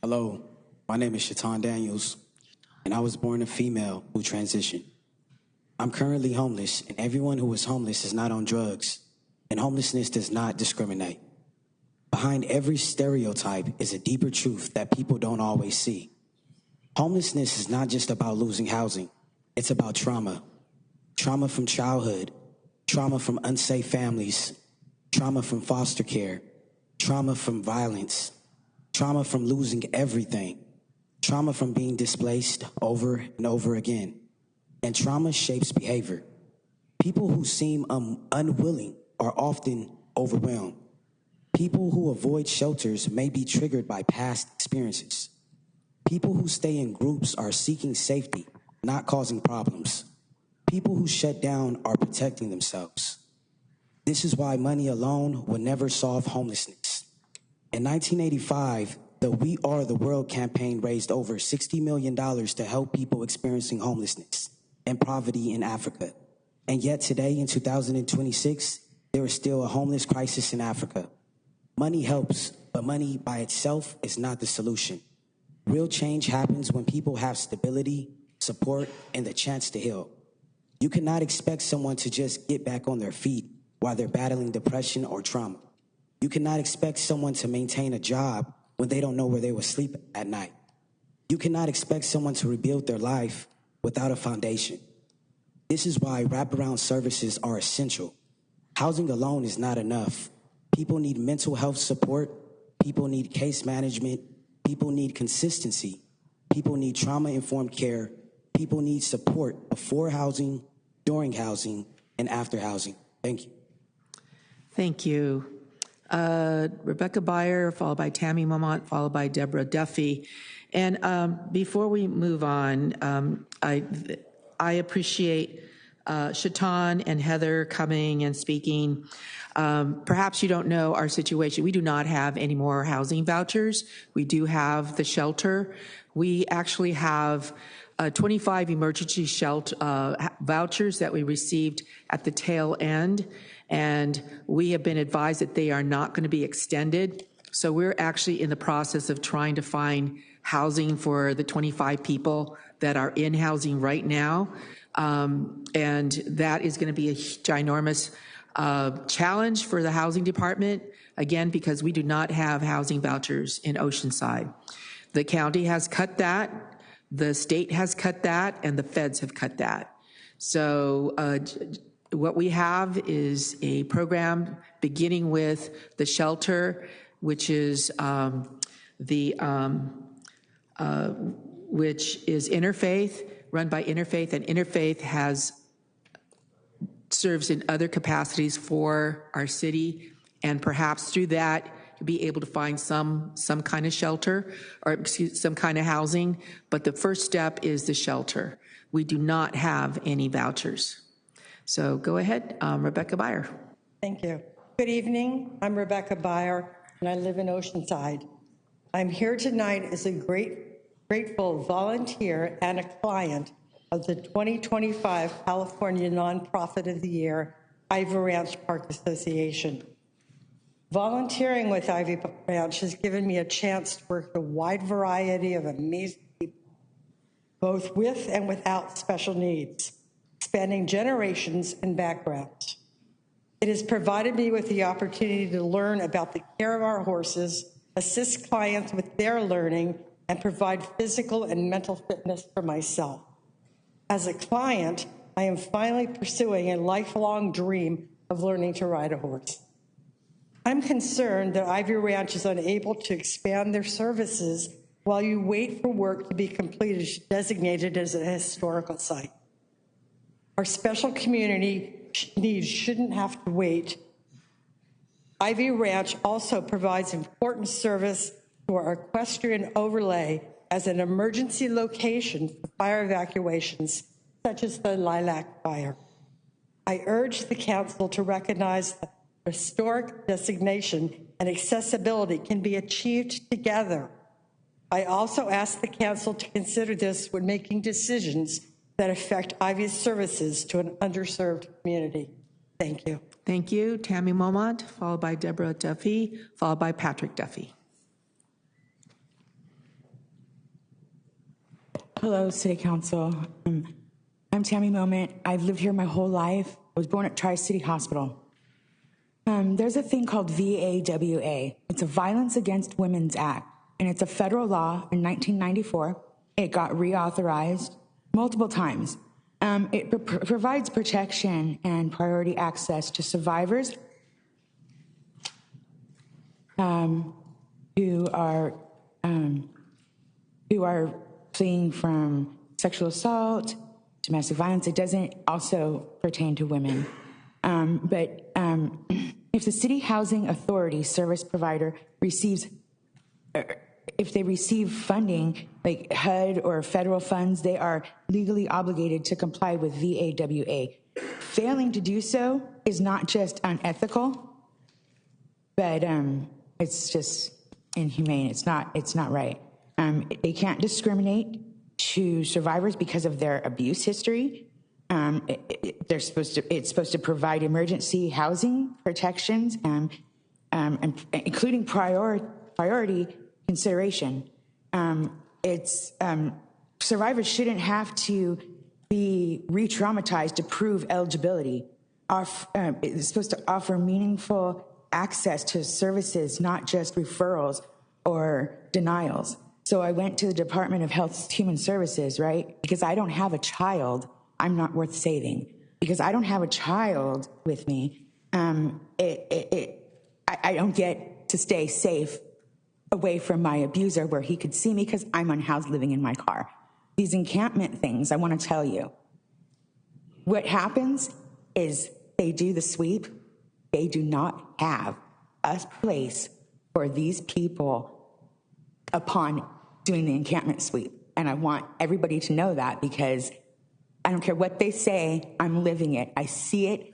Hello, my name is Chayton Daniels, and I was born a female who transitioned. I'm currently homeless, and everyone who is homeless is not on drugs, and homelessness does not discriminate. Behind every stereotype is a deeper truth that people don't always see. Homelessness is not just about losing housing. It's about trauma. Trauma from childhood, trauma from unsafe families, trauma from foster care, trauma from violence, trauma from losing everything, trauma from being displaced over and over again. And trauma shapes behavior. People who seem unwilling are often overwhelmed. People who avoid shelters may be triggered by past experiences. People who stay in groups are seeking safety, not causing problems. People who shut down are protecting themselves. This is why money alone will never solve homelessness. In 1985, the We Are the World campaign raised over $60 million to help people experiencing homelessness and poverty in Africa. And yet today, in 2026, there is still a homeless crisis in Africa. Money helps, but money by itself is not the solution. Real change happens when people have stability, support, and the chance to heal. You cannot expect someone to just get back on their feet while they're battling depression or trauma. You cannot expect someone to maintain a job when they don't know where they will sleep at night. You cannot expect someone to rebuild their life without a foundation. This is why wraparound services are essential. Housing alone is not enough. People need mental health support. People need case management. People need consistency. People need trauma-informed care. People need support before housing, during housing, and after housing. Thank you. Thank you. Rebecca Byer, followed by Tammy Momont, followed by Deborah Duffy. And before we move on, I appreciate Shaitan and Heather coming and speaking. Perhaps you don't know our situation. We do not have any more housing vouchers. We do have the shelter. We actually have 25 emergency shelter vouchers that we received at the tail end, and we have been advised that they are not going to be extended. So we're actually in the process of trying to find housing for the 25 people that are in housing right now. And that is going to be a ginormous challenge for the housing department, again, because we do not have housing vouchers in Oceanside. The county has cut that, the state has cut that, and the feds have cut that. So what we have is a program beginning with the shelter, which is which is Interfaith, run by Interfaith, and Interfaith serves in other capacities for our city, and perhaps through that you'll be able to find some kind of shelter, or some kind of housing, but the first step is the shelter. We do not have any vouchers. So go ahead, Rebecca Byer. Thank you. Good evening. I'm Rebecca Byer, and I live in Oceanside. I'm here tonight as a grateful volunteer and a client of the 2025 California Nonprofit of the Year, Ivy Ranch Park Association. Volunteering with Ivy Ranch has given me a chance to work with a wide variety of amazing people, both with and without special needs, spanning generations and backgrounds. It has provided me with the opportunity to learn about the care of our horses, assist clients with their learning, and provide physical and mental fitness for myself. As a client, I am finally pursuing a lifelong dream of learning to ride a horse. I'm concerned that Ivy Ranch is unable to expand their services while you wait for work to be completed, designated as a historical site. Our special community needs shouldn't have to wait. Ivy Ranch also provides important service to our equestrian overlay as an emergency location for fire evacuations, such as the Lilac Fire. I urge the council to recognize that historic designation and accessibility can be achieved together. I also ask the council to consider this when making decisions that affect Ivy's services to an underserved community. Thank you. Thank you. Tammy Momont, followed by Deborah Duffy, followed by Patrick Duffy. Hello, City Council. I'm Tammy Momont. I've lived here my whole life. I was born at Tri-City Hospital. There's a thing called VAWA. It's a Violence Against Women's Act, and it's a federal law in 1994. It got reauthorized multiple times. It provides protection and priority access to survivors who are fleeing from sexual assault, domestic violence. It doesn't also pertain to women. But if the City Housing Authority service provider receives, if they receive funding like HUD or federal funds, they are legally obligated to comply with VAWA. Failing to do so is not just unethical, but it's just inhumane. It's not right. They can't discriminate to survivors because of their abuse history. it's supposed to provide emergency housing protections, and including priority consideration. Survivors shouldn't have to be re-traumatized to prove eligibility. It's supposed to offer meaningful access to services, not just referrals or denials. So I went to the Department of Health and Human Services, right? Because I don't have a child, I'm not worth saving. Because I don't have a child with me, I don't get to stay safe away from my abuser where he could see me because I'm unhoused living in my car. These encampment things, I want to tell you, what happens is they do the sweep. They do not have a place for these people upon doing the encampment sweep. And I want everybody to know that, because I don't care what they say, I'm living it. I see it.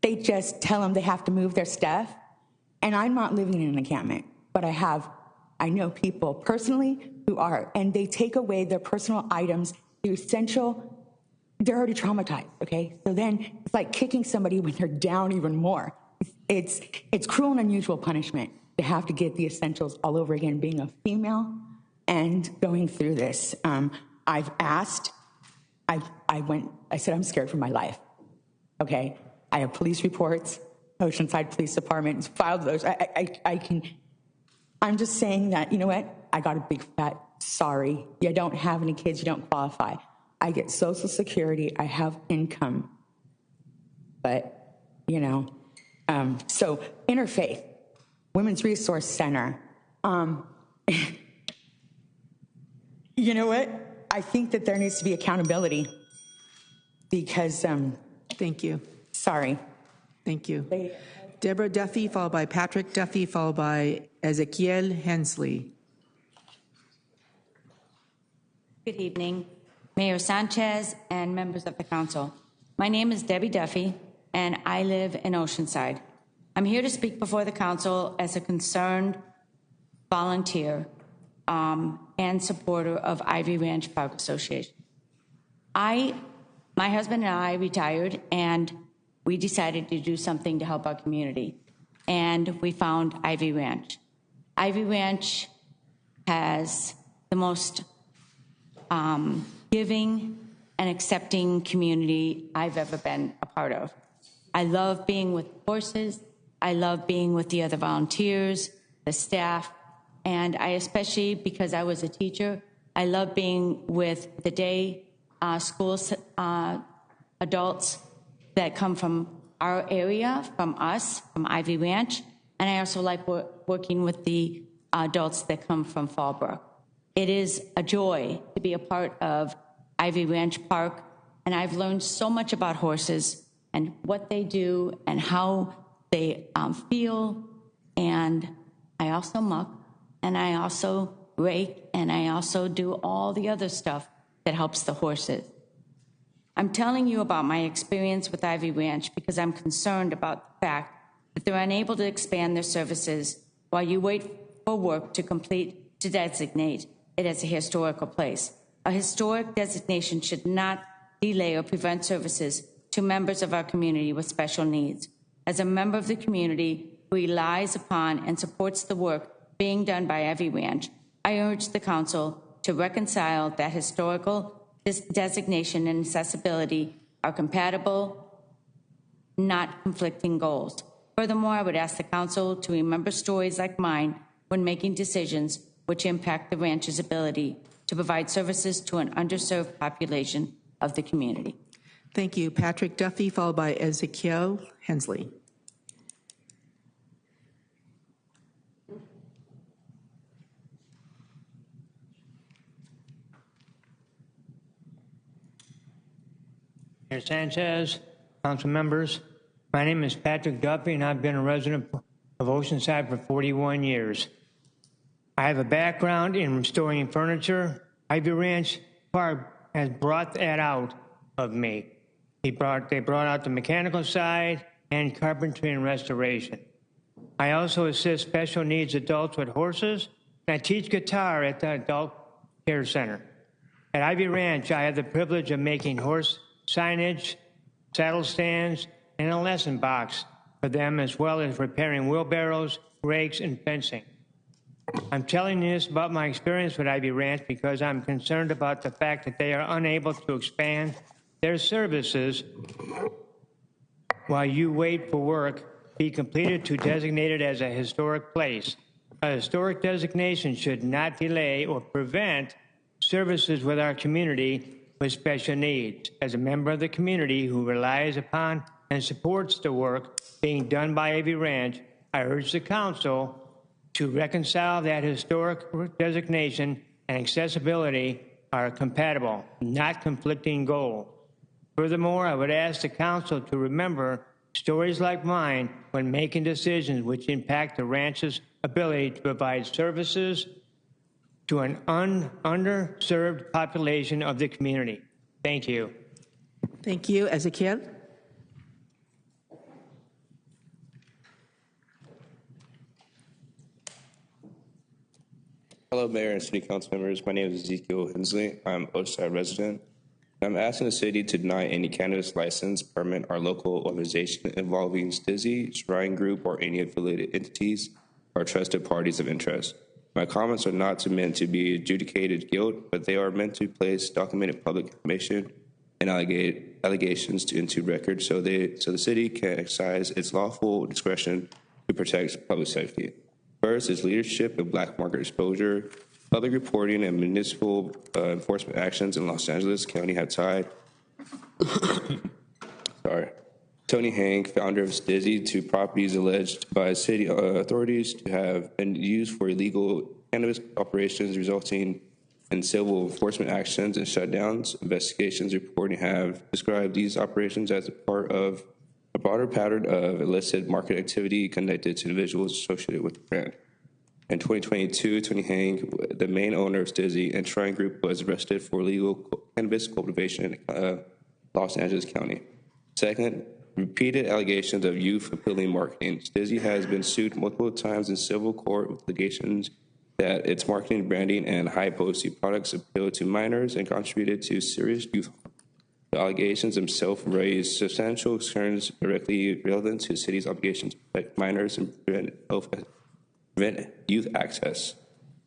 They just tell them they have to move their stuff. And I'm not living in an encampment, but I know people personally who are, and they take away their personal items, the essential. They're already traumatized, okay? So then it's like kicking somebody when they're down even more. It's cruel and unusual punishment to have to get the essentials all over again, being a female and going through this. I've asked, I said, I'm scared for my life, okay? I have police reports, Oceanside Police Department filed those. I'm just saying that, you know what? I got a big fat sorry. You don't have any kids, you don't qualify. I get Social Security, I have income. But, so Interfaith, Women's Resource Center. You know what? I think that there needs to be accountability because. Thank you. Sorry. Thank you. Deborah Duffy, followed by Patrick Duffy, followed by Ezekiel Hensley. Good evening, Mayor Sanchez and members of the council. My name is Debbie Duffy, and I live in Oceanside. I'm here to speak before the council as a concerned volunteer and supporter of Ivy Ranch Park Association. My husband and I retired, and we decided to do something to help our community, and we found Ivy Ranch. Ivy Ranch has the most giving and accepting community I've ever been a part of. I love being with horses. I love being with the other volunteers, the staff, and I especially, because I was a teacher, I love being with the day school adults that come from our area, from us, from Ivy Ranch, and I also like working with the adults that come from Fallbrook. It is a joy to be a part of Ivy Ranch Park, and I've learned so much about horses and what they do and how they feel, and I also muck, and I also rake, and I also do all the other stuff that helps the horses. I'm telling you about my experience with Ivy Ranch because I'm concerned about the fact that they're unable to expand their services while you wait for work to complete to designate it as a historical place. A historic designation should not delay or prevent services to members of our community with special needs. As a member of the community who relies upon and supports the work being done by Ivy Ranch, I urge the council to reconcile that historical designation and accessibility are compatible, not conflicting goals. Furthermore, I would ask the council to remember stories like mine when making decisions which impact the ranch's ability to provide services to an underserved population of the community. Thank you. Patrick Duffy, followed by Ezekiel Hensley. Mayor Sanchez, council members, my name is Patrick Duffy, and I've been a resident of Oceanside for 41 years. I have a background in restoring furniture. Ivy Ranch Park has brought that out of me. They brought out the mechanical side and carpentry and restoration. I also assist special needs adults with horses, and I teach guitar at the Adult Care Center. At Ivy Ranch, I have the privilege of making horse signage, saddle stands, and a lesson box for them, as well as repairing wheelbarrows, rakes, and fencing. I'm telling you this about my experience with Ivy Ranch because I'm concerned about the fact that they are unable to expand their services while you wait for work be completed to designate it as a historic place. A historic designation should not delay or prevent services with our community with special needs. As a member of the community who relies upon and supports the work being done by Ivy Ranch, I urge the council to reconcile that historic designation and accessibility are compatible, not conflicting goals. Furthermore, I would ask the council to remember stories like mine when making decisions which impact the ranch's ability to provide services to an underserved population of the community. Thank you. Thank you. Ezequiel? Hello, Mayor and City Council members. My name is Ezekiel Hensley. I'm Oceanside resident. I'm asking the city to deny any cannabis license, permit, or local organization involving STIZI, Shrine Group, or any affiliated entities or trusted parties of interest. My comments are not meant to be adjudicated guilt, but they are meant to place documented public information and allegations into record so the city can exercise its lawful discretion to protect public safety. First is leadership and black market exposure. Public reporting and municipal enforcement actions in Los Angeles County have tied Tony Hank, founder of STIZI, to properties alleged by city authorities to have been used for illegal cannabis operations, resulting in civil enforcement actions and shutdowns. Investigations reporting have described these operations as a part of a broader pattern of illicit market activity connected to individuals associated with the brand. In 2022, Tony Hang, the main owner of STIZI and Shrine Group, was arrested for illegal cannabis cultivation in Los Angeles County. Second, repeated allegations of youth-appealing marketing. STIZI has been sued multiple times in civil court with allegations that its marketing, branding, and high-potency products appeal to minors and contributed to serious youth harm. The allegations themselves raise substantial concerns directly relevant to the city's obligations to protect minors and prevent youth access.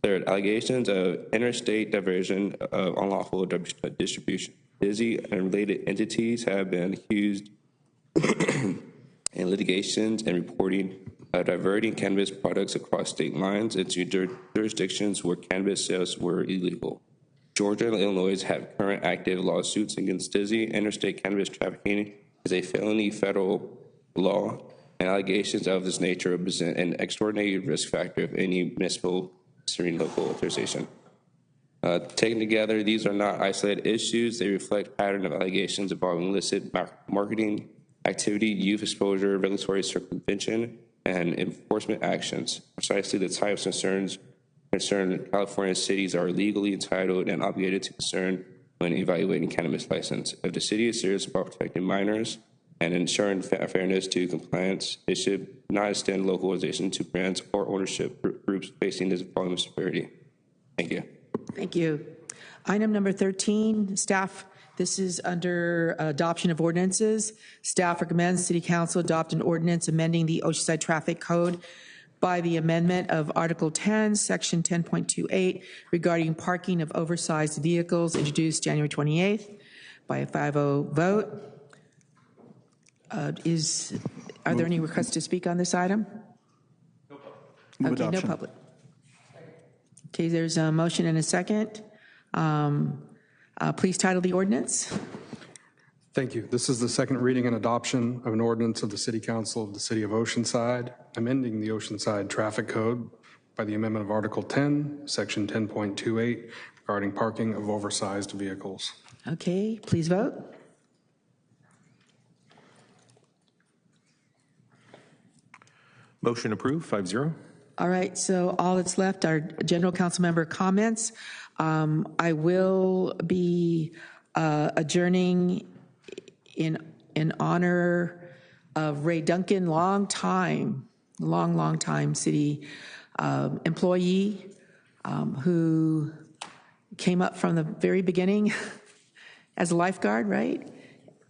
Third, allegations of interstate diversion of unlawful distribution. STIZI and related entities have been accused in litigations and reporting of diverting cannabis products across state lines into jurisdictions where cannabis sales were illegal. Georgia and Illinois have current active lawsuits against STIZI. Interstate cannabis trafficking is a felony federal law, and allegations of this nature represent an extraordinary risk factor of any municipal considering local authorization. Taken together, these are not isolated issues. They reflect a pattern of allegations involving illicit marketing activity, youth exposure, regulatory circumvention, and enforcement actions. Precisely the types of concerns California cities are legally entitled and obligated to concern when evaluating cannabis license. If the city is serious about protecting minors and ensuring fairness to compliance, it should not extend localization to brands or ownership groups facing this volume of severity. Thank you. Thank you. Item number 13, staff. This is under adoption of ordinances. Staff recommends City Council adopt an ordinance amending the Oceanside Traffic Code by the amendment of Article 10, Section 10.28 regarding parking of oversized vehicles, introduced January 28th by a 5-0 vote. Are there any requests to speak on this item? Move okay, adoption. No public. Okay, there's a motion and a second. Please title the ordinance. Thank you. This is the second reading and adoption of an ordinance of the City Council of the City of Oceanside, amending the Oceanside Traffic Code by the amendment of Article 10, Section 10.28, regarding parking of oversized vehicles. Okay, please vote. Motion approved, 5-0. All right, so all that's left are general council member comments. I will be adjourning in honor of Ray Duncan, long time city employee who came up from the very beginning as a lifeguard, right?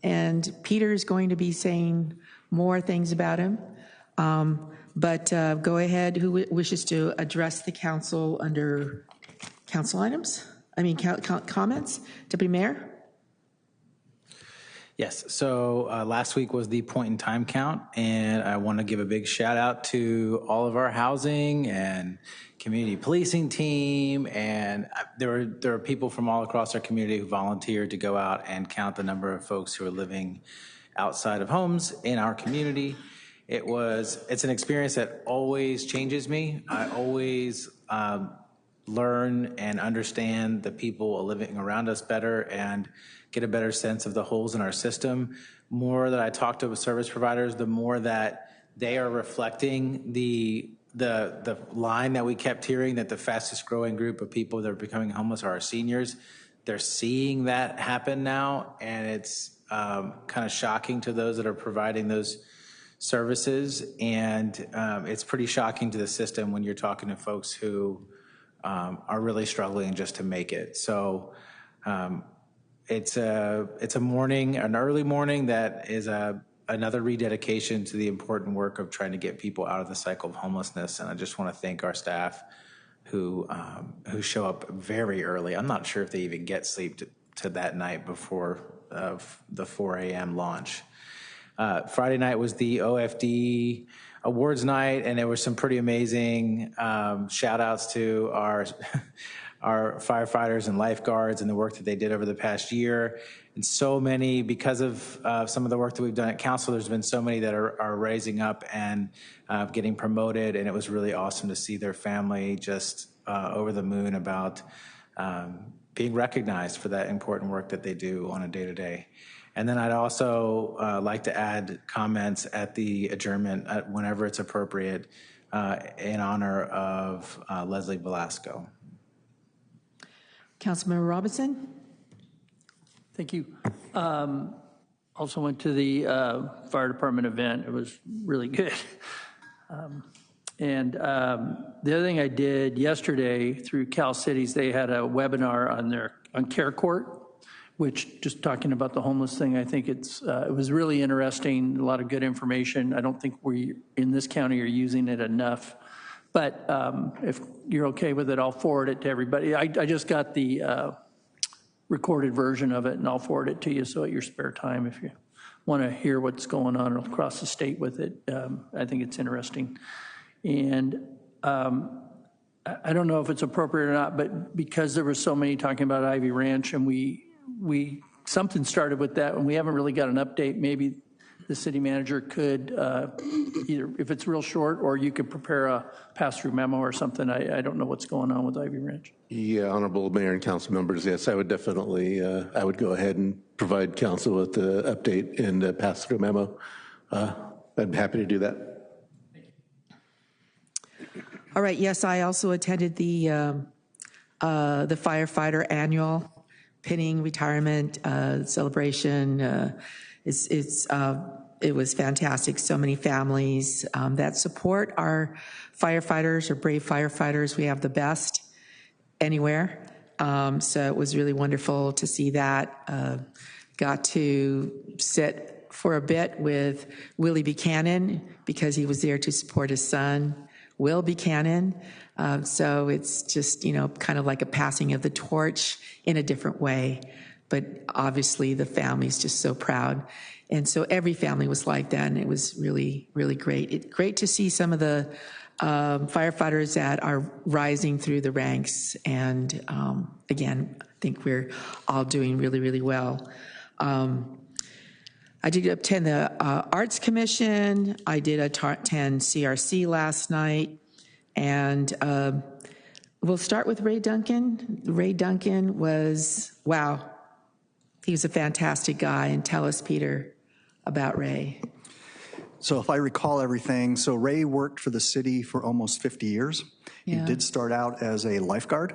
and Peter is going to be saying more things about him. But go ahead, who wishes to address the council under council items? Comments? Deputy Mayor? Yes, so last week was the point in time count, and I want to give a big shout out to all of our housing and community policing team, and there are people from all across our community who volunteered to go out and count the number of folks who are living outside of homes in our community. It's an experience that always changes me. I always learn and understand the people living around us better and get a better sense of the holes in our system. More that I talk to service providers, the more that they are reflecting the line that we kept hearing, that the fastest growing group of people that are becoming homeless are our seniors. They're seeing that happen now, and it's kind of shocking to those that are providing those services, and it's pretty shocking to the system when you're talking to folks who are really struggling just to make it. So it's a morning, an early morning that is another rededication to the important work of trying to get people out of the cycle of homelessness. And I just want to thank our staff who show up very early. I'm not sure if they even get sleep to that night before the 4 a.m. launch. Friday night was the OFD awards night, and there were some pretty amazing shout outs to our firefighters and lifeguards and the work that they did over the past year. And so many, because of some of the work that we've done at council, there's been so many that are raising up and getting promoted, and it was really awesome to see their family just over the moon about being recognized for that important work that they do on a day-to-day. And then I'd also like to add comments at the adjournment whenever it's appropriate in honor of Leslie Velasco. Councilmember Robinson? Thank you. Also went to the fire department event. It was really good. And the other thing I did yesterday through Cal Cities, they had a webinar on Care Court, which, just talking about the homeless thing, I think it was really interesting, a lot of good information. I don't think we in this county are using it enough, but if you're okay with it, I'll forward it to everybody. I just got the recorded version of it, and I'll forward it to you, so at your spare time, if you want to hear what's going on across the state with it, I think it's interesting. And I don't know if it's appropriate or not, but because there were so many talking about Ivy Ranch, and something started with that, and we haven't really got an update. Maybe the city manager could either, if it's real short, or you could prepare a pass-through memo or something. I don't know what's going on with Ivy Ranch. Yeah, Honorable Mayor and council members, yes, I would definitely, I would go ahead and provide council with the update and a pass-through memo. I'd be happy to do that. All right, yes, I also attended the firefighter annual pinning retirement celebration. It was fantastic. So many families that support our firefighters, or brave firefighters. We have the best anywhere. So it was really wonderful to see that. Got to sit for a bit with Willie Buchanan because he was there to support his son, Will Buchanan. So it's just, kind of like a passing of the torch in a different way. But obviously the family's just so proud. And so every family was like that, and it was really, really great. Great to see some of the firefighters that are rising through the ranks. And again, I think we're all doing really, really well. I did attend the Arts Commission. I did attend CRC last night. And we'll start with Ray Duncan. Ray Duncan was, wow, he was a fantastic guy. And tell us, Peter, about Ray. So if I recall everything, so Ray worked for the city for almost 50 years. Yeah. He did start out as a lifeguard.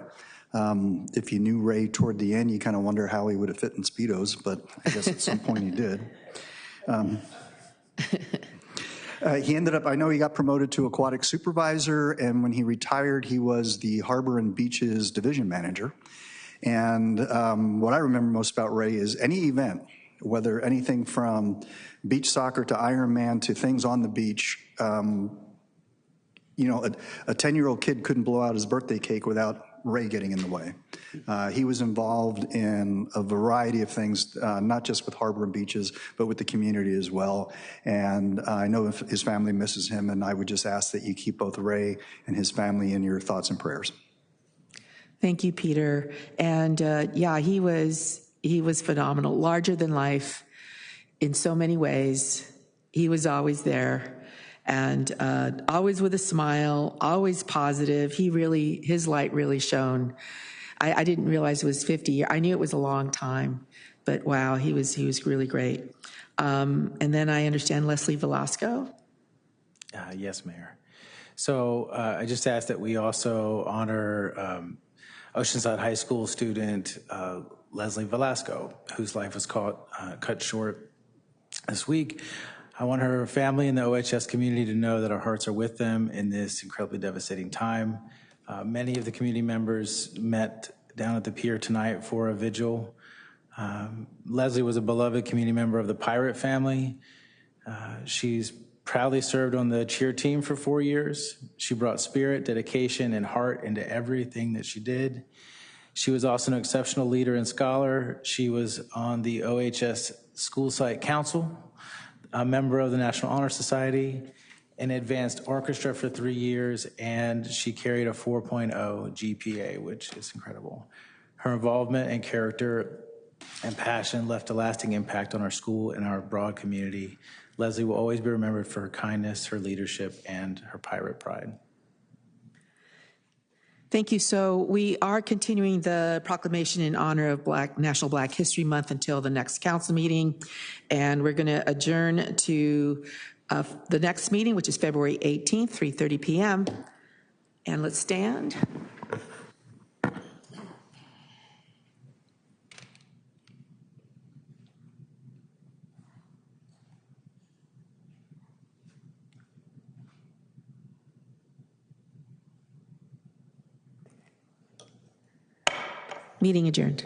If you knew Ray toward the end, you kind of wonder how he would have fit in Speedos, but I guess at some point he did. He ended up, I know he got promoted to aquatic supervisor, and when he retired, he was the Harbor and Beaches division manager. And what I remember most about Ray is any event whether anything from beach soccer to Ironman to things on the beach. You know, a 10-year-old kid couldn't blow out his birthday cake without Ray getting in the way. He was involved in a variety of things, not just with harbor and beaches, but with the community as well. And I know his family misses him, and I would just ask that you keep both Ray and his family in your thoughts and prayers. Thank you, Peter. And yeah, he was phenomenal, larger than life in so many ways. He was always there. And always with a smile, always positive. His light really shone. I didn't realize it was 50 years. I knew it was a long time, but wow, he was really great. And then I understand Leslie Velasco. Yes, Mayor. So I just asked that we also honor Oceanside High School student Leslie Velasco, whose life was cut short this week. I want her family and the OHS community to know that our hearts are with them in this incredibly devastating time. Many of the community members met down at the pier tonight for a vigil. Leslie was a beloved community member of the Pirate family. She's proudly served on the cheer team for 4 years. She brought spirit, dedication, and heart into everything that she did. She was also an exceptional leader and scholar. She was on the OHS School Site Council, a member of the National Honor Society, an advanced orchestra for 3 years, and she carried a 4.0 GPA, which is incredible. Her involvement and character and passion left a lasting impact on our school and our broad community. Leslie will always be remembered for her kindness, her leadership, and her pirate pride. Thank you. So we are continuing the proclamation in honor of National Black History Month until the next council meeting. And we're going to adjourn to the next meeting, which is February 18th, 3:30 p.m. And let's stand. Meeting adjourned.